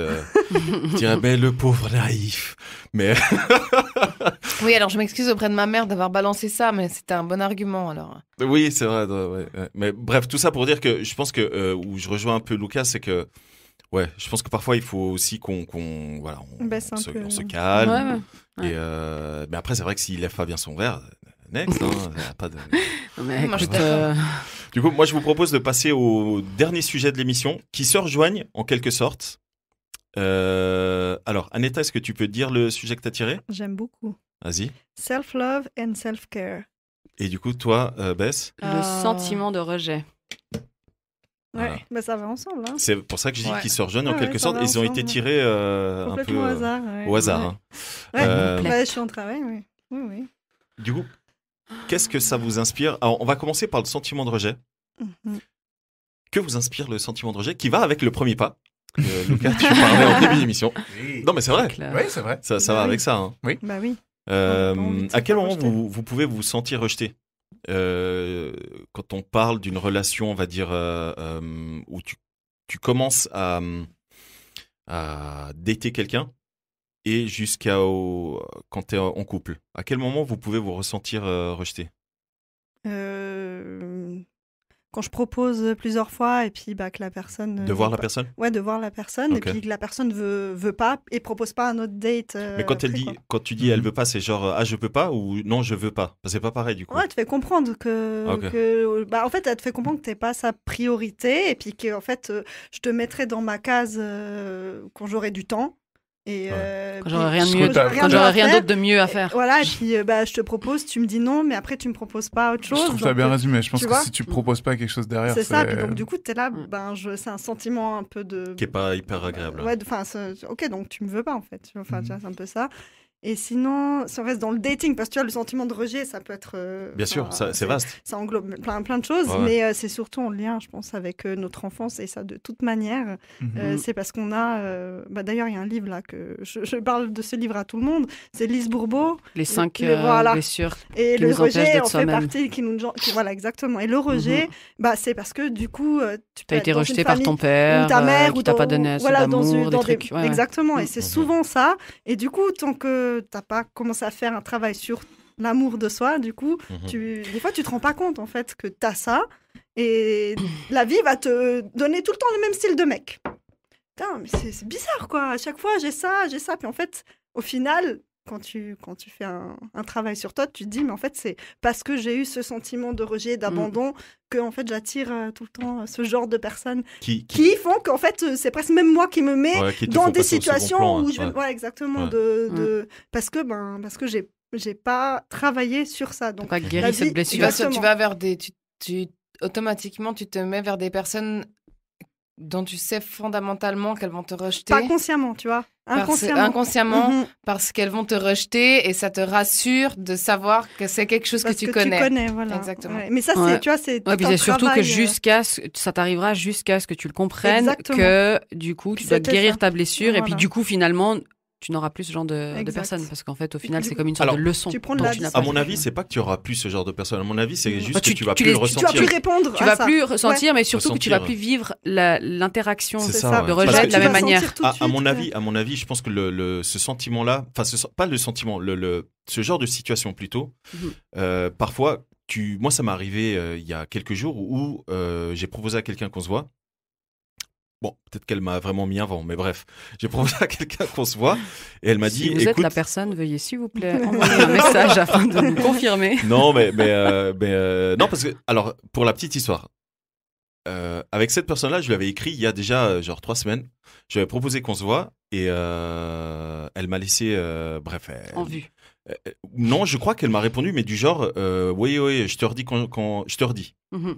dirait, mais le pauvre naïf. Mais Oui, alors je m'excuse auprès de ma mère d'avoir balancé ça, mais c'était un bon argument alors. oui, c'est vrai. Ouais. Mais bref, tout ça pour dire que je pense que où je rejoins un peu Lucas, c'est que ouais, je pense que parfois il faut aussi qu'on voilà, Baisse un peu. on se calme. Ouais. Et mais après, c'est vrai que s'il lève pas bien son verre, next, hein, y a pas de. Non, mais Moi, je écoute, suis d'accord. Du coup, moi, je vous propose de passer au dernier sujet de l'émission, qui se rejoignent en quelque sorte. Alors, Aneta, est-ce que tu peux dire le sujet que tu as tiré? J'aime beaucoup. Vas-y. Self-love and self-care. Et du coup, toi, Bess, le sentiment de rejet. Ouais, Voilà. bah ça va ensemble. Hein. c'est pour ça que je dis Ouais. qu'ils se rejoignent en Ouais, quelque ça sorte. va Ils ont ensemble. été tirés un peu Complètement au hasard. Ouais. au hasard. Ouais. Hein. Ouais, Euh, bah, je suis en travail, oui. Oui. Du coup, qu'est-ce que ça vous inspire? Alors, on va commencer par le sentiment de rejet. Mhm. Que vous inspire le sentiment de rejet qui va avec le premier pas? Lucas, tu parlais en début d'émission. Non, mais c'est vrai. Claire. Oui, c'est vrai. Ça Bah va oui. avec ça. Hein. Bah oui. Euh, On a pas envie de se à quel faire moment rejeter. vous pouvez vous sentir rejeté quand on parle d'une relation, on va dire, où tu commences à dater quelqu'un et quand tu es en couple. À quel moment vous pouvez vous ressentir rejeté? Quand je propose plusieurs fois et puis bah, que la personne. De voir la personne? Ouais, de voir la personne Ok. et puis que la personne veut pas et propose pas un autre date. Mais quand après, quoi. quand tu dis elle veut pas, c'est genre je peux pas ou non je veux pas. C'est pas pareil du coup. Ouais, elle te fait comprendre que, Ok. bah, en fait, elle te fait comprendre que t'es pas sa priorité et puis que, en fait, je te mettrai dans ma case quand j'aurai du temps. Et, Quand j'aurais rien de Ce mieux, que t'as- quand j'aurais rien d'autre de mieux à faire. Voilà, et puis bah, je te propose, tu me dis non, mais après tu me proposes pas autre Je chose. trouve ça donc, bien résumé. Je pense tu que vois si tu proposes pas quelque chose derrière, c'est ça, puis donc du coup, t'es là, c'est un sentiment un peu de. Qui est pas hyper agréable. Ouais, enfin, ok, donc tu me veux pas en fait. Enfin, Mhm. tu vois, c'est un peu ça. Et sinon, si on reste dans le dating, parce que tu vois, le sentiment de rejet, ça peut être. Bien sûr, c'est vaste. Ça englobe plein de choses, Ouais. mais c'est surtout en lien, je pense, avec notre enfance et ça de toute manière. Mhm. C'est parce qu'on a. Bah, d'ailleurs, il y a un livre là que je parle de ce livre à tout le monde. C'est Lise Bourbeau. Les 5 voilà. blessures. Et Qui le nous empêchent rejet d'être en fait soi-même. partie, voilà, exactement. Et le rejet, bah, c'est parce que du coup, tu peux T'as été être dans rejeté une par famille ton père, ou ta mère qui ou t'a pas dans- donné assez voilà, d'amour, des dans trucs. Ouais, ouais. Exactement, et c'est Mhm. souvent ça. Et du coup, tant que t'as pas commencé à faire un travail sur l'amour de soi, du coup, Mhm. des fois, tu te rends pas compte en fait que t'as ça. Et la vie va te donner tout le temps le même style de mec. Putain, mais c'est bizarre quoi. À chaque fois, j'ai ça. Puis en fait, au final, quand tu fais un travail sur toi, tu te dis, mais en fait, c'est parce que j'ai eu ce sentiment de rejet, d'abandon, que en fait, j'attire tout le temps ce genre de personnes Qui qui font qu'en fait, c'est presque même moi qui me mets ouais, qui te dans font des passer au second situations plan, où hein. je vais. Ouais. Ouais, exactement. Ouais. Parce que j'ai pas travaillé sur ça. T'as Donc, pas la guéri vie- cette blessure. Exactement. Tu vas vers des. Automatiquement, tu te mets vers des personnes dont tu sais fondamentalement qu'elles vont te rejeter. pas consciemment, tu vois. Inconsciemment, Mhm. parce qu'elles vont te rejeter et ça te rassure de savoir que c'est quelque chose Parce que tu connais. voilà. Exactement. Ouais. Mais ça, Ouais. c'est, tu vois, c'est. Ouais, tout puis un c'est surtout travail, que ça t'arrivera jusqu'à ce que tu le comprennes, Exactement. que du coup, tu dois C'était guérir ça. ta blessure, et puis Voilà. du coup, finalement, tu n'auras plus ce genre de Exact. personnes, parce qu'en fait, au final, Du c'est coup- comme une sorte Alors, de leçon. tu prends de dont la tu n'as distance. pas À mon fait. avis, c'est pas que tu auras plus ce genre de personne. À mon avis, c'est juste Bah, que tu vas tu plus le les- Tu vas ressentir. plus répondre. Tu à vas ça. plus ressentir, mais surtout que tu vas Ressentir. plus vivre l'interaction C'est C'est ça, ça. ouais. de Parce rejet que de la tu même vas manière. sentir tout de À suite, mon avis, je pense que ce sentiment-là, enfin, pas le sentiment, ce genre de situation plutôt, parfois, moi, ça m'est arrivé il y a quelques jours où j'ai proposé à quelqu'un qu'on se voit. Bon, peut-être qu'elle m'a vraiment mis un vent, mais bref, j'ai proposé à quelqu'un qu'on se voit et elle m'a dit, Si vous êtes écoute, la personne, veuillez s'il vous plaît envoyer un message afin de nous confirmer. non, mais non, parce que, alors, pour la petite histoire, avec cette personne-là, je lui avais écrit il y a déjà genre 3 semaines. Je lui avais proposé qu'on se voit et elle m'a laissé, bref. En vue. Non, je crois qu'elle m'a répondu, mais du genre, oui, je te redis quand je te redis. Mhm.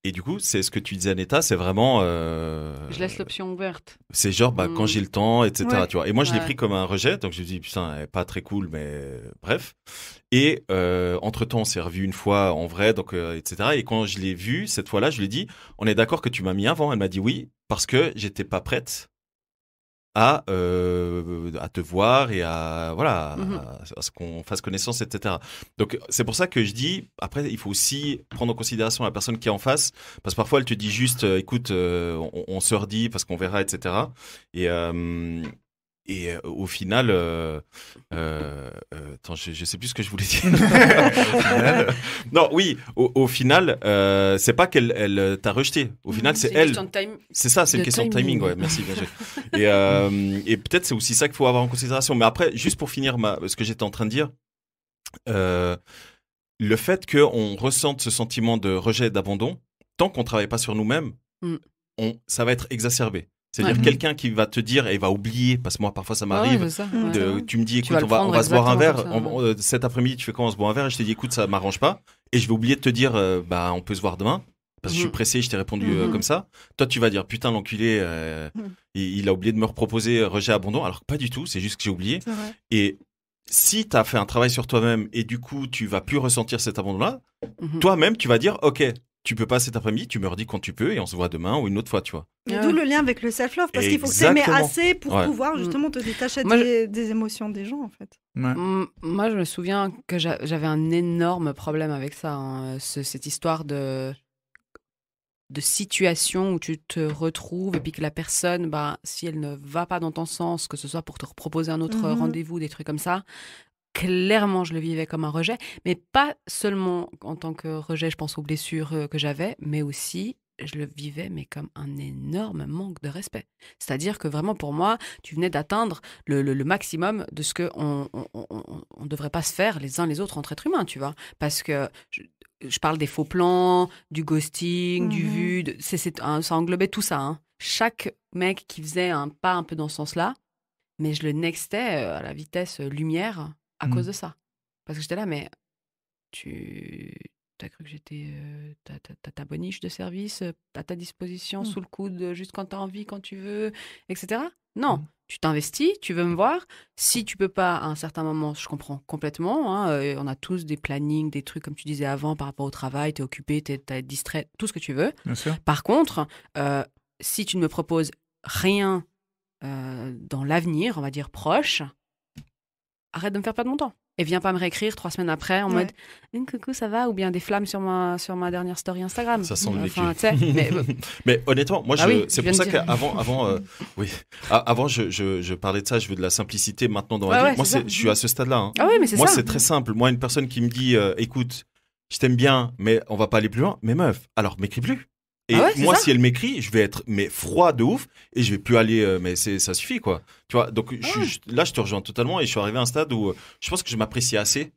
Et du coup, c'est ce que tu disais, Aneta, c'est vraiment. Je laisse l'option ouverte. C'est genre, quand j'ai le temps, etc. Ouais. Tu vois. Et moi, je l'ai Ouais. pris comme un rejet, donc je me dis, putain, elle est pas très cool, mais bref. Et entre-temps, on s'est revu une fois en vrai, donc, etc. Et quand je l'ai vue, cette fois-là, je lui ai dit, on est d'accord que tu m'as mis un vent. Elle m'a dit oui, parce que j'étais pas prête à te voir et à voilà Mhm. à ce qu'on fasse connaissance, etc. Donc c'est pour ça que je dis après il faut aussi prendre en considération la personne qui est en face parce que parfois elle te dit juste écoute on se redit parce qu'on verra, etc. Et au final, attends, je sais plus ce que je voulais dire. Non, oui, au final, c'est pas qu'elle t'a rejeté. Au final, c'est une elle. question de time. C'est ça, c'est une de question de timing. timing. Ouais, merci, bien joué. Et peut-être c'est aussi ça qu'il faut avoir en considération. Mais après, juste pour finir ce que j'étais en train de dire, le fait qu'on ressente ce sentiment de rejet et d'abandon, tant qu'on travaille pas sur nous-mêmes, Mm. ça va être exacerbé. C'est-à-dire Ouais. quelqu'un qui va te dire et va oublier, parce que moi parfois ça Ouais, m'arrive, c'est ça. Mm. Ouais. tu me dis Tu écoute vas le on prendre va se boire un verre exactement comme ça, cet après-midi tu fais quand on se boit un verre et je te dis écoute ça m'arrange pas et je vais oublier de te dire bah on peut se voir demain parce que je suis Mhm. pressé, je t'ai répondu Mhm. comme ça. Toi tu vas dire putain l'enculé il a oublié de me reproposer rejet abandon alors que pas du tout, c'est juste que j'ai oublié. C'est vrai. Et si tu as fait un travail sur toi-même et du coup tu vas plus ressentir cet abandon là, Mhm. toi-même tu vas dire ok tu peux pas cet après-midi, tu me redis quand tu peux et on se voit demain ou une autre fois, tu vois. Mais Ah d'où ouais. le lien avec le self-love, parce qu'il faut que tu aimes Exactement. assez pour Ouais. pouvoir justement te détacher Moi, des émotions des gens, en fait. Ouais. Moi, je me souviens que j'avais un énorme problème avec ça, hein, cette histoire de situation où tu te retrouves et puis que la personne, bah, si elle ne va pas dans ton sens, que ce soit pour te proposer un autre Mhm. rendez-vous, des trucs comme ça, clairement, je le vivais comme un rejet, mais pas seulement en tant que rejet, je pense aux blessures que j'avais, mais aussi, je le vivais, mais comme un énorme manque de respect. C'est-à-dire que vraiment, pour moi, tu venais d'atteindre le maximum de ce qu'on on devrait pas se faire les uns les autres entre êtres humains, tu vois. Parce que je parle des faux plans, du ghosting, du Mhm. vu, ça englobait tout ça, hein. Chaque mec qui faisait un pas un peu dans ce sens-là, mais je le nextais à la vitesse lumière à Mm. cause de ça. Parce que j'étais là, mais tu as cru que j'étais ta boniche de service à ta disposition, sous le coude, juste quand tu as envie, quand tu veux, etc. Non, tu t'investis, tu veux me voir. Si tu peux pas à un certain moment, je comprends complètement. Hein, on a tous des plannings, des trucs, comme tu disais avant, par rapport au travail, tu es occupé, tu es distrait, tout ce que tu veux. Bien sûr. Par contre, si tu ne me proposes rien dans l'avenir, on va dire proche, arrête de me faire perdre mon temps. Et viens pas me réécrire 3 semaines après en Ouais. mode coucou, ça va? Ou bien des flammes sur ma dernière story Instagram. Ça sent le vécu. Enfin, tu sais, mais Mais honnêtement, moi, Ah oui, c'est je viens pour ça de dire. qu'avant, oui, avant, je parlais de ça, je veux de la simplicité maintenant dans ma Ouais, vie. ouais, Moi, c'est ça. je suis à ce stade-là. Hein. ah oui, mais c'est Moi, ça. c'est très simple. Moi, une personne qui me dit, écoute, je t'aime bien, mais on va pas aller plus loin. Mais meuf, alors m'écris plus. Et Ah ouais, c'est moi, ça. si elle m'écrit, je vais être froid de ouf et je vais plus aller. Mais ça suffit quoi. Tu vois. Donc là, je te rejoins totalement et je suis arrivé à un stade où je pense que je m'apprécie assez.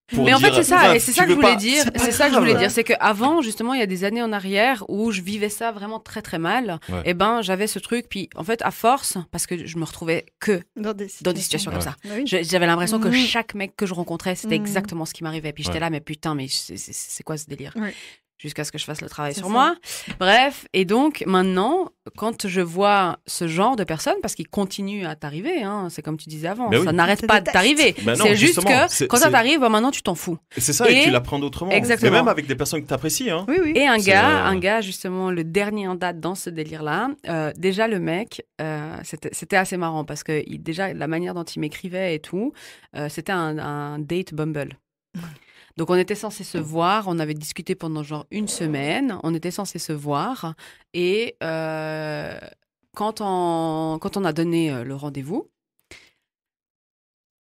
Pour Mais en fait, dire, c'est ça, meuf, et c'est tu ça que je veux voulais pas, dire. c'est pas C'est ça que je grave. voulais dire. C'est qu'avant, justement, il y a des années en arrière où je vivais ça vraiment très très mal. Ouais. Et ben, j'avais ce truc. Puis, en fait, à force, parce que je me retrouvais que Dans des situations comme ça. Bah oui. J'avais l'impression que Mhm. chaque mec que je rencontrais, c'était Mhm. exactement ce qui m'arrivait. Puis j'étais Ouais. là, mais putain, mais c'est quoi ce délire? Ouais. Jusqu'à ce que je fasse le travail C'est sur ça. moi. Bref, et donc maintenant, quand je vois ce genre de personnes, parce qu'ils continuent à t'arriver, hein, c'est comme tu disais avant, Mais oui. ça n'arrête C'est pas des de t'arriver. Ben non, C'est juste justement, que c'est- quand ça c'est- t'arrive, ben maintenant tu t'en fous. Et c'est ça, et Et- tu l'apprends autrement. Exactement. Et même avec des personnes que tu apprécies. Hein. Oui, oui. Et C'est, un gars, justement, le dernier en date dans ce délire-là, déjà le mec, c'était assez marrant parce que déjà la manière dont il m'écrivait et tout, c'était un date Bumble. Donc on était censé se voir, on avait discuté pendant genre 1 semaine, on était censé se voir et quand on a donné le rendez-vous,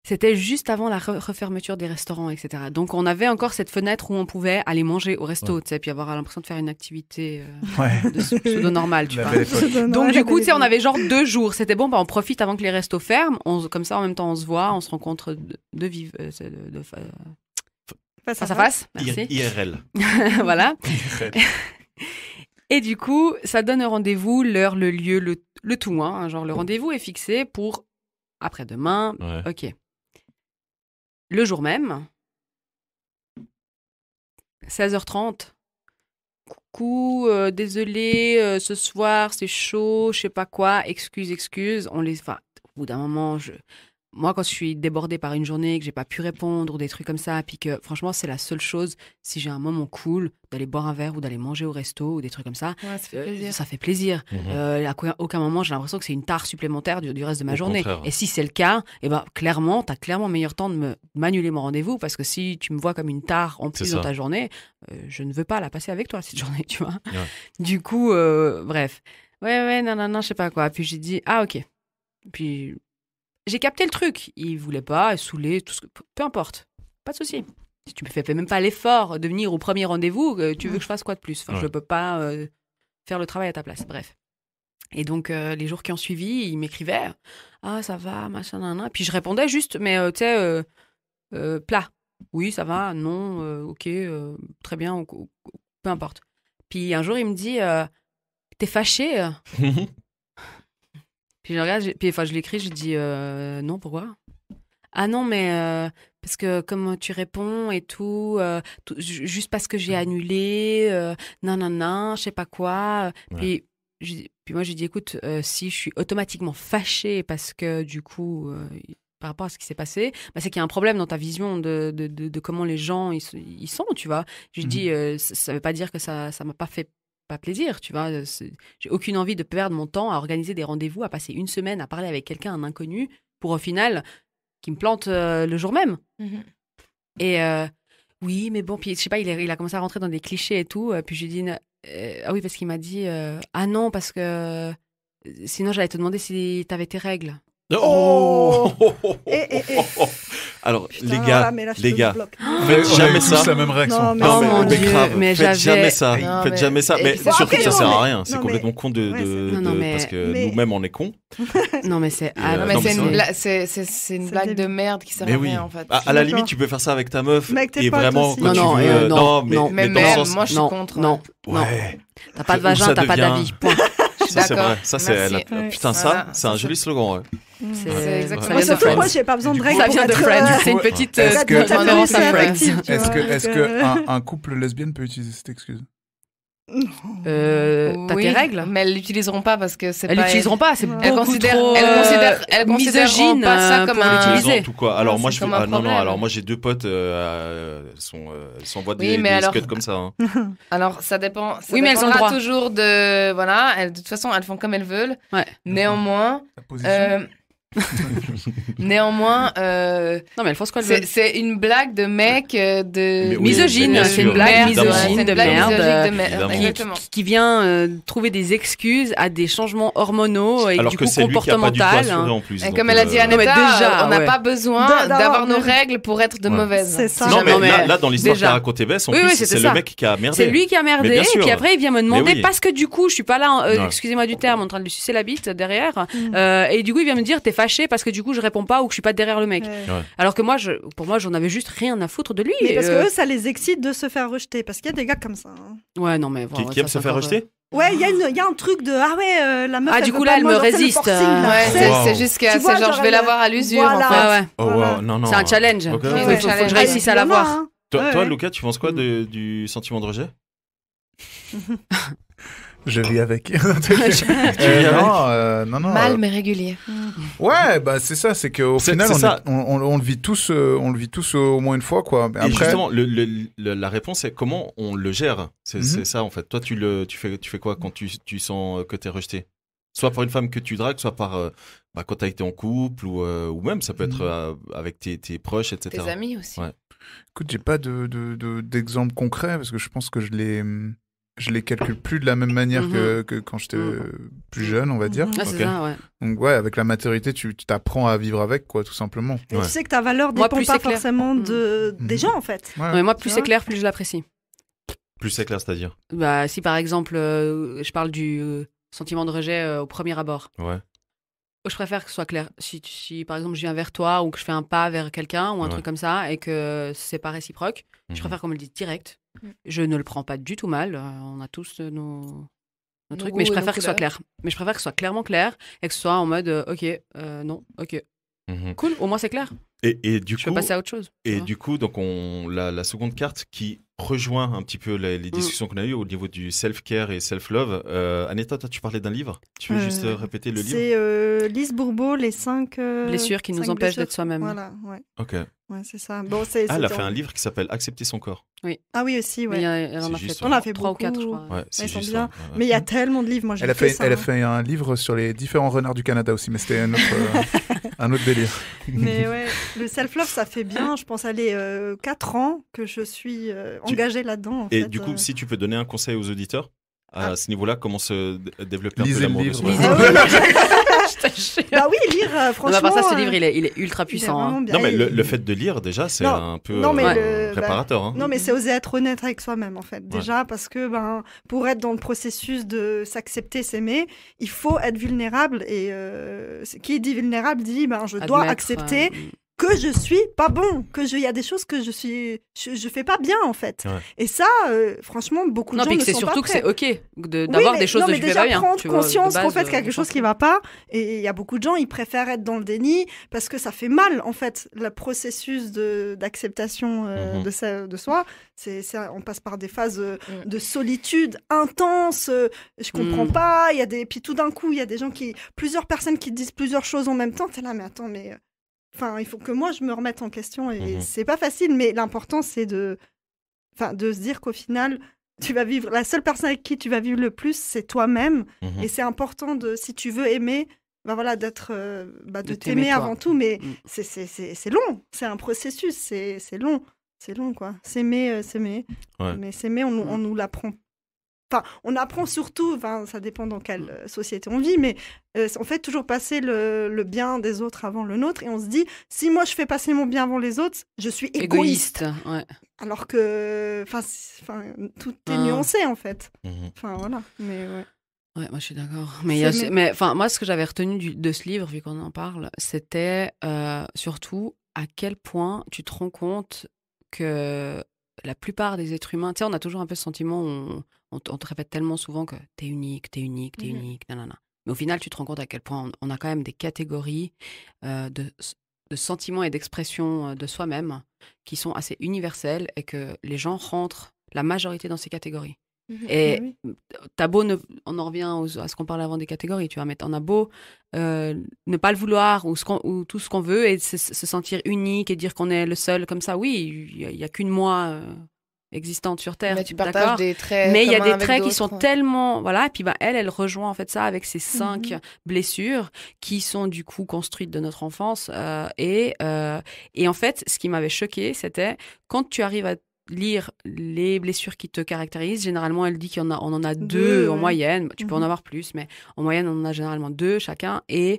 c'était juste avant la refermeture des restaurants, etc. Donc, on avait encore cette fenêtre où on pouvait aller manger au resto, tu sais, puis avoir l'impression de faire une activité Ouais. de pseudo-normale, tu La vois. belle époque. Donc, du coup, tu sais, on avait genre 2 jours. C'était bon, bah, on profite avant que les restos ferment. Comme ça, en même temps, on se voit, on se rencontre face à face. Merci. IRL. Voilà. Et du coup, ça donne un rendez-vous, l'heure, le lieu, le tout. Hein. Genre, le rendez-vous est fixé pour après-demain. Ouais. Ok. Le jour même, 16h30. Coucou, désolé, ce soir c'est chaud, je sais pas quoi, excuse. Enfin, au bout d'un moment, moi, quand je suis débordée par une journée, que j'ai pas pu répondre ou des trucs comme ça, puis que franchement, c'est la seule chose, si j'ai un moment cool, d'aller boire un verre ou d'aller manger au resto ou des trucs comme ça, Ouais, ça fait plaisir. ça fait plaisir. À aucun moment, j'ai l'impression que c'est une tare supplémentaire du reste de ma Au journée. contraire. Et si c'est le cas, eh ben, clairement, t'as clairement meilleur temps de m'annuler mon rendez-vous parce que si tu me vois comme une tare en plus C'est dans ça. ta journée, je ne veux pas la passer avec toi cette journée, tu vois. Ouais. Du coup, bref. Ouais, non, je sais pas quoi. Puis j'ai dit, ah, ok. Puis j'ai capté le truc. Il voulait pas, saoulé, tout ce que... peu importe. Pas de souci. Si tu me fais même pas l'effort de venir au premier rendez-vous, tu veux que je fasse quoi de plus? Enfin, Ouais. je peux pas faire le travail à ta place. Bref. Et donc, les jours qui ont suivi, il m'écrivait « Ah, ça va, machin, nan. Puis je répondais juste, mais tu sais, plat. Oui, ça va, non, ok, très bien, peu importe. Puis un jour, il me dit « T'es fâché ?» Puis je regarde, je l'écris, je dis non, pourquoi? Ah non, mais parce que comme tu réponds et tout, juste parce que j'ai annulé, non, je sais pas quoi. Ouais. Puis moi, je lui dis, écoute, si je suis automatiquement fâchée parce que du coup, par rapport à ce qui s'est passé, bah, c'est qu'il y a un problème dans ta vision de comment les gens ils sont, tu vois. Je lui dis, ça veut pas dire que ça m'a pas fait pas plaisir, tu vois. J'ai aucune envie de perdre mon temps à organiser des rendez-vous, à passer une semaine à parler avec quelqu'un, un inconnu, pour au final qui me plante le jour même. Et oui, mais bon, puis je sais pas, il a commencé à rentrer dans des clichés et tout. Puis je lui dis, ah oui, parce qu'il m'a dit, ah non, parce que sinon j'allais te demander si t'avais tes règles. Oh Alors, Putain, les voilà, gars, mais là, je les te gars, bloque. faites On a eu jamais tous ça. la même réaction. Non, mais- Oh mon mais Dieu, grave, mais faites jamais j'avais... ça. Non, Faites mais- jamais ça. et Mais puis c'est- surtout, Après, ça non, sert à mais- rien. C'est non, complètement mais- con de Ouais, c'est- Non, mais- parce que mais- nous-mêmes on est cons. Non, mais c'est... Ah, Non, mais non, c'est mais une, c'est- bla- c'est une C'est blague de débile. merde qui sert Mais à oui. rien en fait. À la D'accord. limite, tu peux faire ça avec ta meuf Mais avec tes et potes vraiment aussi. quand Non, tu non, veux. non, mais non. mais Même dans le merde, sens. moi je suis non, contre. non, non. Ouais. T'as pas de Où vagin, ça t'as pas devient- d'avis. Point. Ça c'est D'accord. vrai. Ça c'est Merci. Ouais. putain ça, Voilà, c'est un ça, joli slogan. Ouais. C'est exactement Ça Moi, vient de surtout, moi, Friends. j'ai pas besoin de Du règles. Ça pour vient de être, Friends. C'est une petite Est-ce que- être référence à plus Friends. affective, tu Est-ce vois, que, est-ce donc, que un couple lesbienne peut utiliser cette excuse? T'as Oui, tes règles? mais elles l'utiliseront pas parce que c'est Elles pas. l'utiliseront pas, c'est Elles beaucoup considèrent- trop elles considèrent misogyne pas ça comme pour un- l'utiliser. Plaisante ou quoi. Alors Non, moi c'est je fais comme un non problème. alors moi j'ai deux potes elles s'envoient Oui, des mais alors- scuds comme ça. Hein. Alors ça dépend. Ça Oui, mais elles ont le dépendra droit. toujours de voilà. De toute façon, elles font comme elles veulent. Ouais. Néanmoins, La position. néanmoins, Non, mais elles font ce qu'elles veulent. c'est une blague de mec de Mais oui, Misogyne, bien c'est sûr. une blague Merde, ouais, misogyne c'est une de blague merde. misogyne de merde, Évidemment. exactement. Qui vient trouver des excuses à des changements hormonaux et Alors du que coup c'est lui qui a pas du tout comportemental. assuré en plus. Et donc, comme elle a dit Non, mais Aneta, déjà, on n'a ouais. pas besoin D'avoir d'avoir nos même- règles pour être de Ouais. mauvaises. C'est ça. Non mais Non, mais là dans l'histoire déjà. qu'a raconté Bess en Oui, plus oui, c'était c'est ça. le mec qui a merdé. C'est lui qui a merdé, Mais bien et sûr. puis après il vient me demander Mais oui. parce que du coup je suis pas là, Ouais. excusez-moi du terme, en train de lui sucer la bite derrière, et du coup il vient me dire t'es fâché parce que du coup je réponds pas ou que je suis pas derrière le mec. Ouais. Ouais. Alors que moi, pour moi j'en avais juste rien à foutre de lui. Mais parce que eux, ça les excite de se faire rejeter. Parce qu'il y a des gars comme ça. Hein. Ouais, non mais Qui voilà, aime ça, se c'est faire encore, rejeter. Ouais, il y a un truc de ah ouais, la meuf. Ah, du veut coup, pas là, de elle moi, me genre, c'est le résiste, forcing, là. Ouais, Tu c'est sais. Wow. c'est juste que Tu c'est vois, genre genre, je vais elle- l'avoir à l'usure Voilà. en fait. Ouais, ouais. Oh Voilà. wow, non. C'est un challenge. Ok, Il ok. faut, Ouais, faut que je challenge. réussisse à Il y en a, l'avoir. hein. Toi, Ouais. Lucas, tu penses quoi du sentiment de rejet? Je vis avec. vis avec Non. Mal mais régulier. Ouais, bah c'est ça, c'est qu'au C'est- final, c'est on, ça. on le vit tous, au moins une fois, quoi. Mais Et après, justement, la réponse est comment on le gère. C'est ça en fait. Toi, tu fais quoi quand tu sens que t'es rejeté? Soit par une femme que tu dragues, soit par quand t'as été en couple ou même ça peut être avec tes proches, etc. Tes amis aussi. Ouais. écoute, j'ai pas d'exemple concret parce que je pense que je les calcule plus de la même manière que quand j'étais plus jeune, on va dire. Ah, c'est Ok. ça, ouais. Donc ouais, avec la maturité, tu t'apprends à vivre avec, quoi, tout simplement. Et Ouais. tu sais que ta valeur Moi, dépend plus pas c'est clair. forcément des gens, en fait. Ouais. Non, mais moi, plus Tu c'est vois clair, plus je l'apprécie. Plus c'est clair, c'est-à-dire. Bah, si par exemple, je parle du sentiment de rejet au premier abord. Ouais. Je préfère que ce soit clair. Si par exemple je viens vers toi ou que je fais un pas vers quelqu'un ou un Ouais. truc comme ça et que c'est pas réciproque, je préfère qu'on me le dise direct. Je ne le prends pas du tout mal. On a tous nos trucs, goûts mais je et nos préfère que ce soit couleurs. clair. Mais je préfère que ce soit clairement clair et que ce soit en mode ok, non, ok. Mhm. Cool, au moins c'est clair. Et du Je coup, peux passer à autre chose. tu vois. donc la seconde carte qui rejoint un petit peu les discussions qu'on a eues au niveau du self-care et self-love. Aneta, toi, tu parlais d'un livre. Tu veux juste répéter le livre? C'est Lise Bourbeau, les 5 blessures qui nous empêchent d'être soi-même. Voilà, ouais. Ok. Ouais, c'est ça. Bon, elle a fait un livre qui s'appelle Accepter son corps. Oui. Ah oui, aussi, ouais. On a fait 3 ou 4, je crois. Ouais, c'est ils sont juste bien. ça. Mais il y a tellement de livres. Moi, Elle a fait un livre sur les différents renards du Canada aussi, mais c'était un autre délire. Mais ouais, le self-love, ça fait bien, je pense, 4 ans que je suis engagée là-dedans. Et du coup, si tu peux donner un conseil aux auditeurs à ce niveau-là, comment se développer un peu Lisez l'amour le de livre. soi. Bah oui, lire, franchement. Non, ça, ce livre, il est ultra puissant. Non, mais le fait de lire, déjà, c'est un peu préparateur. Hein. Non, mais c'est oser être honnête avec soi-même, en fait. Déjà, parce que pour être dans le processus de s'accepter, s'aimer, il faut être vulnérable. Et qui dit vulnérable dit je dois accepter que je suis pas bon, il y a des choses que je fais pas bien, en fait. Ouais. Et ça, franchement, beaucoup de gens ne sont pas prêts. C'est surtout que c'est OK d'avoir des choses que tu fais pas bien. Prendre conscience qu'en fait, quelque chose qui va pas. Et il y a beaucoup de gens, ils préfèrent être dans le déni parce que ça fait mal, en fait, le processus d'acceptation de soi. On passe par des phases de solitude intense. Je comprends pas. Puis tout d'un coup, il y a plusieurs personnes qui disent plusieurs choses en même temps. T'es là, mais attends, mais... Enfin, il faut que moi, je me remette en question et c'est pas facile, mais l'important, c'est de se dire qu'au final, tu vas vivre, la seule personne avec qui tu vas vivre le plus, c'est toi-même. Et c'est important si tu veux aimer, de t'aimer avant tout, mais c'est long, c'est un processus, c'est long, quoi. S'aimer. Ouais. Mais s'aimer, on nous l'apprend. Enfin, on apprend surtout, ça dépend dans quelle société on vit, mais on fait toujours passer le bien des autres avant le nôtre et on se dit, si moi je fais passer mon bien avant les autres, je suis égoïste. Ouais. Alors que tout est nuancé en fait. Enfin voilà, mais ouais. Ouais, moi je suis d'accord. Mais moi, ce que j'avais retenu de ce livre, vu qu'on en parle, c'était surtout à quel point tu te rends compte que la plupart des êtres humains, tu sais, on a toujours un peu ce sentiment, on te répète tellement souvent que t'es unique, nanana. Mais au final, tu te rends compte à quel point on a quand même des catégories de sentiments et d'expression de soi-même qui sont assez universelles et que les gens rentrent la majorité dans ces catégories. Et t'as beau, on en revient à ce qu'on parlait avant des catégories, tu vois, mais on a beau ne pas le vouloir ou tout ce qu'on veut et se sentir unique et dire qu'on est le seul comme ça, oui, il n'y a qu'une moi existante sur Terre, mais tu partages des traits, mais il y a des traits qui sont tellement, voilà, et puis elle rejoint en fait ça avec ces 5 blessures qui sont du coup construites de notre enfance et en fait, ce qui m'avait choquée, c'était quand tu arrives à lire les blessures qui te caractérisent. Généralement, elle dit qu'on en a 2 en moyenne. Tu peux en avoir plus, mais en moyenne, on en a généralement 2 chacun. Et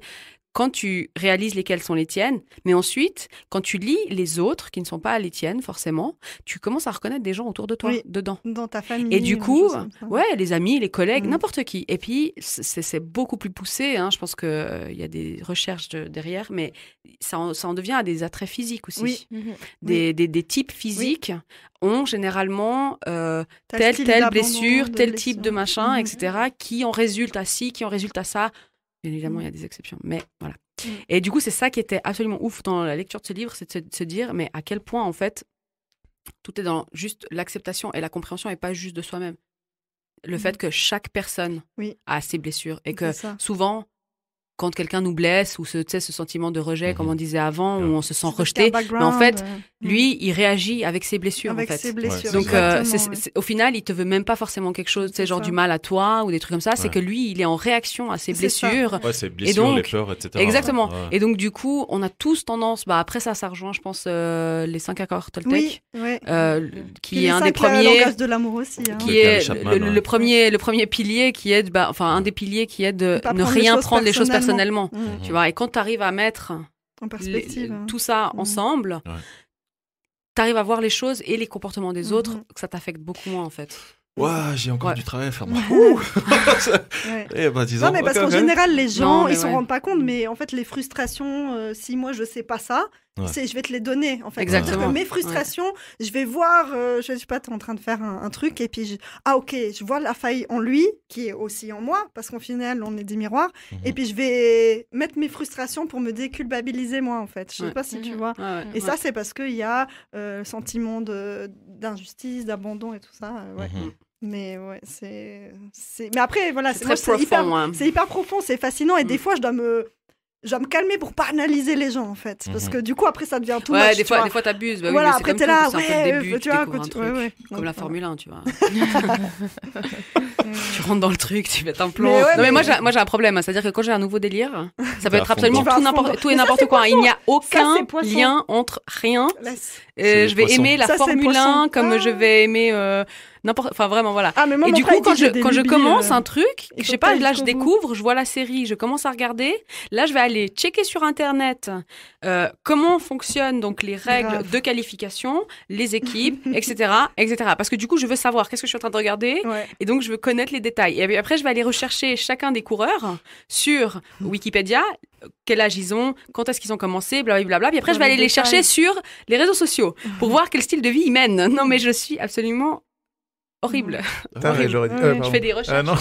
quand tu réalises lesquelles sont les tiennes, mais ensuite, quand tu lis les autres qui ne sont pas les tiennes, forcément, tu commences à reconnaître des gens autour de toi, dedans. Dans ta famille. Et du coup, les amis, les collègues, n'importe qui. Et puis, c'est beaucoup plus poussé. Hein. Je pense qu'il y a des recherches derrière, mais ça en devient à des attraits physiques aussi. Oui. Des types physiques ont généralement telle blessure, tel type de machin, etc., qui en résulte à ci, qui en résulte à ça. Bien évidemment, il y a des exceptions, mais voilà. Et du coup, c'est ça qui était absolument ouf dans la lecture de ce livre, c'est de se dire, mais à quel point, en fait, tout est dans juste l'acceptation et la compréhension et pas juste de soi-même. Le fait que chaque personne a ses blessures et que souvent, quand quelqu'un nous blesse ou ce sentiment de rejet, comme on disait avant, où on se sent rejeté, mais en fait, lui, il réagit avec ses blessures. Avec en fait. ses blessures. Donc, au final, il te veut même pas forcément quelque chose, genre du mal à toi ou des trucs comme ça. C'est que lui, il est en réaction à ses blessures. Ouais, ses blessures, les peurs, etc. Exactement. Ouais. Et donc, du coup, on a tous tendance, après ça rejoint, je pense, les 5 accords Toltec, qui est un des premiers. Le langage de l'amour aussi. Hein. Qui est le premier pilier qui est, un des piliers qui est de ne rien prendre les choses personnellement. Tu vois, et quand tu arrives à mettre en perspective, tout ça ensemble, tu arrives à voir les choses et les comportements des autres, que ça t'affecte beaucoup moins en fait. J'ai encore du travail à faire. Non, mais parce qu'en général, les gens, ils s'en rendent pas compte, mais en fait, les frustrations, si moi je sais pas ça, Ouais. je vais te les donner, en fait. Exactement. C'est-à-dire que mes frustrations, je vais voir, je sais pas, t'es en train de faire un truc, et puis, ok, je vois la faille en lui, qui est aussi en moi, parce qu'au final, on est des miroirs, et puis je vais mettre mes frustrations pour me déculpabiliser, moi, en fait. Je sais pas si tu vois. Et ça, c'est parce qu'il y a le sentiment d'injustice, d'abandon et tout ça. Ouais. Mais ouais, mais après, voilà, C'est très profond. c'est hyper profond, c'est fascinant, et des fois, je dois me calmer pour pas analyser les gens, en fait. Parce que du coup, après, ça devient tout much, des fois t'abuses. Bah, voilà, oui, après, mais t'es là, c'est un peu le début, tu vois, découvres un truc. Comme Donc, la Formule 1, tu vois. Tu rentres dans le truc, tu fais un plomb. Mais ouais, Non, mais moi, j'ai un problème. C'est-à-dire que quand j'ai un nouveau délire, ça peut être absolument dedans. tout et n'importe quoi. Il n'y a aucun c'est poisson. lien entre rien. C'est Je vais poisson. aimer la Ça, c'est Formule poisson. 1 comme je vais aimer n'importe. Enfin, vraiment, voilà. Ah, mais moi, Et mon du frère, coup, il dit que j'ai des quand je lubies, commence un truc, il je faut sais pas pas, là, jusqu'au je bout. découvre, je vois la série, je commence à regarder. Là, je vais aller checker sur Internet comment fonctionnent donc les règles Grave. de qualification, les équipes, etc., etc. Parce que du coup, je veux savoir qu'est-ce que je suis en train de regarder. Ouais. Et donc, je veux connaître les détails. Et après, je vais aller rechercher chacun des coureurs sur Wikipédia, quel âge ils ont, quand est-ce qu'ils ont commencé, blablabla. Puis après, Dans je vais aller les les détails. chercher sur les réseaux sociaux pour voir quel style de vie ils mènent. Non, mais je suis absolument horrible. Putain, j'aurais dit. Ouais. Je fais des recherches. non.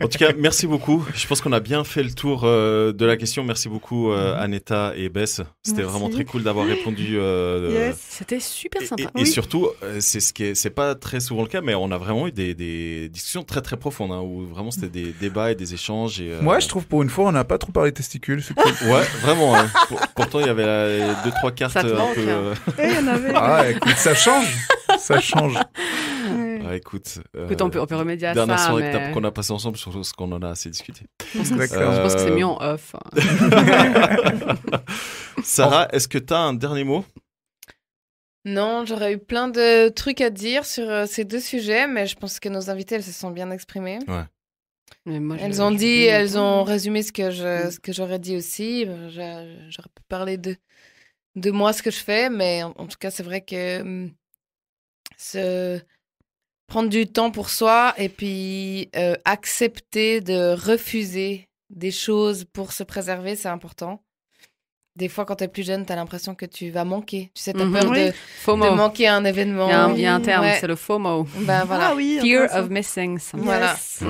En tout cas, merci beaucoup. Je pense qu'on a bien fait le tour de la question. Merci beaucoup, Aneta et Bess. C'était Merci. vraiment très cool d'avoir répondu. Yes. C'était super sympa. Et surtout, c'est pas très souvent le cas, mais on a vraiment eu des discussions très très profondes, hein, où vraiment c'était des débats et des échanges. Et, Moi, je trouve pour une fois, on n'a pas trop parlé testicules. C'est cool. Ouais, vraiment. Hein. Pourtant, il y avait 2-3 cartes Ça te un manque, peu. Et il y en avait. Ah, écoute, ça change. Ça change. Ouais, écoute, Écoute, on peut remédier à dernière ça. soirée Mais... qu'on a passé ensemble sur ce qu'on en a assez discuté. D'accord. Je pense que c'est mieux en off. Sarah, est-ce que tu as un dernier mot? Non, j'aurais eu plein de trucs à dire sur ces deux sujets, mais je pense que nos invités, elles se sont bien exprimées. Mais moi, Elles ont dit, elles ont résumé ce que j'aurais dit aussi. J'aurais pu parler de moi, ce que je fais, mais en tout cas, c'est vrai que prendre du temps pour soi et puis accepter de refuser des choses pour se préserver, c'est important. Des fois, quand t'es plus jeune, t'as l'impression que tu vas manquer. Tu sais, t'as peur Oui. de FOMO. manquer un événement. Il y a un terme, Ouais. c'est le FOMO. Ben voilà. Ah oui, Fear intéressant. of missing something. Voilà. Yes.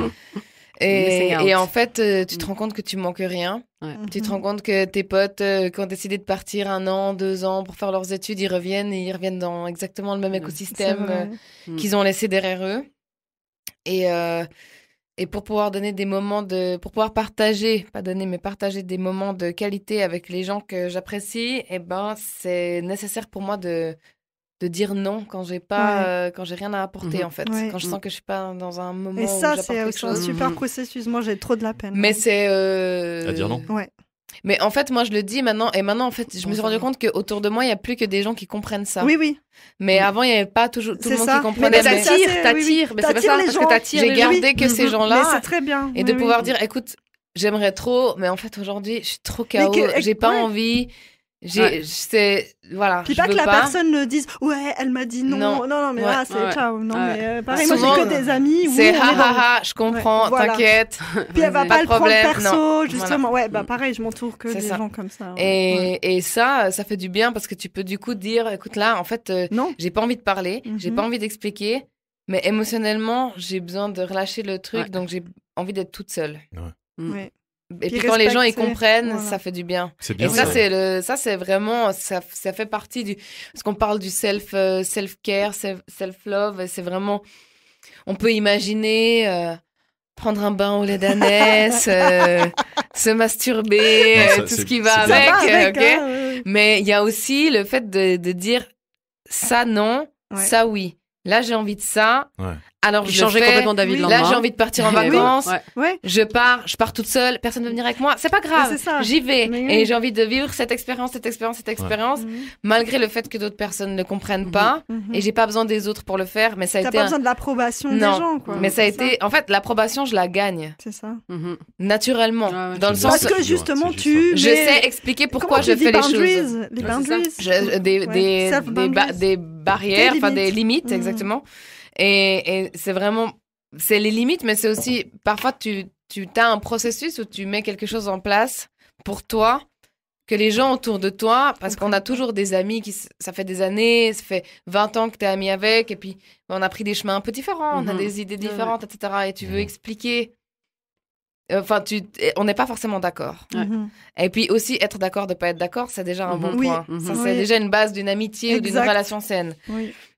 Et, Missing out. et en fait, tu te rends compte que tu manques rien. Ouais. Tu te rends compte que tes potes qui ont décidé de partir 1 an, 2 ans pour faire leurs études, ils reviennent dans exactement le même C'est écosystème vrai. qu'ils ont laissé derrière eux. Et pour pouvoir donner des moments pour pouvoir partager, pas donner, mais partager des moments de qualité avec les gens que j'apprécie, et ben, c'est nécessaire pour moi de dire non quand j'ai pas, quand j'ai rien à apporter, en fait. Ouais. Quand je sens que je suis pas dans un moment Et où ça, j'apporte c'est quelque aussi un chose. super processus. Moi, j'ai trop de la peine. Mais c'est... À dire non. Ouais. Mais en fait, moi, je le dis maintenant, et maintenant, en fait, je me suis rendu compte qu'autour de moi, il n'y a plus que des gens qui comprennent ça. Oui, oui. Mais avant, il n'y avait pas toujours tout le C'est monde ça. qui comprenait. Mais Mais ça, c'est- T'attires. Mais c'est pas T'attires ça, les parce gens. que t'attires j'ai les gens. gardé que ces Mais gens-là. c'est très bien. Et de Oui, pouvoir oui. dire, écoute, j'aimerais trop, mais en fait, aujourd'hui, je suis trop KO. que- J'ai pas ouais. envie. Ouais. Voilà. Puis je pas veux que la pas. personne ne dise ouais, elle m'a dit non. Non. Non, mais Ouais. là, c'est Ouais. ciao. Non, Ouais. mais pareil, Souvent, moi, j'ai que des amis. C'est oui, on est dans- ha, je comprends, Ouais, voilà. t'inquiète. Puis elle va Pas pas de le prendre problème, perso, non. justement. Ouais, bah pareil, je m'entoure que C'est des ça. gens comme ça. Ouais. Et ça fait du bien parce que tu peux du coup dire, écoute là, en fait, Non. j'ai pas envie de parler, j'ai Mhm. pas envie d'expliquer, mais émotionnellement, j'ai besoin de relâcher le truc, Ouais. donc j'ai envie d'être toute seule. Ouais. Et Puis puis quand les gens ils respecter, comprennent, voilà. ça fait du bien. C'est bien Et ça ça. c'est vraiment ça fait partie du parce qu'on parle du self care, self love, c'est vraiment on peut imaginer prendre un bain au lait d'ânesse, se masturber, Non, ça, tout c'est- ce qui va c'est bien. avec, Ça va avec, ok. hein, ouais. Mais il y a aussi le fait de dire ça non, Ouais. ça oui. Là j'ai envie de ça. Ouais. Alors Puis je le changer fais. complètement d'avis Oui. le Là lendemain. j'ai envie de partir en Oui. vacances. Ouais. Ouais. Je pars toute seule, personne ne veut venir avec moi. C'est pas grave, Mais c'est ça. j'y vais. Mais oui. Et j'ai envie de vivre cette expérience, Mhm. malgré le fait que d'autres personnes ne comprennent pas. Mhm. Et j'ai pas besoin des autres pour le faire, mais ça a T'as été. pas besoin de l'approbation des Non, gens, quoi. mais ça a C'est été. En fait, l'approbation, je la gagne C'est ça. Mhm. naturellement. Ouais, ouais. Dans le C'est sens. bien. Parce que c'est justement, juste tu. Je mets- sais expliquer pourquoi Comment je tu dis fais les boundaries, choses. Les Ouais, c'est boundaries. Des Self-boundaries. barrières, Des enfin des limites, Mhm. exactement. Et c'est vraiment. C'est les limites, mais c'est aussi. Parfois, tu as un processus où tu mets quelque chose en place pour toi que les gens autour de toi, parce qu'on a toujours des amis ça fait des années, ça fait 20 ans que t'es ami avec, et puis on a pris des chemins un peu différents, on a des idées différentes, etc. Et tu veux expliquer. Enfin, on n'est pas forcément d'accord. Et puis aussi, être d'accord de pas être d'accord, c'est déjà un bon point. Ça, c'est déjà une base d'une amitié ou d'une relation saine.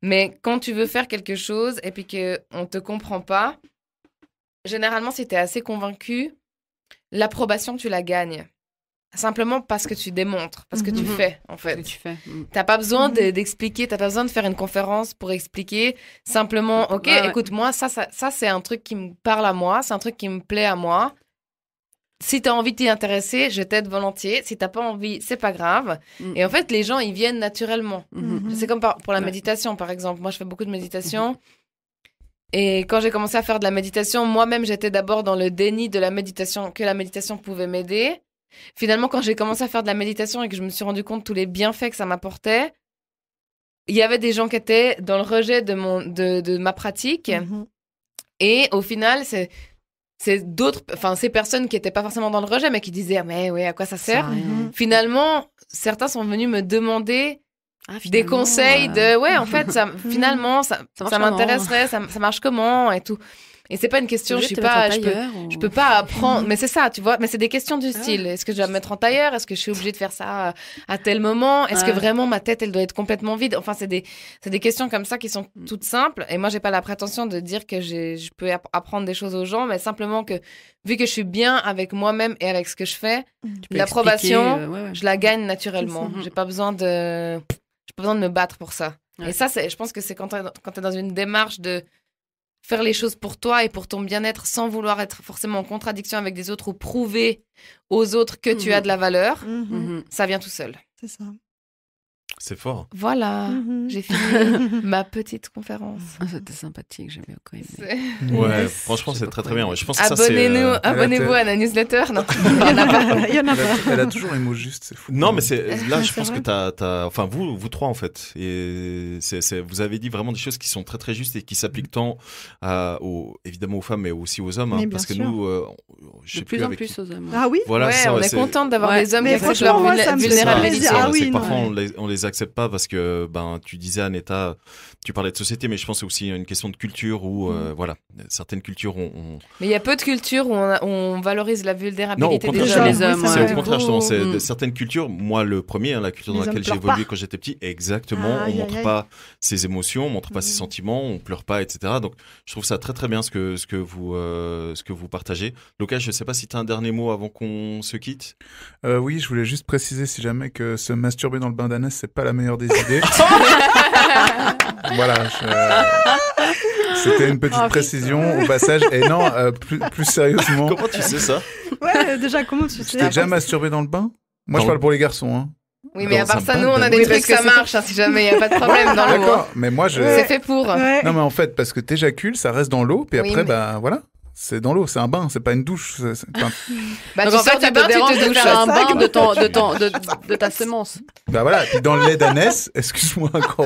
Mais quand tu veux faire quelque chose et puis qu'on te comprend pas, généralement, si tu es assez convaincu, l'approbation, tu la gagnes. Simplement parce que tu démontres, parce que tu fais, en fait. T'as pas besoin d'expliquer, t'as pas besoin de faire une conférence pour expliquer. Simplement, ok, écoute, moi, ça, c'est un truc qui me parle à moi, c'est un truc qui me plaît à moi. Si t'as envie de t'y intéresser, je t'aide volontiers. Si t'as pas envie, c'est pas grave. Et en fait, les gens, ils viennent naturellement. C'est comme pour la méditation, par exemple. Moi, je fais beaucoup de méditation. Et quand j'ai commencé à faire de la méditation, moi-même, j'étais d'abord dans le déni de la méditation, que la méditation pouvait m'aider. Finalement, quand j'ai commencé à faire de la méditation et que je me suis rendu compte de tous les bienfaits que ça m'apportait, il y avait des gens qui étaient dans le rejet de ma pratique. Et au final, c'est ces personnes qui n'étaient pas forcément dans le rejet, mais qui disaient « mais oui, à quoi ça sert ?» Finalement, certains sont venus me demander des conseils en fait, finalement, ça m'intéresserait, ça marche comment et tout. Et c'est pas une question, je peux pas apprendre, mais c'est ça, tu vois, mais c'est des questions du style. Est-ce que je dois me mettre en tailleur? Est-ce que je suis obligée de faire ça à tel moment? Est-ce que vraiment ma tête, elle doit être complètement vide? Enfin, c'est des questions comme ça qui sont toutes simples. Et moi, j'ai pas la prétention de dire que je peux apprendre des choses aux gens, mais simplement que, vu que je suis bien avec moi-même et avec ce que je fais, l'approbation, je la gagne naturellement. J'ai pas besoin de me battre pour ça. Et ça, je pense que c'est quand t'es dans une démarche de faire les choses pour toi et pour ton bien-être sans vouloir être forcément en contradiction avec des autres ou prouver aux autres que tu as de la valeur, ça vient tout seul. C'est ça. C'est fort. Voilà, j'ai fini ma petite conférence. C'était sympathique, j'ai bien aimé. Ouais, franchement, c'est très très bien. Je pense que abonnez-vous à la newsletter. Non, il y en a pas. Elle a toujours les mots justes, c'est fou. Non, mais là, je pense que enfin, vous trois, en fait. Et vous avez dit vraiment des choses qui sont très très justes et qui s'appliquent tant évidemment aux femmes, mais aussi aux hommes. Hein, parce que nous, de plus en plus aux hommes. Ah oui? Voilà, on est contente d'avoir des hommes qui acceptent leur vulnérabilité. Ah oui, parfois, on les accepte pas parce que tu disais, Aneta, tu parlais de société, mais je pense que c'est aussi une question de culture où voilà, certaines cultures ont... Mais il y a peu de cultures où on valorise la vulnérabilité des gens. Les hommes. C'est au contraire, justement, c'est certaines cultures, moi le premier, la culture dans laquelle j'ai évolué quand j'étais petit, exactement, on montre pas ses émotions, on montre pas ses sentiments, on pleure pas, etc. Donc je trouve ça très très bien ce que vous partagez. Loca, je sais pas si tu as un dernier mot avant qu'on se quitte. Oui, je voulais juste préciser si jamais que se masturber dans le bain d'ânesse, c'est pas la meilleure des idées. Voilà, c'était une petite précision au passage. Et non, plus sérieusement. Comment tu sais ça? Ouais, déjà, comment tu sais? Tu t'es déjà masturbé dans le bain? Moi, je parle pour les garçons, hein. Oui, mais à part ça, nous, on a des trucs, ça marche, si jamais il n'y a pas de problème dans l'eau. D'accord, mais moi, c'est fait pour. Non, mais en fait, parce que t'éjacules, ça reste dans l'eau, puis après, voilà. C'est dans l'eau, c'est un bain, c'est pas une douche. Donc en fait, ça te dérange de faire un bain de ta semence. Bah voilà, puis dans le lait d'ânesse, excuse-moi encore,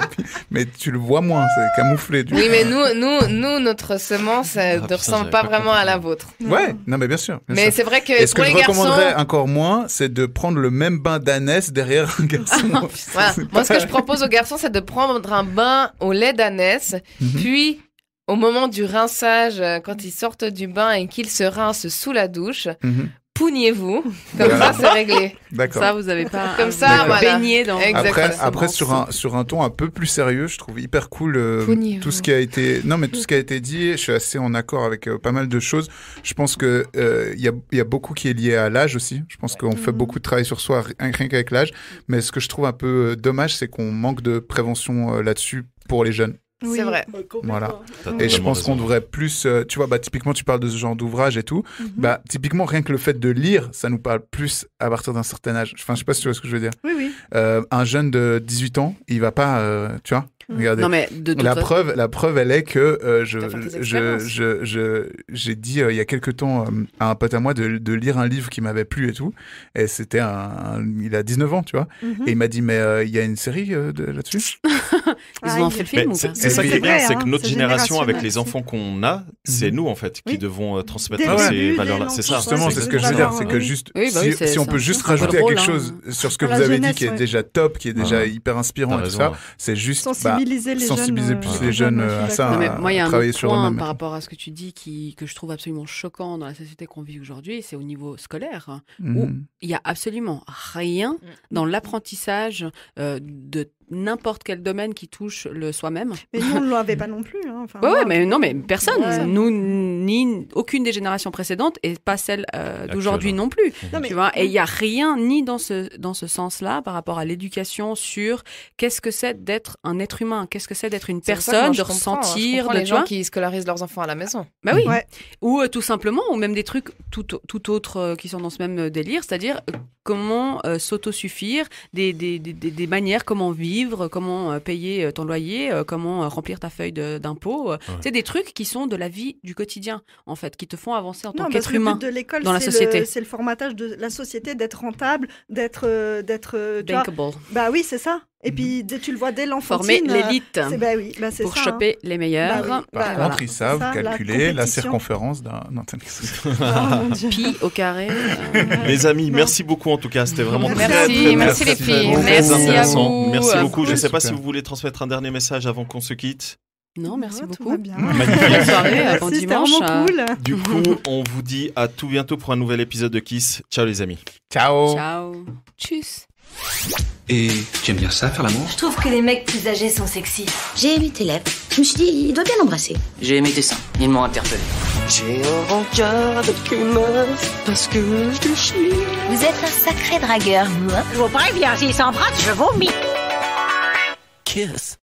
mais tu le vois moins, c'est camouflé. Oui, mais nous, notre semence ne ressemble pas vraiment à la vôtre. Ouais, non mais bien sûr. Mais c'est vrai que ce que je recommanderais encore moins, c'est de prendre le même bain d'ânesse derrière un garçon. Voilà. Moi, ce que je propose aux garçons, c'est de prendre un bain au lait d'ânesse, puis... Au moment du rinçage, quand ils sortent du bain et qu'ils se rincent sous la douche, pougnez-vous. Comme ça, c'est réglé. D'accord. Ça, vous avez pas comme ça, baigné dans... Après sur un ton un peu plus sérieux, je trouve hyper cool tout ce qui a été... Non, mais tout ce qui a été dit, je suis assez en accord avec pas mal de choses. Je pense que y a beaucoup qui est lié à l'âge aussi. Je pense qu'on fait beaucoup de travail sur soi, rien qu'avec l'âge. Mais ce que je trouve un peu dommage, c'est qu'on manque de prévention là-dessus pour les jeunes. Oui. C'est vrai. Voilà. Et je pense qu'on devrait plus, tu vois, typiquement, tu parles de ce genre d'ouvrage et tout. Typiquement, rien que le fait de lire, ça nous parle plus à partir d'un certain âge. Enfin, je sais pas si tu vois ce que je veux dire. Oui, oui. Un jeune de 18 ans, il va pas, tu vois. Regardez. Non, mais la preuve, elle est que j'ai dit il y a quelque temps à un pote à moi de lire un livre qui m'avait plu et tout. Et c'était il a 19 ans, tu vois. Et il m'a dit, mais il y a une série là-dessus. Ils ont fait le film ou c'est pas ça qui est bien, vrai, c'est que hein, notre c'est génération, avec les générationnel, enfants qu'on a, c'est nous en fait qui Oui. devons transmettre Dès le ces début, valeurs-là. dès C'est ça. Justement, Ouais, c'est ce c'est que je veux des dire, valeurs, c'est que oui. juste, Oui, bah oui, si on c'est peut un- juste c'est un peu rajouter à drôle, quelque hein. chose sur ce que À la vous avez dit jeunesse, qui est ouais. déjà top, qui est déjà Ouais. hyper inspirant T'as et tout raison, ça, ouais. c'est juste Sensibiliser les sensibiliser jeunes, plus les les jeunes jeunes, je à suis ça, d'accord. Non, mais moi, il y a un travailler autre sur point eux-mêmes. par rapport à ce que tu dis que je trouve absolument choquant dans la société qu'on vit aujourd'hui, c'est au niveau scolaire, où Mhm. il y a absolument rien dans l'apprentissage de n'importe quel domaine qui touche le soi-même. Mais nous, on ne l'avait pas non plus. Hein. Enfin, Ouais, moi, ouais, mais non, mais personne, Ouais. nous, ni aucune des générations précédentes et pas celle d'aujourd'hui non plus. Non, mais- Tu vois, et il y a rien ni dans ce sens-là par rapport à l'éducation sur qu'est-ce que c'est d'être un être humain, qu'est-ce que c'est d'être une C'est pour ça que moi, personne, je de comprends, ressentir, je comprends de les tu vois. gens qui scolarisent leurs enfants à la maison. Bah oui. Ouais. Ou tout simplement, ou même des trucs tout autres qui sont dans ce même délire, c'est-à-dire comment s'autosuffire, des manières, comment vivre, comment payer ton loyer, comment remplir ta feuille d'impôt. C'est des trucs qui sont de la vie du quotidien, en fait, qui te font avancer en tant Non, parce qu'être que le humain but de l'école, dans la c'est société. c'est le formatage de la société, d'être rentable, d'être, tu vois. Bankable. Bah oui, c'est ça. Et puis tu le vois dès l'enfantine. Former l'élite Bah oui, bah c'est pour ça. choper les meilleurs. Bah oui. Par Bah, contre, ils savent ça, la calculer la compétition. circonférence d'un... Non, Oh, mon Dieu. Pi au carré. Les amis, merci beaucoup en tout cas. C'était vraiment Merci. très, très, Merci les filles. très Merci à intéressant. vous. Merci beaucoup. Je ne sais pas Super. si vous voulez transmettre un dernier message avant qu'on se quitte. Non, merci Ouais, tout beaucoup. va bien. Magnifique. Bonne soirée, Merci, bon c'était dimanche. vraiment cool. Du coup, on vous dit à tout bientôt pour un nouvel épisode de Kiss. Ciao les amis. Ciao. Ciao. Tchuss. Et tu aimes bien ça, faire l'amour? Je trouve que les mecs plus âgés sont sexy. J'ai aimé tes lèvres. Je me suis dit, il doit bien l'embrasser. J'ai aimé tes seins. Ils m'ont interpellé. J'ai un rencard avec une meuf parce que je te chie. Vous êtes un sacré dragueur, vous, hein? Je vous préviens, s'il s'embrasse, je vomis. Kiss.